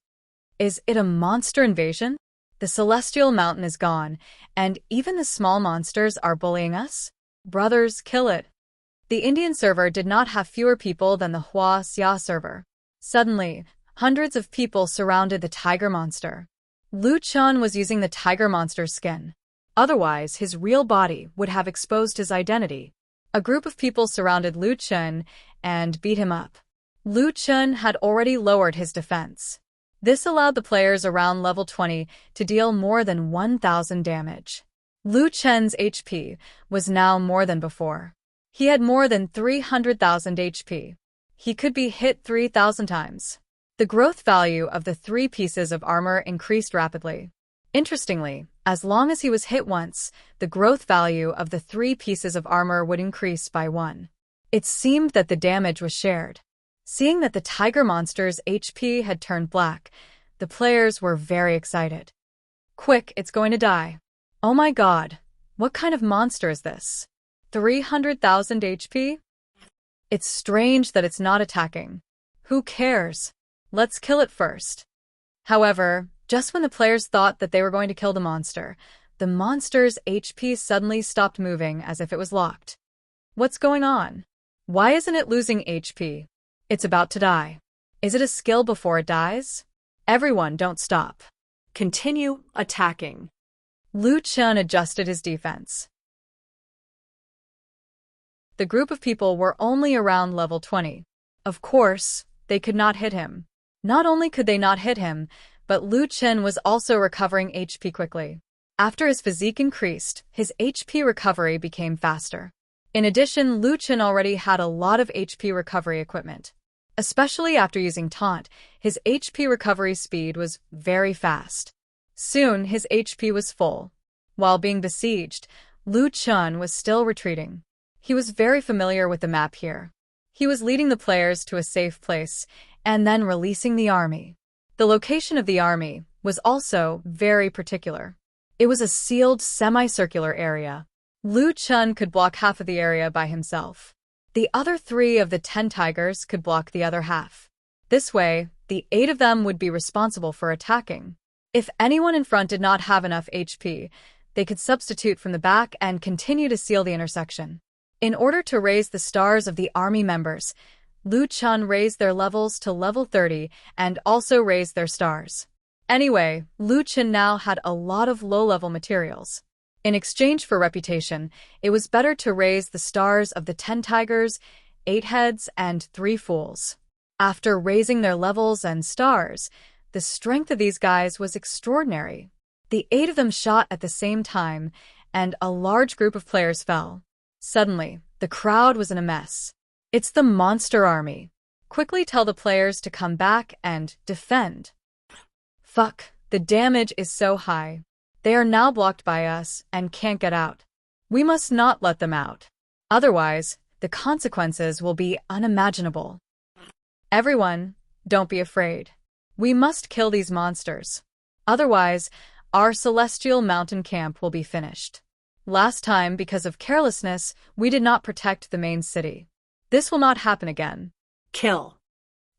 Is it a monster invasion? The Celestial Mountain is gone, and even the small monsters are bullying us? Brothers, kill it. The Indian server did not have fewer people than the Hua Xia server. Suddenly, hundreds of people surrounded the tiger monster. Lu Chen was using the tiger monster's skin. Otherwise, his real body would have exposed his identity. A group of people surrounded Lu Chen and beat him up. Lu Chen had already lowered his defense. This allowed the players around level 20 to deal more than 1,000 damage. Lu Chen's HP was now more than before. He had more than 300,000 HP. He could be hit 3,000 times. The growth value of the 3 pieces of armor increased rapidly. Interestingly, as long as he was hit once, the growth value of the 3 pieces of armor would increase by 1. It seemed that the damage was shared. Seeing that the tiger monster's HP had turned black, the players were very excited. Quick, it's going to die. Oh my god, what kind of monster is this? 300,000 HP? It's strange that it's not attacking. Who cares? Let's kill it first. However, just when the players thought that they were going to kill the monster's HP suddenly stopped moving as if it was locked. What's going on? Why isn't it losing HP? It's about to die. Is it a skill before it dies? Everyone, don't stop. Continue attacking. Lu Chen adjusted his defense. The group of people were only around level 20. Of course, they could not hit him. Not only could they not hit him, but Lu Chen was also recovering HP quickly. After his physique increased, his HP recovery became faster. In addition, Lu Chen already had a lot of HP recovery equipment. Especially after using taunt, his HP recovery speed was very fast. Soon, his HP was full. While being besieged, Lu Chen was still retreating. He was very familiar with the map here. He was leading the players to a safe place and then releasing the army. The location of the army was also very particular. It was a sealed semicircular area. Lu Chen could block half of the area by himself. The other 3 of the 10 tigers could block the other half. This way, the 8 of them would be responsible for attacking. If anyone in front did not have enough HP, they could substitute from the back and continue to seal the intersection. In order to raise the stars of the army members, Lu Chen raised their levels to level 30 and also raised their stars. Anyway, Lu Chen now had a lot of low-level materials. In exchange for reputation, it was better to raise the stars of the 10 tigers, 8 heads, and 3 fools. After raising their levels and stars, the strength of these guys was extraordinary. The 8 of them shot at the same time, and a large group of players fell. Suddenly, the crowd was in a mess. It's the monster army. Quickly tell the players to come back and defend. Fuck, the damage is so high. They are now blocked by us and can't get out. We must not let them out. Otherwise, the consequences will be unimaginable. Everyone, don't be afraid. We must kill these monsters. Otherwise, our celestial mountain camp will be finished. Last time, because of carelessness, we did not protect the main city. This will not happen again. Kill.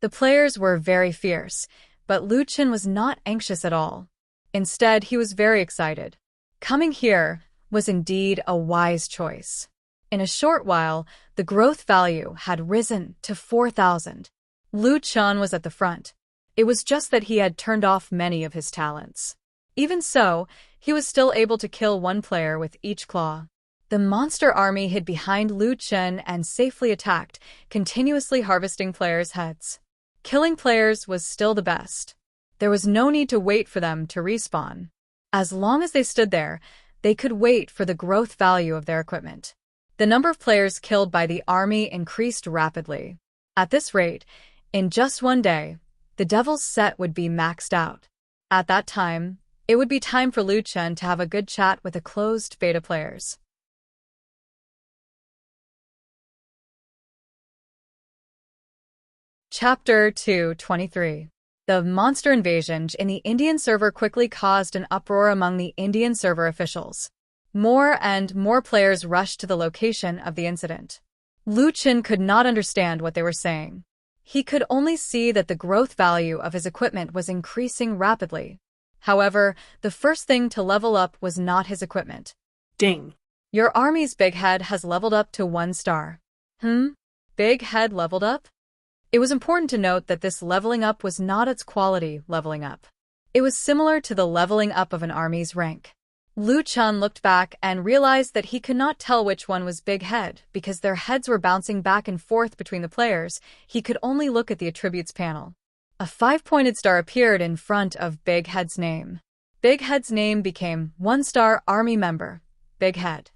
The players were very fierce, but Lu Chen was not anxious at all. Instead, he was very excited. Coming here was indeed a wise choice. In a short while, the growth value had risen to 4,000. Lu Chen was at the front. It was just that he had turned off many of his talents. Even so, he was still able to kill one player with each claw. The monster army hid behind Lu Chen and safely attacked, continuously harvesting players' heads. Killing players was still the best. There was no need to wait for them to respawn. As long as they stood there, they could wait for the growth value of their equipment. The number of players killed by the army increased rapidly. At this rate, in just one day, the Devil's set would be maxed out. At that time, it would be time for Lu Chen to have a good chat with the closed beta players. Chapter 223. The monster invasion in the Indian server quickly caused an uproar among the Indian server officials. More and more players rushed to the location of the incident. Lu Chen could not understand what they were saying. He could only see that the growth value of his equipment was increasing rapidly. However, the first thing to level up was not his equipment. Ding. Your army's big head has leveled up to 1 star. Big head leveled up? It was important to note that this leveling up was not its quality leveling up. It was similar to the leveling up of an army's rank. Lu Chen looked back and realized that he could not tell which one was Big Head because their heads were bouncing back and forth between the players. He could only look at the attributes panel. A 5-pointed star appeared in front of Big Head's name. Big Head's name became 1-star army member, Big Head.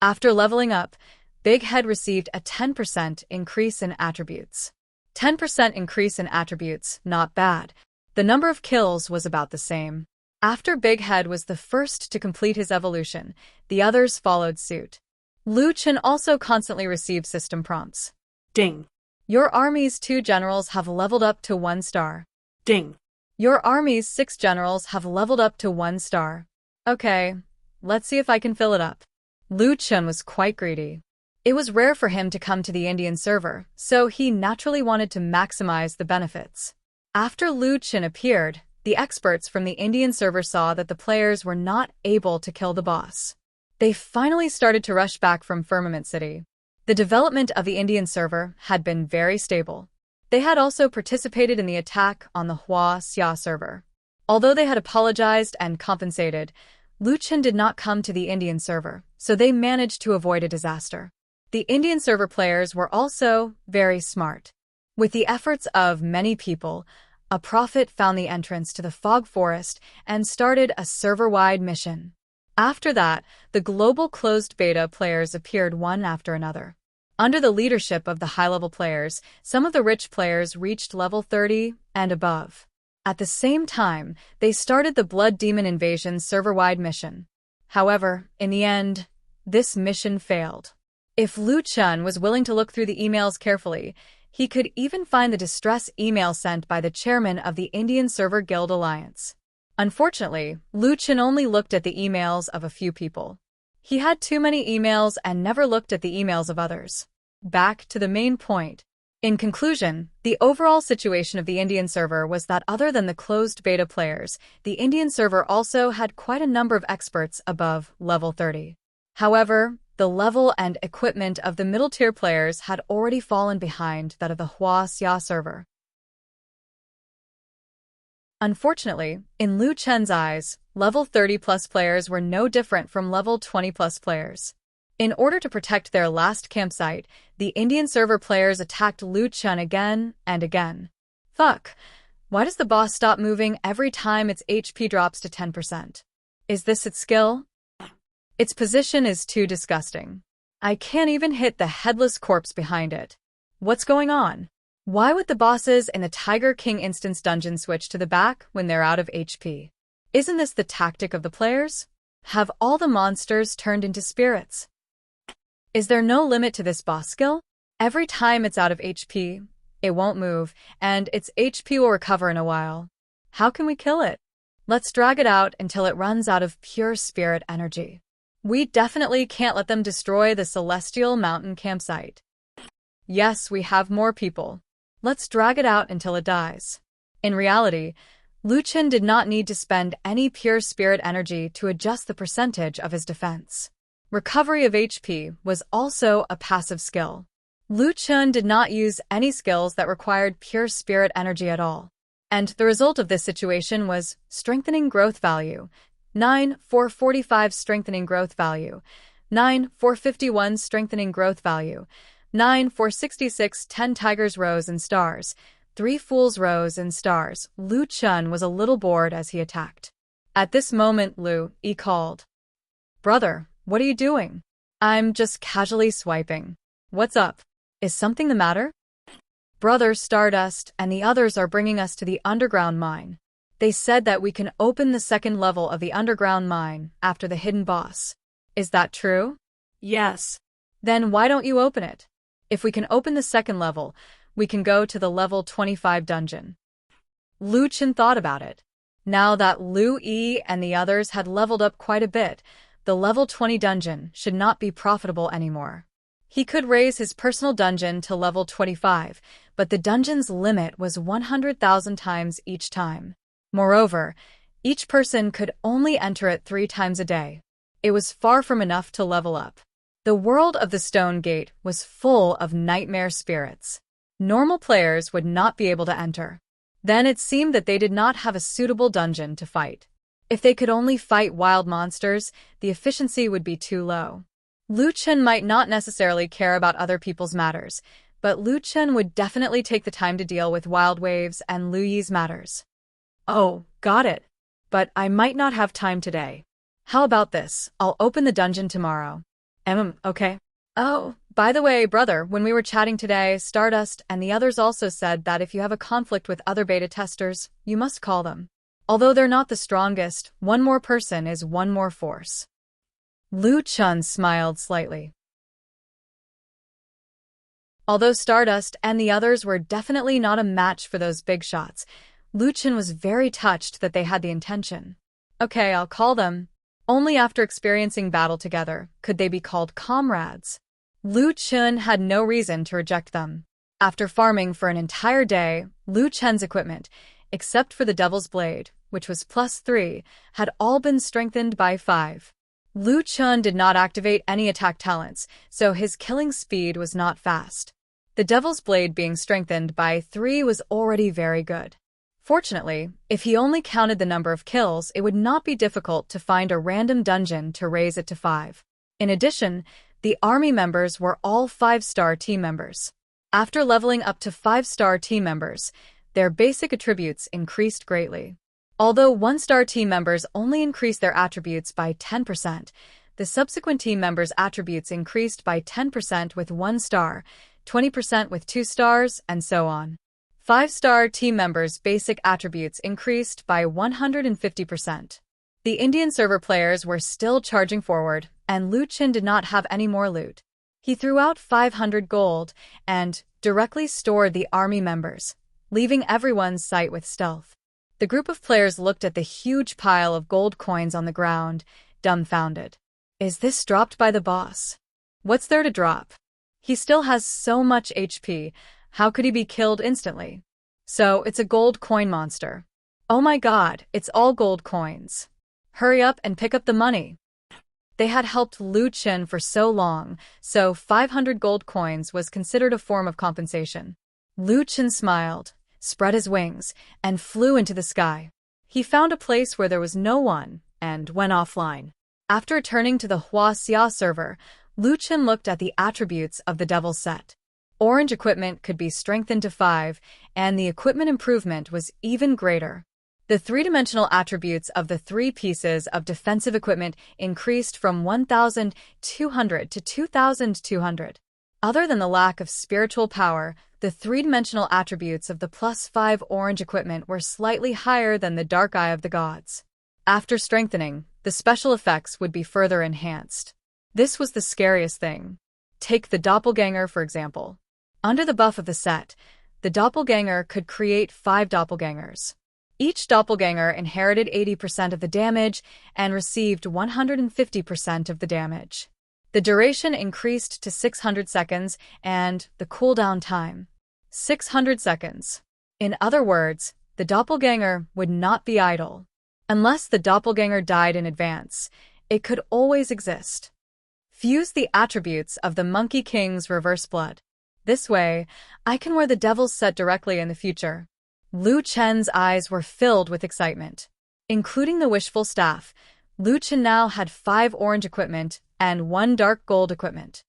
After leveling up, Big Head received a 10% increase in attributes. 10% increase in attributes, not bad. The number of kills was about the same. After Big Head was the first to complete his evolution, the others followed suit. Lu Chen also constantly received system prompts. Ding. Your army's 2 generals have leveled up to 1 star. Ding. Your army's 6 generals have leveled up to 1 star. Okay, let's see if I can fill it up. Lu Chen was quite greedy. It was rare for him to come to the Indian server, so he naturally wanted to maximize the benefits. After Lu Chen appeared, the experts from the Indian server saw that the players were not able to kill the boss. They finally started to rush back from Firmament City. The development of the Indian server had been very stable. They had also participated in the attack on the Hua Xia server. Although they had apologized and compensated, Lu Chen did not come to the Indian server, so they managed to avoid a disaster. The Indian server players were also very smart. With the efforts of many people, a prophet found the entrance to the fog forest and started a server-wide mission. After that, the global closed beta players appeared one after another. Under the leadership of the high-level players, some of the rich players reached level 30 and above. At the same time, they started the Blood Demon Invasion server-wide mission. However, in the end, this mission failed. If Lu Chen was willing to look through the emails carefully, he could even find the distress email sent by the chairman of the Indian Server Guild Alliance. Unfortunately, Lu Chen only looked at the emails of a few people. He had too many emails and never looked at the emails of others. Back to the main point. In conclusion, the overall situation of the Indian server was that other than the closed beta players, the Indian server also had quite a number of experts above level 30. However, the level and equipment of the middle-tier players had already fallen behind that of the Hua Xia server. Unfortunately, in Lu Chen's eyes, level 30-plus players were no different from level 20-plus players. In order to protect their last campsite, the Indian server players attacked Lu Chen again and again. Fuck, why does the boss stop moving every time its HP drops to 10%? Is this its skill? Its position is too disgusting. I can't even hit the headless corpse behind it. What's going on? Why would the bosses in the Tiger King instance dungeon switch to the back when they're out of HP? Isn't this the tactic of the players? Have all the monsters turned into spirits? Is there no limit to this boss skill? Every time it's out of HP, it won't move, and its HP will recover in a while. How can we kill it? Let's drag it out until it runs out of pure spirit energy. We definitely can't let them destroy the Celestial Mountain campsite. Yes, we have more people. Let's drag it out until it dies. In reality, Lu Chen did not need to spend any pure spirit energy to adjust the percentage of his defense. Recovery of HP was also a passive skill. Lu Chen did not use any skills that required pure spirit energy at all. And the result of this situation was strengthening growth value, 9,445 strengthening growth value, 9,451 strengthening growth value, 9,466 10 tigers rose and stars, 3 fools rose and stars. Lu Chen was a little bored as he attacked. At this moment Lu Yi called. Brother, what are you doing? I'm just casually swiping. What's up? Is something the matter? Brother Stardust and the others are bringing us to the underground mine. They said that we can open the second level of the underground mine after the hidden boss. Is that true? Yes. Then why don't you open it? If we can open the second level, we can go to the level 25 dungeon. Lu Chen thought about it. Now that Lu Yi and the others had leveled up quite a bit, the level 20 dungeon should not be profitable anymore. He could raise his personal dungeon to level 25, but the dungeon's limit was 100,000 times each time. Moreover, each person could only enter it 3 times a day. It was far from enough to level up. The world of the Stone Gate was full of nightmare spirits. Normal players would not be able to enter. Then it seemed that they did not have a suitable dungeon to fight. If they could only fight wild monsters, the efficiency would be too low. Lu Chen might not necessarily care about other people's matters, but Lu Chen would definitely take the time to deal with Wild Waves and Lu Yi's matters. Oh, got it. But I might not have time today. How about this? I'll open the dungeon tomorrow. Okay. Oh, by the way, brother, when we were chatting today, Stardust and the others also said that if you have a conflict with other beta testers, you must call them. Although they're not the strongest, one more person is one more force. Lu Chen smiled slightly. Although Stardust and the others were definitely not a match for those big shots, Lu Chen was very touched that they had the intention. Okay, I'll call them. Only after experiencing battle together could they be called comrades. Lu Chen had no reason to reject them. After farming for an entire day, Lu Chen's equipment, except for the Devil's Blade, which was +3, had all been strengthened by 5. Lu Chen did not activate any attack talents, so his killing speed was not fast. The Devil's Blade being strengthened by 3 was already very good. Fortunately, if he only counted the number of kills, it would not be difficult to find a random dungeon to raise it to 5. In addition, the army members were all 5-star team members. After leveling up to 5-star team members, their basic attributes increased greatly. Although 1-star team members only increased their attributes by 10%, the subsequent team members' attributes increased by 10% with 1 star, 20% with 2 stars, and so on. 5-star team members' basic attributes increased by 150%. The Indian server players were still charging forward, and Lu Chen did not have any more loot. He threw out 500 gold and directly stored the army members, leaving everyone's sight with stealth. The group of players looked at the huge pile of gold coins on the ground, dumbfounded. Is this dropped by the boss? What's there to drop? He still has so much HP, how could he be killed instantly? So, it's a gold coin monster. Oh my god, it's all gold coins. Hurry up and pick up the money. They had helped Lu Chen for so long, so 500 gold coins was considered a form of compensation. Lu Chen smiled, spread his wings, and flew into the sky. He found a place where there was no one, and went offline. After returning to the Huaxia server, Lu Chen looked at the attributes of the Devil's set. Orange equipment could be strengthened to 5, and the equipment improvement was even greater. The three-dimensional attributes of the three pieces of defensive equipment increased from 1,200 to 2,200. Other than the lack of spiritual power, the three-dimensional attributes of the +5 orange equipment were slightly higher than the dark eye of the gods. After strengthening, the special effects would be further enhanced. This was the scariest thing. Take the doppelganger, for example. Under the buff of the set, the doppelganger could create 5 doppelgangers. Each doppelganger inherited 80% of the damage and received 150% of the damage. The duration increased to 600 seconds and the cooldown time, 600 seconds. In other words, the doppelganger would not be idle. Unless the doppelganger died in advance, it could always exist. Fuse the attributes of the Monkey King's reverse blood. This way, I can wear the devil's set directly in the future. Lu Chen's eyes were filled with excitement. Including the wishful staff, Lu Chen now had 5 orange equipment and 1 dark gold equipment.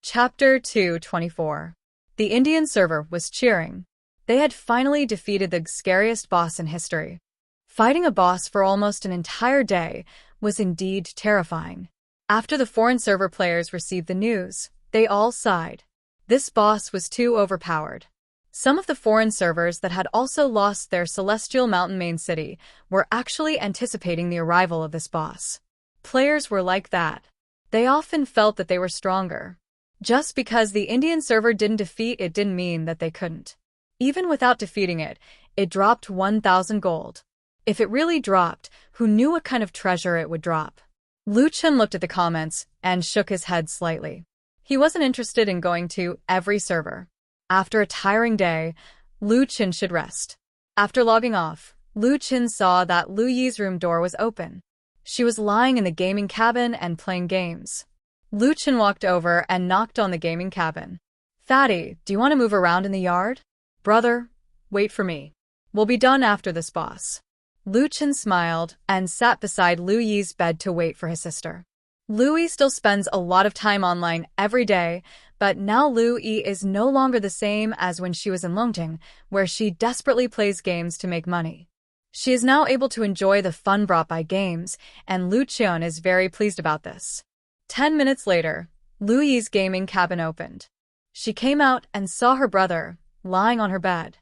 Chapter 224. The Indian server was cheering. They had finally defeated the scariest boss in history. Fighting a boss for almost an entire day was indeed terrifying. After the foreign server players received the news, they all sighed. This boss was too overpowered. Some of the foreign servers that had also lost their Celestial Mountain main city were actually anticipating the arrival of this boss. Players were like that. They often felt that they were stronger. Just because the Indian server didn't defeat it didn't mean that they couldn't. Even without defeating it, it dropped 1,000 gold. If it really dropped, who knew what kind of treasure it would drop? Lu Chen looked at the comments and shook his head slightly. He wasn't interested in going to every server. After a tiring day, Lu Chen should rest. After logging off, Lu Chen saw that Lu Yi's room door was open. She was lying in the gaming cabin and playing games. Lu Chen walked over and knocked on the gaming cabin. "Fatty, do you want to move around in the yard?" "Brother, wait for me. We'll be done after this boss." Lu Chen smiled and sat beside Lu Yi's bed to wait for his sister. Lu Yi still spends a lot of time online every day, but now Lu Yi is no longer the same as when she was in Longting, where she desperately plays games to make money. She is now able to enjoy the fun brought by games, and Lu Chen is very pleased about this. 10 minutes later, Lu Yi's gaming cabin opened. She came out and saw her brother, lying on her bed.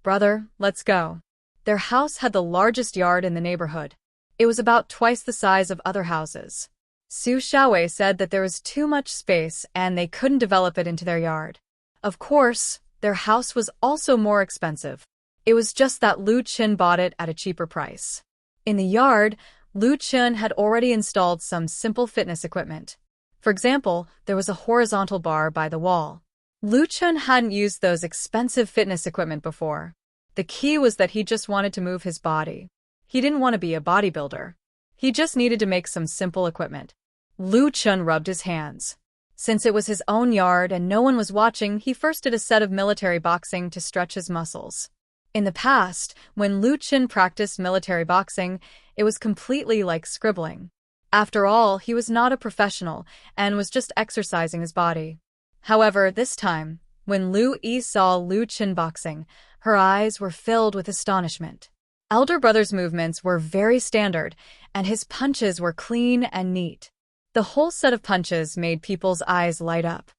"Brother, let's go." Their house had the largest yard in the neighborhood. It was about twice the size of other houses. Su Xiaowei said that there was too much space and they couldn't develop it into their yard. Of course, their house was also more expensive. It was just that Lu Chen bought it at a cheaper price. In the yard, Lu Chen had already installed some simple fitness equipment. For example, there was a horizontal bar by the wall. Lu Chen hadn't used those expensive fitness equipment before. The key was that he just wanted to move his body. He didn't want to be a bodybuilder. He just needed to make some simple equipment. Lu Chen rubbed his hands. Since it was his own yard and no one was watching, he first did a set of military boxing to stretch his muscles. In the past, when Lu Chen practiced military boxing, it was completely like scribbling. After all, he was not a professional and was just exercising his body. However, this time, when Lu Yi saw Lu Chen boxing, her eyes were filled with astonishment. Elder brother's movements were very standard, and his punches were clean and neat. The whole set of punches made people's eyes light up.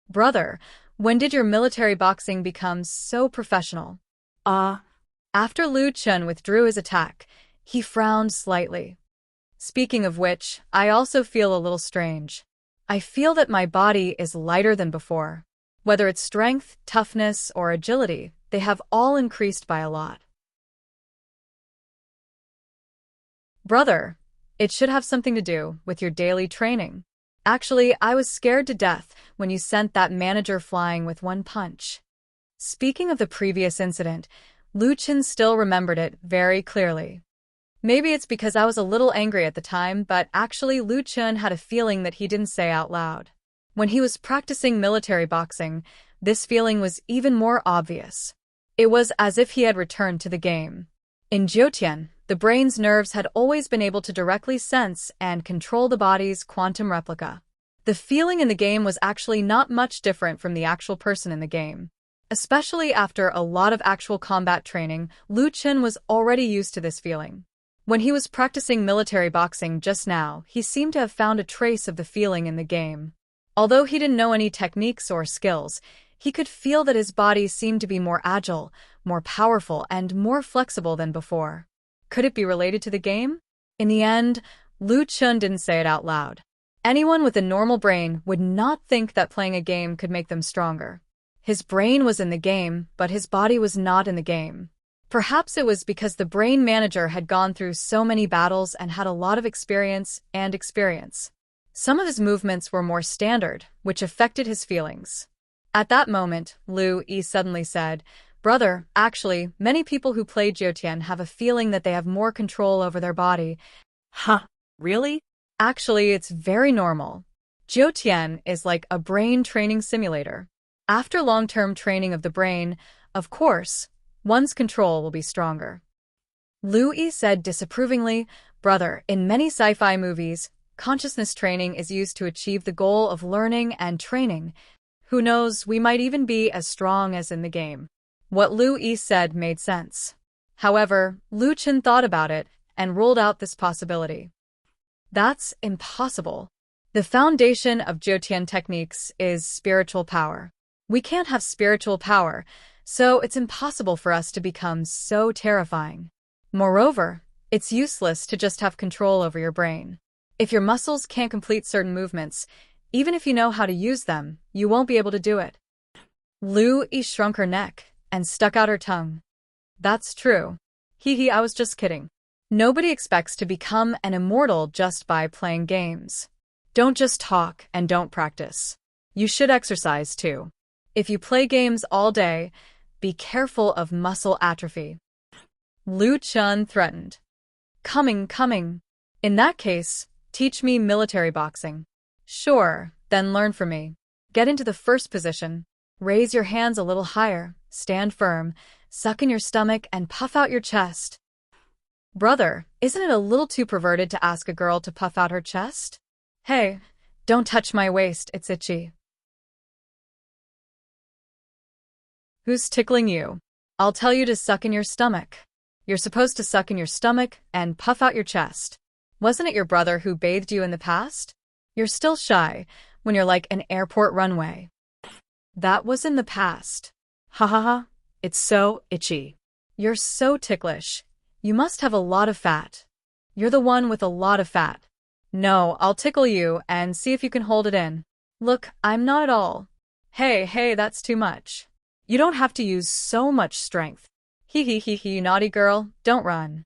"Brother, when did your military boxing become so professional?" After Lu Chen withdrew his attack, he frowned slightly. "Speaking of which, I also feel a little strange. I feel that my body is lighter than before. Whether it's strength, toughness, or agility, they have all increased by a lot." "Brother, it should have something to do with your daily training. Actually, I was scared to death when you sent that manager flying with 1 punch." Speaking of the previous incident, Lu Chen still remembered it very clearly. Maybe it's because I was a little angry at the time, but actually Lu Chen had a feeling that he didn't say out loud. When he was practicing military boxing, this feeling was even more obvious. It was as if he had returned to the game. In Jiutian, the brain's nerves had always been able to directly sense and control the body's quantum replica. The feeling in the game was actually not much different from the actual person in the game. Especially after a lot of actual combat training, Lu Chen was already used to this feeling. When he was practicing military boxing just now, he seemed to have found a trace of the feeling in the game. Although he didn't know any techniques or skills, he could feel that his body seemed to be more agile, more powerful, and more flexible than before. Could it be related to the game? In the end, Lu Chen didn't say it out loud. Anyone with a normal brain would not think that playing a game could make them stronger. His brain was in the game, but his body was not in the game. Perhaps it was because the brain manager had gone through so many battles and had a lot of experience. Some of his movements were more standard, which affected his feelings. At that moment, Lu Yi suddenly said, "Brother, actually, many people who play Jiutian have a feeling that they have more control over their body." Huh, really? Actually, it's very normal. Jiutian is like a brain training simulator. After long-term training of the brain, of course, one's control will be stronger. Lu Yi said disapprovingly, "Brother, in many sci-fi movies, consciousness training is used to achieve the goal of learning and training. Who knows, we might even be as strong as in the game." What Lu Yi said made sense. However, Lu Chen thought about it and ruled out this possibility. That's impossible. The foundation of Jiutian techniques is spiritual power. We can't have spiritual power, so it's impossible for us to become so terrifying. Moreover, it's useless to just have control over your brain. If your muscles can't complete certain movements, even if you know how to use them, you won't be able to do it. Lu Yi shrunk her neck and stuck out her tongue. That's true. I was just kidding. Nobody expects to become an immortal just by playing games. Don't just talk and don't practice. You should exercise too. If you play games all day, be careful of muscle atrophy. Lu Chen threatened. Coming. In that case, teach me military boxing. Sure, then learn from me. Get into the first position. Raise your hands a little higher, stand firm, suck in your stomach, and puff out your chest. Brother, isn't it a little too perverted to ask a girl to puff out her chest? Hey, don't touch my waist, it's itchy. Who's tickling you? I'll tell you to suck in your stomach. You're supposed to suck in your stomach and puff out your chest. Wasn't it your brother who bathed you in the past? You're still shy when you're like an airport runway. That was in the past. Ha ha ha, it's so itchy. You're so ticklish. You must have a lot of fat. You're the one with a lot of fat. No, I'll tickle you and see if you can hold it in. Look, I'm not at all. Hey, that's too much. You don't have to use so much strength. Hee, naughty girl, don't run.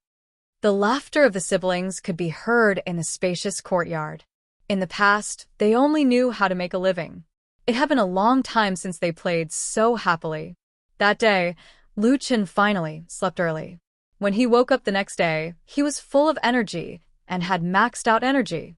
The laughter of the siblings could be heard in the spacious courtyard. In the past, they only knew how to make a living. It had been a long time since they played so happily. That day, Lu Chen finally slept early. When he woke up the next day, he was full of energy and had maxed out energy.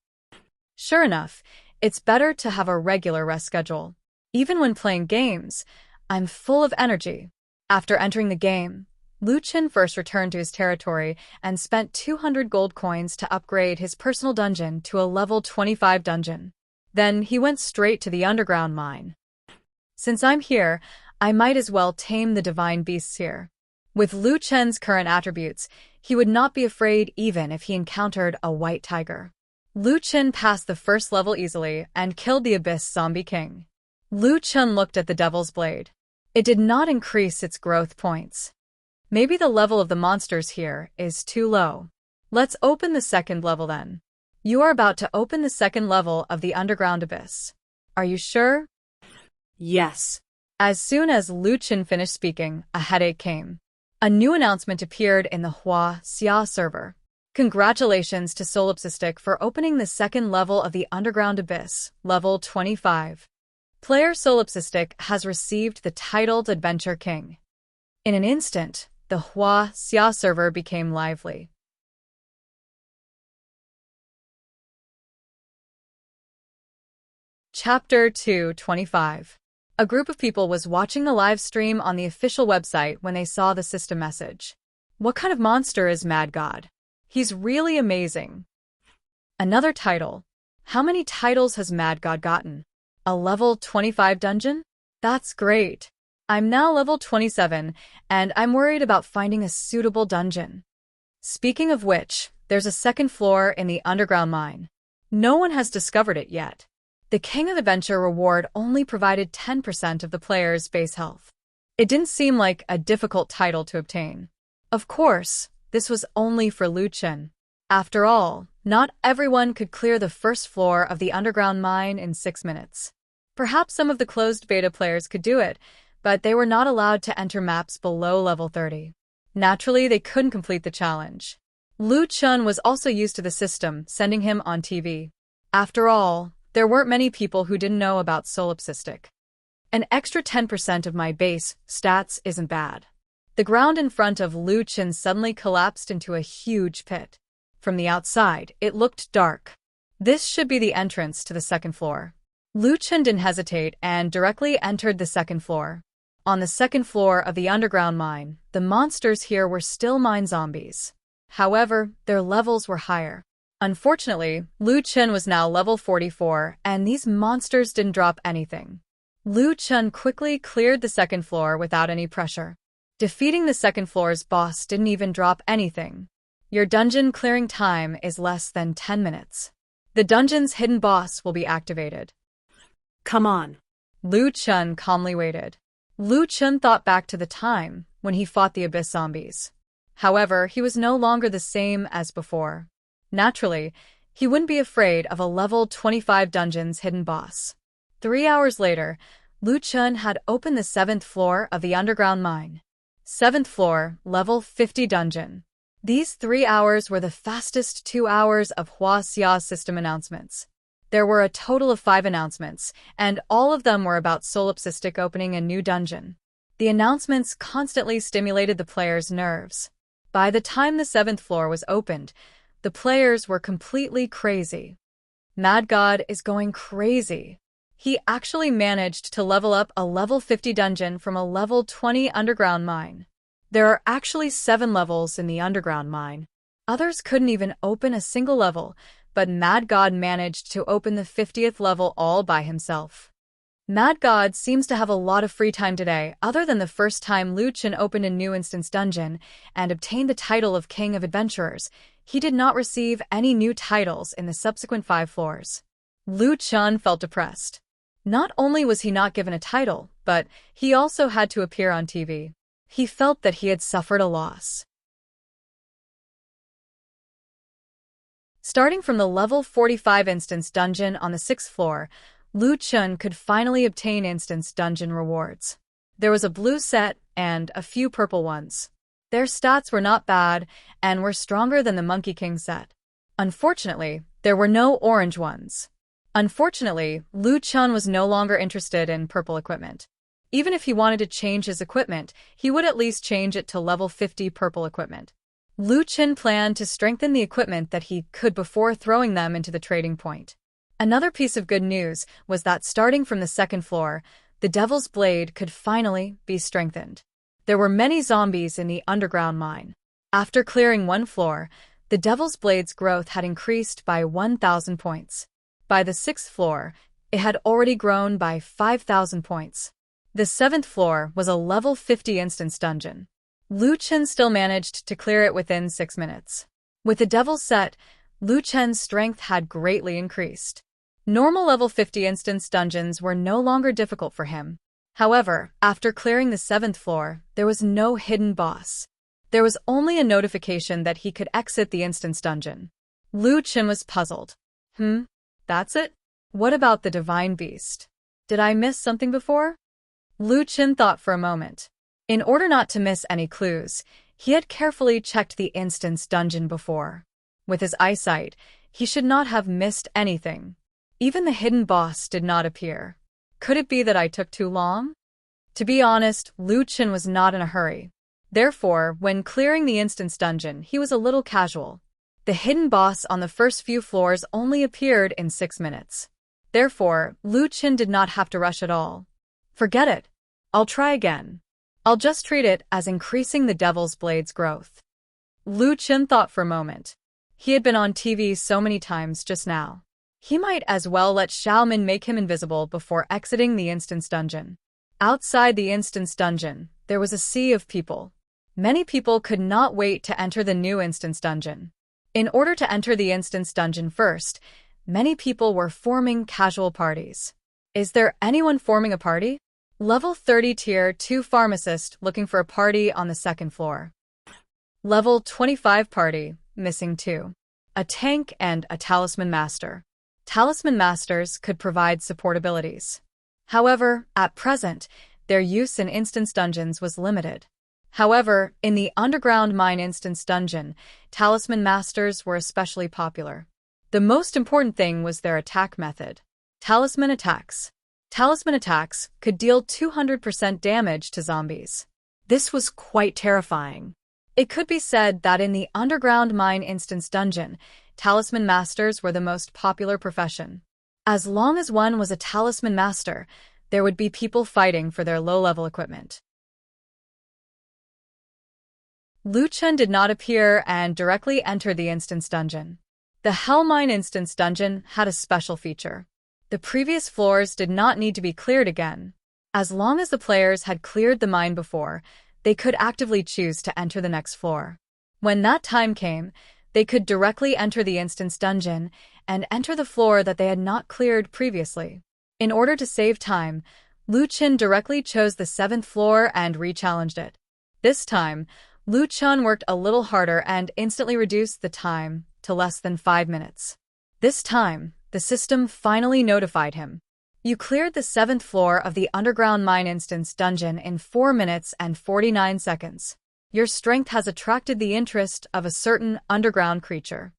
Sure enough, it's better to have a regular rest schedule. Even when playing games, I'm full of energy. After entering the game, Lu Chen first returned to his territory and spent 200 gold coins to upgrade his personal dungeon to a level 25 dungeon. Then he went straight to the underground mine. Since I'm here, I might as well tame the divine beasts here. With Lu Chen's current attributes, he would not be afraid even if he encountered a white tiger. Lu Chen passed the first level easily and killed the Abyss Zombie King. Lu Chen looked at the Devil's Blade. It did not increase its growth points. Maybe the level of the monsters here is too low. Let's open the second level then. You are about to open the second level of the underground abyss. Are you sure? Yes. As soon as Lu Chen finished speaking, a headache came. A new announcement appeared in the Hua Xia server. Congratulations to Solipsistic for opening the second level of the underground abyss, level 25. Player Solipsistic has received the titled Adventure King. In an instant, the Hua Xia server became lively. Chapter 225. A group of people was watching the live stream on the official website when they saw the system message. What kind of monster is Mad God? He's really amazing. Another title. How many titles has Mad God gotten? A level 25 dungeon? That's great. I'm now level 27, and I'm worried about finding a suitable dungeon. Speaking of which, there's a second floor in the underground mine. No one has discovered it yet. The King of Adventure reward only provided 10% of the player's base health. It didn't seem like a difficult title to obtain. Of course, this was only for Lu Chen. After all, not everyone could clear the first floor of the underground mine in 6 minutes. Perhaps some of the closed beta players could do it, but they were not allowed to enter maps below level 30. Naturally, they couldn't complete the challenge. Lu Chen was also used to the system, sending him on TV. After all, there weren't many people who didn't know about solipsistic. An extra 10% of my base stats isn't bad. The ground in front of Lu Chen suddenly collapsed into a huge pit. From the outside, it looked dark. This should be the entrance to the second floor. Lu Chen didn't hesitate and directly entered the second floor. On the second floor of the underground mine, the monsters here were still mine zombies. However, their levels were higher. Unfortunately, Lu Chen was now level 44, and these monsters didn't drop anything. Lu Chen quickly cleared the second floor without any pressure. Defeating the second floor's boss didn't even drop anything. Your dungeon clearing time is less than 10 minutes. The dungeon's hidden boss will be activated. Come on. Lu Chen calmly waited. Lu Chen thought back to the time when he fought the Abyss zombies. However, he was no longer the same as before. Naturally, he wouldn't be afraid of a level 25 dungeon's hidden boss. 3 hours later, Lu Chen had opened the 7th floor of the underground mine. 7th floor, level 50 dungeon. These 3 hours were the fastest 2 hours of Hua Xia system announcements. There were a total of 5 announcements, and all of them were about solipsistic opening a new dungeon. The announcements constantly stimulated the players' nerves. By the time the 7th floor was opened, the players were completely crazy. Mad God is going crazy. He actually managed to level up a level 50 dungeon from a level 20 underground mine. There are actually 7 levels in the underground mine. Others couldn't even open a single level, but Mad God managed to open the 50th level all by himself. Mad God seems to have a lot of free time today, other than the first time Lu Chen opened a new instance dungeon and obtained the title of King of Adventurers. He did not receive any new titles in the subsequent 5 floors. Lu Chen felt depressed. Not only was he not given a title, but he also had to appear on TV. He felt that he had suffered a loss. Starting from the level 45 instance dungeon on the 6th floor, Lu Chen could finally obtain instance dungeon rewards. There was a blue set and a few purple ones. Their stats were not bad and were stronger than the Monkey King set. Unfortunately, there were no orange ones. Unfortunately, Lu Chen was no longer interested in purple equipment. Even if he wanted to change his equipment, he would at least change it to level 50 purple equipment. Lu Chen planned to strengthen the equipment that he could before throwing them into the trading point. Another piece of good news was that starting from the 2nd floor, the Devil's Blade could finally be strengthened. There were many zombies in the underground mine. After clearing 1 floor, the Devil's Blade's growth had increased by 1,000 points. By the 6th floor, it had already grown by 5,000 points. The 7th floor was a level 50 instance dungeon. Lu Chen still managed to clear it within 6 minutes. With the Devil's set, Lu Chen's strength had greatly increased. Normal level 50 instance dungeons were no longer difficult for him. However, after clearing the 7th floor, there was no hidden boss. There was only a notification that he could exit the instance dungeon. Lu Chen was puzzled. That's it? What about the Divine Beast? Did I miss something before? Lu Chen thought for a moment. In order not to miss any clues, he had carefully checked the instance dungeon before. With his eyesight, he should not have missed anything. Even the hidden boss did not appear. Could it be that I took too long? To be honest, Lu Chen was not in a hurry. Therefore, when clearing the instance dungeon, he was a little casual. The hidden boss on the first few floors only appeared in 6 minutes. Therefore, Lu Chen did not have to rush at all. Forget it. I'll try again. I'll just treat it as increasing the Devil's Blade's growth. Lu Chen thought for a moment. He had been on TV so many times just now. He might as well let Xiaomin make him invisible before exiting the instance dungeon. Outside the instance dungeon, there was a sea of people. Many people could not wait to enter the new instance dungeon. In order to enter the instance dungeon first, many people were forming casual parties. Is there anyone forming a party? Level 30 Tier 2 Pharmacist looking for a party on the second floor. Level 25 Party, missing 2. A tank and a talisman master. Talisman masters could provide support abilities. However, at present, their use in instance dungeons was limited. However, in the underground mine instance dungeon, talisman masters were especially popular. The most important thing was their attack method. Talisman attacks. Talisman attacks could deal 200% damage to zombies. This was quite terrifying. It could be said that in the underground mine instance dungeon, talisman masters were the most popular profession. As long as one was a talisman master, there would be people fighting for their low-level equipment. Lu Chen did not appear and directly enter the instance dungeon. The Hell Mine instance dungeon had a special feature. The previous floors did not need to be cleared again. As long as the players had cleared the mine before, they could actively choose to enter the next floor. When that time came, they could directly enter the instance dungeon and enter the floor that they had not cleared previously. In order to save time, Lu Chen directly chose the 7th floor and re-challenged it. This time, Lu Chen worked a little harder and instantly reduced the time to less than 5 minutes. This time, the system finally notified him. You cleared the 7th floor of the underground mine instance dungeon in 4 minutes and 49 seconds. Your strength has attracted the interest of a certain underground creature.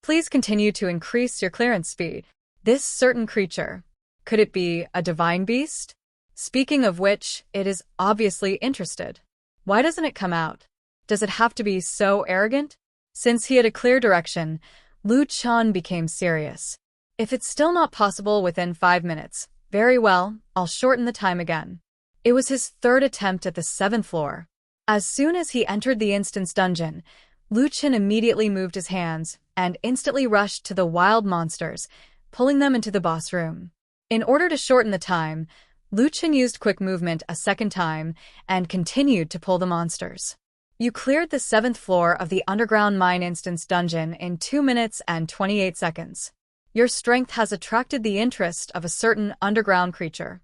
Please continue to increase your clearance speed. This certain creature, could it be a divine beast? Speaking of which, it is obviously interested. Why doesn't it come out? Does it have to be so arrogant? Since he had a clear direction, Lu Chen became serious. If it's still not possible within 5 minutes, very well, I'll shorten the time again. It was his 3rd attempt at the 7th floor. As soon as he entered the instance dungeon, Lu Chen immediately moved his hands and instantly rushed to the wild monsters, pulling them into the boss room. In order to shorten the time, Lu Chen used quick movement a second time and continued to pull the monsters. You cleared the 7th floor of the underground mine instance dungeon in 2 minutes and 28 seconds. Your strength has attracted the interest of a certain underground creature.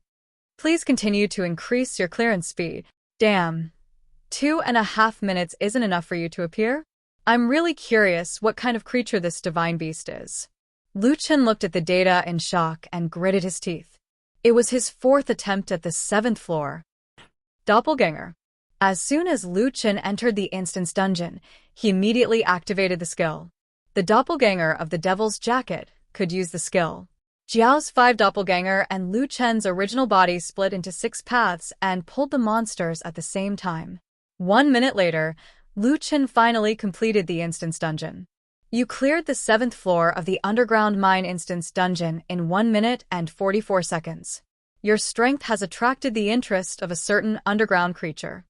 Please continue to increase your clearance speed. Damn. 2.5 minutes isn't enough for you to appear? I'm really curious what kind of creature this divine beast is. Lu Chen looked at the data in shock and gritted his teeth. It was his 4th attempt at the 7th floor. Doppelganger. As soon as Lu Chen entered the instance dungeon, he immediately activated the skill. The doppelganger of the Devil's Jacket could use the skill. Jiao's 5 doppelganger and Lu Chen's original body split into 6 paths and pulled the monsters at the same time. 1 minute later, Lu Chen finally completed the instance dungeon. You cleared the 7th floor of the underground mine instance dungeon in 1 minute and 44 seconds. Your strength has attracted the interest of a certain underground creature.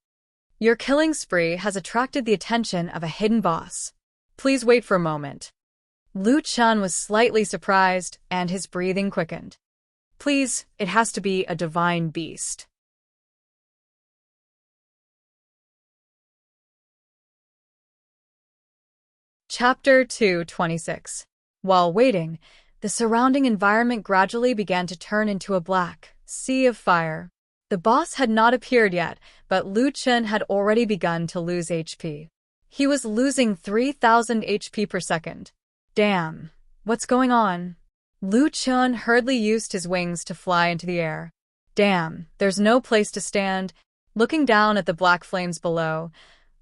Your killing spree has attracted the attention of a hidden boss. Please wait for a moment. Lu Chen was slightly surprised, and his breathing quickened. Please, it has to be a divine beast. Chapter 226. While waiting, the surrounding environment gradually began to turn into a black sea of fire. The boss had not appeared yet, but Lu Chen had already begun to lose HP. He was losing 3,000 HP per second. Damn, what's going on? Lu Chen hurriedly used his wings to fly into the air. Damn, there's no place to stand. Looking down at the black flames below,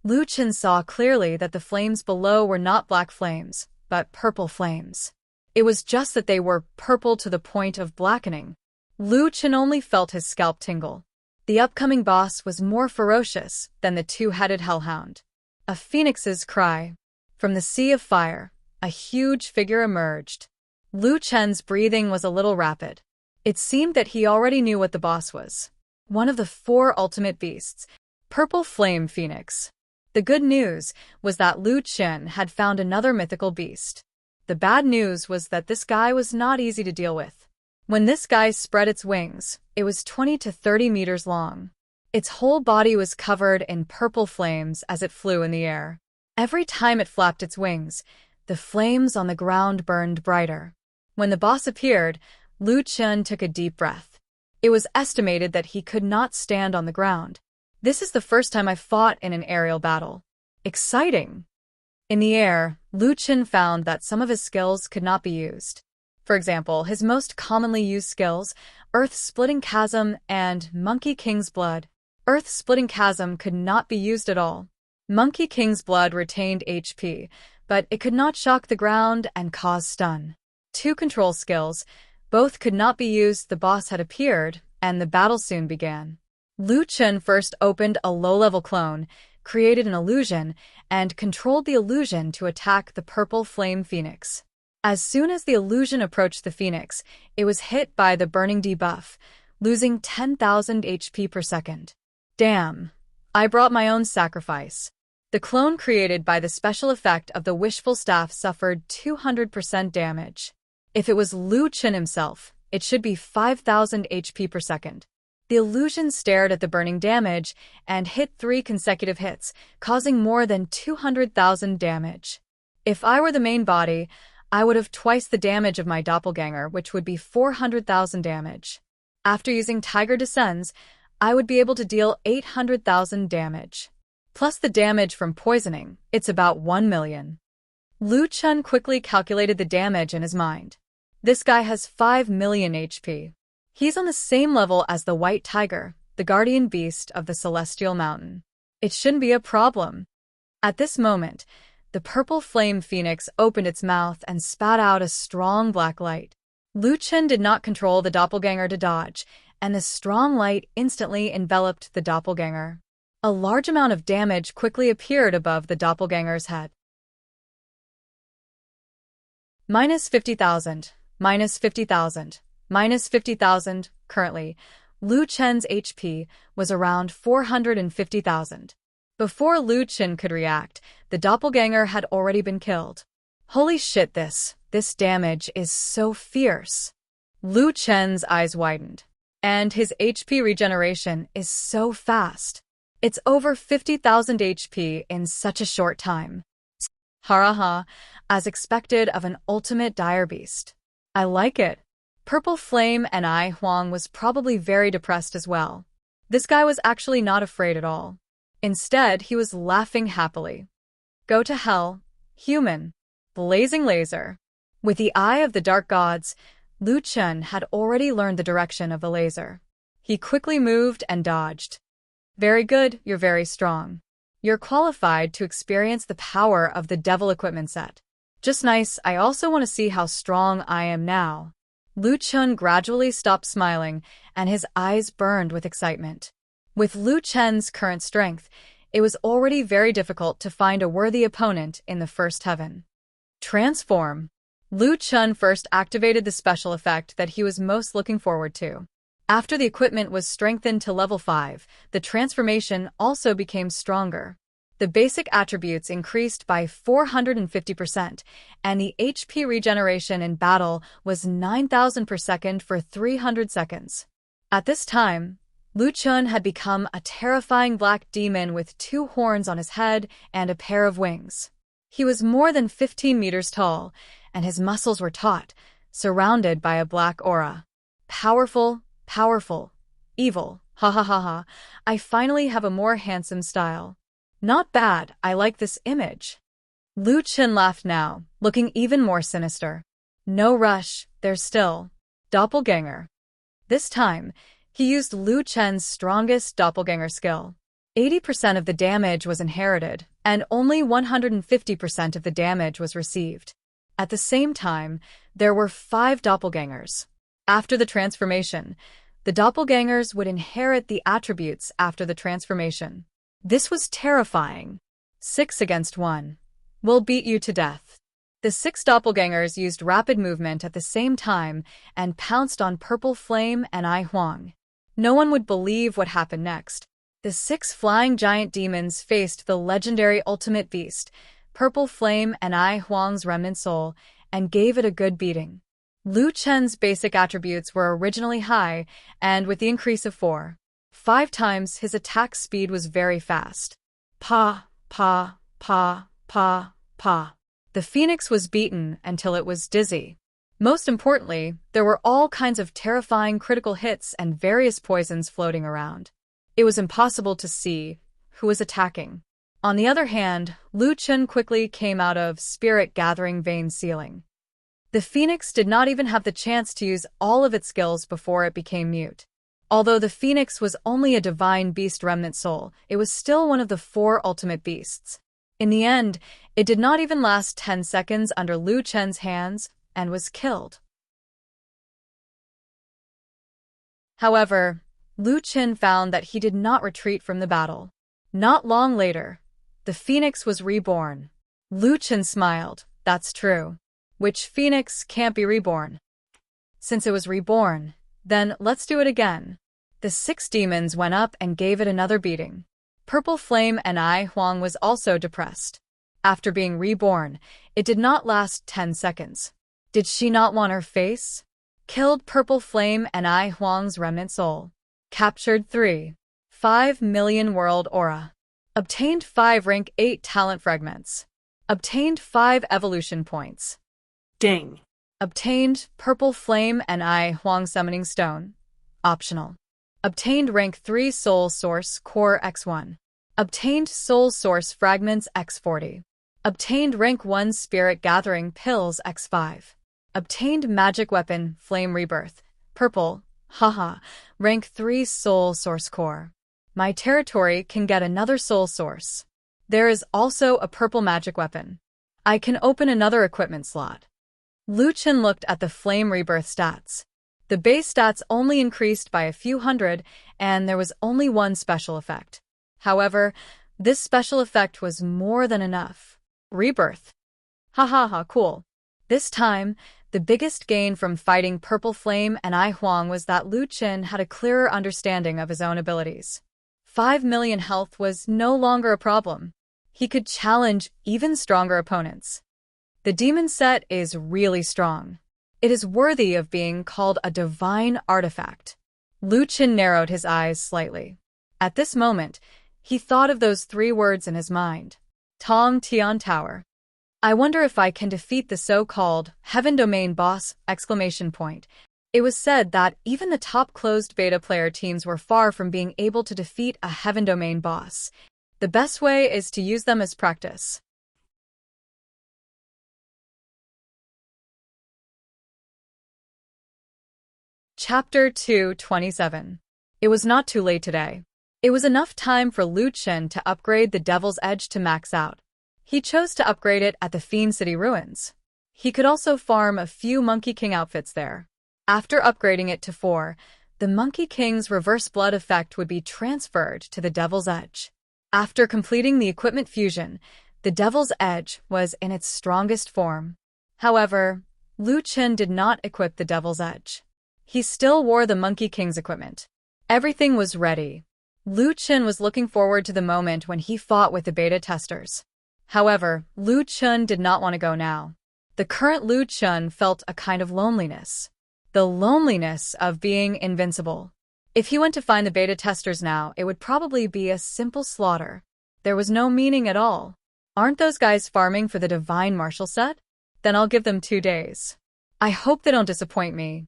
Lu Chen saw clearly that the flames below were not black flames, but purple flames. It was just that they were purple to the point of blackening. Lu Chen only felt his scalp tingle. The upcoming boss was more ferocious than the 2-headed hellhound. A phoenix's cry. From the sea of fire, a huge figure emerged. Lu Chen's breathing was a little rapid. It seemed that he already knew what the boss was. One of the 4 ultimate beasts, Purple Flame Phoenix. The good news was that Lu Chen had found another mythical beast. The bad news was that this guy was not easy to deal with. When this guy spread its wings, it was 20 to 30 meters long. Its whole body was covered in purple flames as it flew in the air. Every time it flapped its wings, the flames on the ground burned brighter. When the boss appeared, Lu Chun took a deep breath. It was estimated that he could not stand on the ground. This is the first time I fought in an aerial battle. Exciting! In the air, Lu Chun found that some of his skills could not be used. For example, his most commonly used skills, Earth-Splitting Chasm and Monkey King's Blood. Earth-Splitting Chasm could not be used at all. Monkey King's Blood retained HP, but it could not shock the ground and cause stun. Two control skills, both could not be used. The boss had appeared, and the battle soon began. Lu Chun first opened a low-level clone, created an illusion, and controlled the illusion to attack the purple flame phoenix. As soon as the illusion approached the phoenix, it was hit by the burning debuff, losing 10,000 HP per second. Damn. I brought my own sacrifice. The clone created by the special effect of the wishful staff suffered 200% damage. If it was Lu Chun himself, it should be 5,000 HP per second. The illusion stared at the burning damage and hit 3 consecutive hits, causing more than 200,000 damage. If I were the main body, I would have twice the damage of my doppelganger, which would be 400,000 damage. After using Tiger Descends, I would be able to deal 800,000 damage. Plus the damage from poisoning, it's about 1 million. Lu Chun quickly calculated the damage in his mind. This guy has 5 million HP. He's on the same level as the White Tiger, the guardian beast of the Celestial Mountain. It shouldn't be a problem. At this moment, the purple flame phoenix opened its mouth and spat out a strong black light. Lu Chun did not control the doppelganger to dodge, and the strong light instantly enveloped the doppelganger. A large amount of damage quickly appeared above the doppelganger's head. Minus 50,000, minus 50,000, minus 50,000. Currently, Lu Chun's HP was around 450,000. Before Lu Chun could react, the doppelganger had already been killed. Holy shit, this damage is so fierce. Lu Chun's eyes widened. And his HP regeneration is so fast. It's over 50,000 HP in such a short time. Haraha, as expected of an ultimate dire beast. I like it. Purple Flame and I Huang was probably very depressed as well. This guy was actually not afraid at all. Instead, he was laughing happily. Go to hell, human. Blazing laser. With the eye of the dark gods, Lu Chun had already learned the direction of the laser. He quickly moved and dodged. Very good, you're very strong. You're qualified to experience the power of the Devil equipment set. Just nice, I also want to see how strong I am now. Lu Chun gradually stopped smiling, and his eyes burned with excitement. With Lu Chun's current strength, it was already very difficult to find a worthy opponent in the first heaven. Transform. Lu Chun first activated the special effect that he was most looking forward to. After the equipment was strengthened to level 5, the transformation also became stronger. The basic attributes increased by 450%, and the HP regeneration in battle was 9,000 per second for 300 seconds. At this time, Lu Chun had become a terrifying black demon with 2 horns on his head and a pair of wings. He was more than 15 meters tall, and his muscles were taut, surrounded by a black aura. Powerful, powerful, evil, ha ha ha ha, I finally have a more handsome style. Not bad, I like this image. Lu Chun laughed now, looking even more sinister. No rush, there's still. Doppelganger. This time, he used Lu Chun's strongest doppelganger skill. 80% of the damage was inherited, and only 150% of the damage was received. At the same time, there were 5 doppelgangers. After the transformation, the doppelgangers would inherit the attributes after the transformation. This was terrifying. 6 against 1. We'll beat you to death. The 6 doppelgangers used rapid movement at the same time and pounced on Purple Flame and I Huang. No one would believe what happened next. The 6 flying giant demons faced the legendary ultimate beast, Purple Flame and I Huang's remnant soul, and gave it a good beating. Lu Chen's basic attributes were originally high, and with the increase of 5 times, his attack speed was very fast. Pa, pa, pa, pa, pa. The phoenix was beaten until it was dizzy. Most importantly, there were all kinds of terrifying critical hits and various poisons floating around. It was impossible to see who was attacking. On the other hand, Lu Chen quickly came out of spirit-gathering vein sealing. The phoenix did not even have the chance to use all of its skills before it became mute. Although the phoenix was only a divine beast remnant soul, it was still one of the 4 ultimate beasts. In the end, it did not even last 10 seconds under Lu Chen's hands and was killed. However, Lu Chen found that he did not retreat from the battle. Not long later, the phoenix was reborn. Lu Chen smiled. That's true. Which phoenix can't be reborn? Since it was reborn, then let's do it again. The 6 demons went up and gave it another beating. Purple Flame and I Huang was also depressed. After being reborn, it did not last 10 seconds. Did she not want her face? Killed Purple Flame and I Huang's remnant soul. Captured 5 million world aura. Obtained 5 rank 8 talent fragments. Obtained 5 evolution points. Ding. Obtained Purple Flame and I Huang Summoning Stone. Optional. Obtained rank 3 Soul Source Core X1. Obtained Soul Source Fragments X40. Obtained rank 1 Spirit Gathering Pills X5. Obtained Magic Weapon Flame Rebirth. Purple. Haha. Rank 3 Soul Source Core. My territory can get another Soul Source. There is also a purple magic weapon. I can open another equipment slot. Lu Chen looked at the Flame Rebirth stats. The base stats only increased by a few hundred, and there was only one special effect. However, this special effect was more than enough. Rebirth. Ha ha ha, cool. This time, the biggest gain from fighting Purple Flame and I Huang was that Lu Chen had a clearer understanding of his own abilities. 5 million health was no longer a problem. He could challenge even stronger opponents. The demon set is really strong. It is worthy of being called a divine artifact. Lu Chen narrowed his eyes slightly. At this moment, he thought of those 3 words in his mind. Tong Tian Tower. I wonder if I can defeat the so-called Heaven Domain boss! It was said that even the top closed beta player teams were far from being able to defeat a Heaven Domain boss. The best way is to use them as practice. Chapter 227. It was not too late today. It was enough time for Lu Chen to upgrade the Devil's Edge to max out. He chose to upgrade it at the Fiend City Ruins. He could also farm a few Monkey King outfits there. After upgrading it to 4, the Monkey King's reverse blood effect would be transferred to the Devil's Edge. After completing the equipment fusion, the Devil's Edge was in its strongest form. However, Lu Chen did not equip the Devil's Edge. He still wore the Monkey King's equipment. Everything was ready. Lu Chen was looking forward to the moment when he fought with the beta testers. However, Lu Chen did not want to go now. The current Lu Chen felt a kind of loneliness. The loneliness of being invincible. If he went to find the beta testers now, it would probably be a simple slaughter. There was no meaning at all. Aren't those guys farming for the Divine Martial set? Then I'll give them 2 days. I hope they don't disappoint me.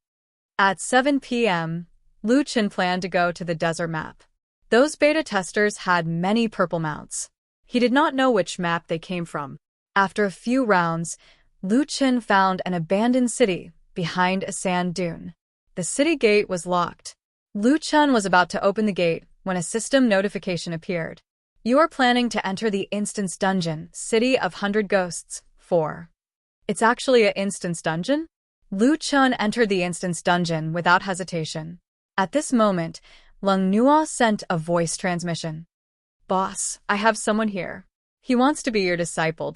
At 7 p.m., Lu Chen planned to go to the desert map. Those beta testers had many purple mounts. He did not know which map they came from. After a few rounds, Lu Chen found an abandoned city behind a sand dune. The city gate was locked. Lu Chen was about to open the gate when a system notification appeared. You are planning to enter the instance dungeon, City of 100 Ghosts, 4. It's actually an instance dungeon? Lu Chen entered the instance dungeon without hesitation. At this moment, Lung Nua sent a voice transmission. Boss, I have someone here. He wants to be your disciple.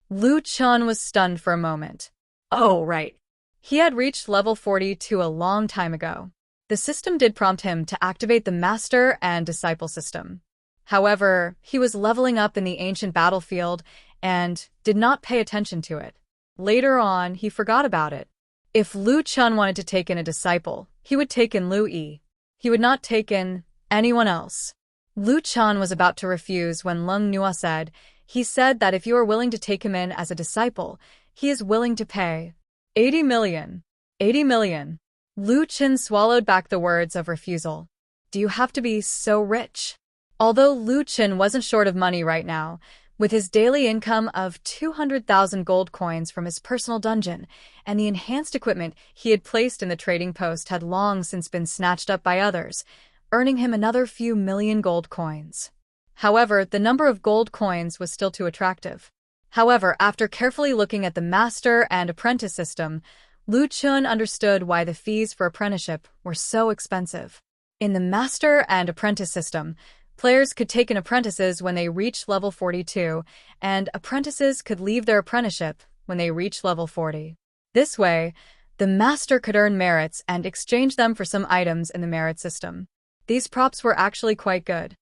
Lu Chen was stunned for a moment. Oh, right. He had reached level 42 a long time ago. The system did prompt him to activate the Master and Disciple system. However, he was leveling up in the ancient battlefield and did not pay attention to it. Later on, he forgot about it. If Lu Chun wanted to take in a disciple, he would take in Lu Yi. He would not take in anyone else. Lu Chun was about to refuse when Lung Nua said, he said that if you are willing to take him in as a disciple, he is willing to pay 80 million. 80 million. Lu Chun swallowed back the words of refusal. Do you have to be so rich? Although Lu Chun wasn't short of money right now, with his daily income of 200,000 gold coins from his personal dungeon, and the enhanced equipment he had placed in the trading post had long since been snatched up by others, earning him another few million gold coins. However, the number of gold coins was still too attractive. However, after carefully looking at the master and apprentice system, Lu Chun understood why the fees for apprenticeship were so expensive. In the master and apprentice system, players could take in apprentices when they reach level 42, and apprentices could leave their apprenticeship when they reach level 40. This way, the master could earn merits and exchange them for some items in the merit system. These props were actually quite good.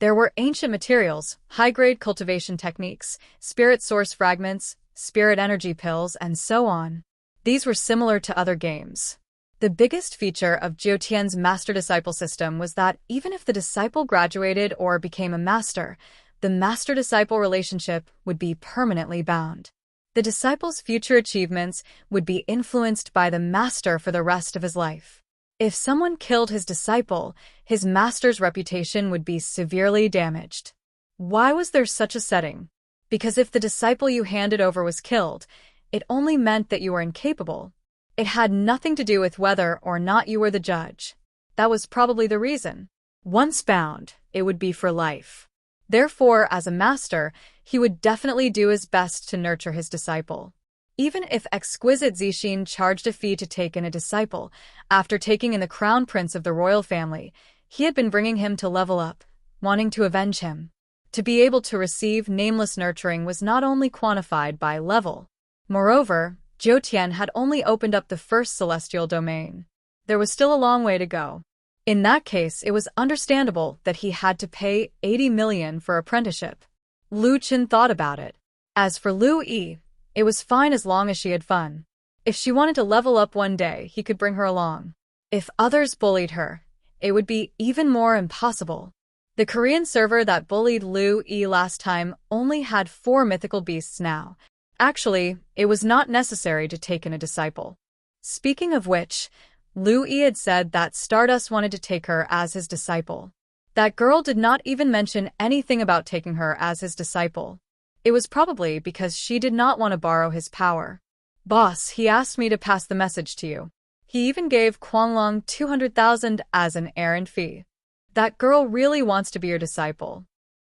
There were ancient materials, high-grade cultivation techniques, spirit source fragments, spirit energy pills, and so on. These were similar to other games. The biggest feature of Jiutian's master-disciple system was that even if the disciple graduated or became a master, the master-disciple relationship would be permanently bound. The disciple's future achievements would be influenced by the master for the rest of his life. If someone killed his disciple, his master's reputation would be severely damaged. Why was there such a setting? Because if the disciple you handed over was killed, it only meant that you were incapable. It had nothing to do with whether or not you were the judge. That was probably the reason. Once bound, it would be for life. Therefore, as a master, he would definitely do his best to nurture his disciple. Even if exquisite Zixin charged a fee to take in a disciple, after taking in the crown prince of the royal family, he had been bringing him to level up, wanting to avenge him. To be able to receive nameless nurturing was not only quantified by level. Moreover, Jiutian had only opened up the first celestial domain. There was still a long way to go. In that case, it was understandable that he had to pay 80 million for apprenticeship. Lu Chun thought about it. As for Lu Yi, it was fine as long as she had fun. If she wanted to level up one day, he could bring her along. If others bullied her, it would be even more impossible. The Korean server that bullied Lu Yi last time only had 4 mythical beasts now. Actually, it was not necessary to take in a disciple. Speaking of which, Lu Yi had said that Stardust wanted to take her as his disciple. That girl did not even mention anything about taking her as his disciple. It was probably because she did not want to borrow his power. Boss, he asked me to pass the message to you. He even gave Quanglong 200,000 as an errand fee. That girl really wants to be your disciple.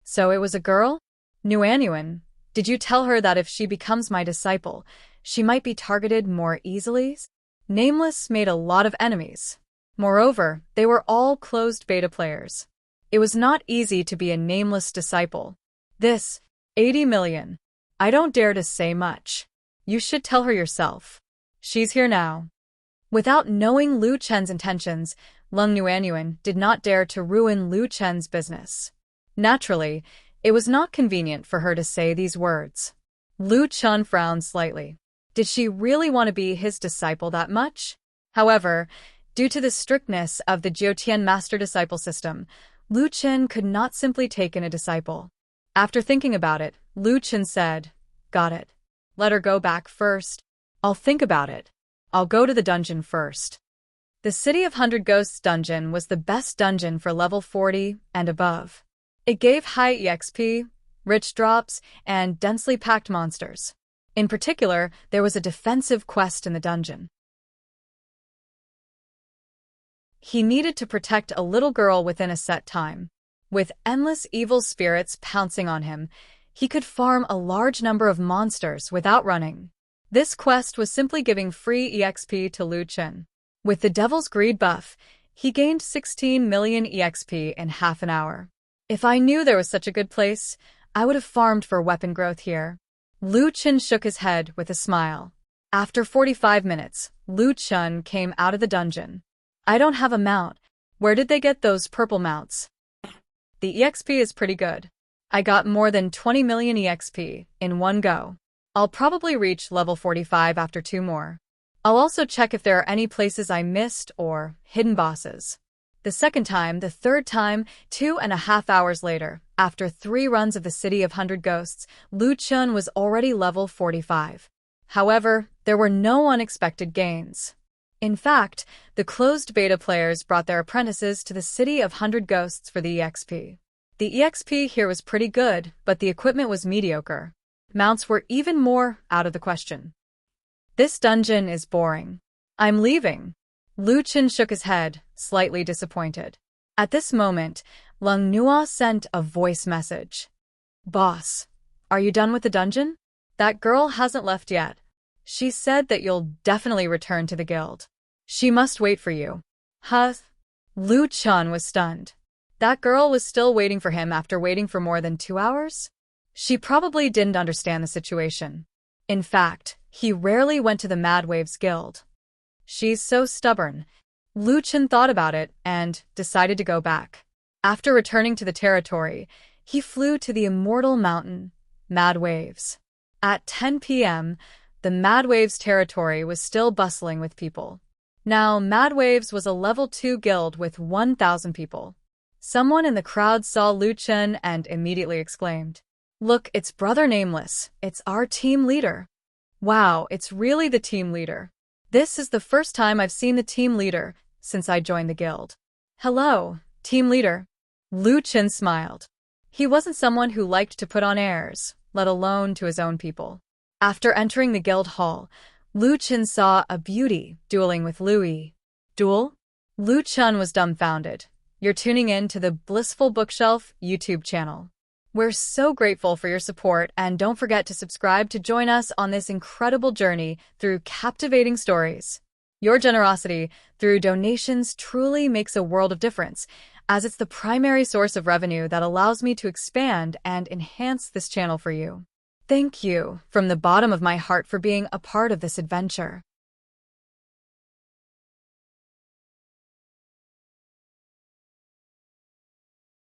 So it was a girl? Nuanyuan, did you tell her that if she becomes my disciple, she might be targeted more easily? Nameless made a lot of enemies. Moreover, they were all closed beta players. It was not easy to be a nameless disciple. This, 80 million. I don't dare to say much. You should tell her yourself. She's here now. Without knowing Lu Chen's intentions, Lung Nuanyuan did not dare to ruin Lu Chen's business. Naturally, it was not convenient for her to say these words. Lu Chen frowned slightly. Did she really want to be his disciple that much? However, due to the strictness of the Jiutian master-disciple system, Lu Chen could not simply take in a disciple. After thinking about it, Lu Chen said, "Got it. Let her go back first. I'll think about it. I'll go to the dungeon first." The City of 100 Ghosts dungeon was the best dungeon for level 40 and above. It gave high EXP, rich drops, and densely packed monsters. In particular, there was a defensive quest in the dungeon. He needed to protect a little girl within a set time. With endless evil spirits pouncing on him, he could farm a large number of monsters without running. This quest was simply giving free EXP to Lu Chen. With the Devil's Greed buff, he gained 16 million EXP in half an hour. If I knew there was such a good place, I would have farmed for weapon growth here. Lu Chen shook his head with a smile. After 45 minutes, Lu Chen came out of the dungeon. I don't have a mount. Where did they get those purple mounts? The EXP is pretty good. I got more than 20 million EXP in one go. I'll probably reach level 45 after 2 more. I'll also check if there are any places I missed or hidden bosses. The second time, the third time, 2.5 hours later, after 3 runs of the City of 100 Ghosts, Lu Chun was already level 45. However, there were no unexpected gains. In fact, the closed beta players brought their apprentices to the City of 100 Ghosts for the EXP. The EXP here was pretty good, but the equipment was mediocre. Mounts were even more out of the question. This dungeon is boring. I'm leaving. Lu Chen shook his head, slightly disappointed. At this moment, Lung Nua sent a voice message. Boss, are you done with the dungeon? That girl hasn't left yet. She said that you'll definitely return to the guild. She must wait for you. Huh? Lu Chen was stunned. That girl was still waiting for him after waiting for more than 2 hours? She probably didn't understand the situation. In fact, he rarely went to the Mad Waves Guild. She's so stubborn. Lu Chen thought about it and decided to go back. After returning to the territory, he flew to the immortal mountain, Mad Waves. At 10 p.m., the Mad Waves territory was still bustling with people. Now, Mad Waves was a level 2 guild with 1,000 people. Someone in the crowd saw Lu Chen and immediately exclaimed, "Look, it's Brother Nameless. It's our team leader." Wow, it's really the team leader. This is the first time I've seen the team leader since I joined the guild. Hello, team leader. Lu Chen smiled. He wasn't someone who liked to put on airs, let alone to his own people. After entering the guild hall, Lu Chen saw a beauty dueling with Louis. Duel? Lu Chen was dumbfounded. You're tuning in to the Blissful Bookshelf YouTube channel. We're so grateful for your support, and don't forget to subscribe to join us on this incredible journey through captivating stories. Your generosity through donations truly makes a world of difference, as it's the primary source of revenue that allows me to expand and enhance this channel for you. Thank you from the bottom of my heart for being a part of this adventure.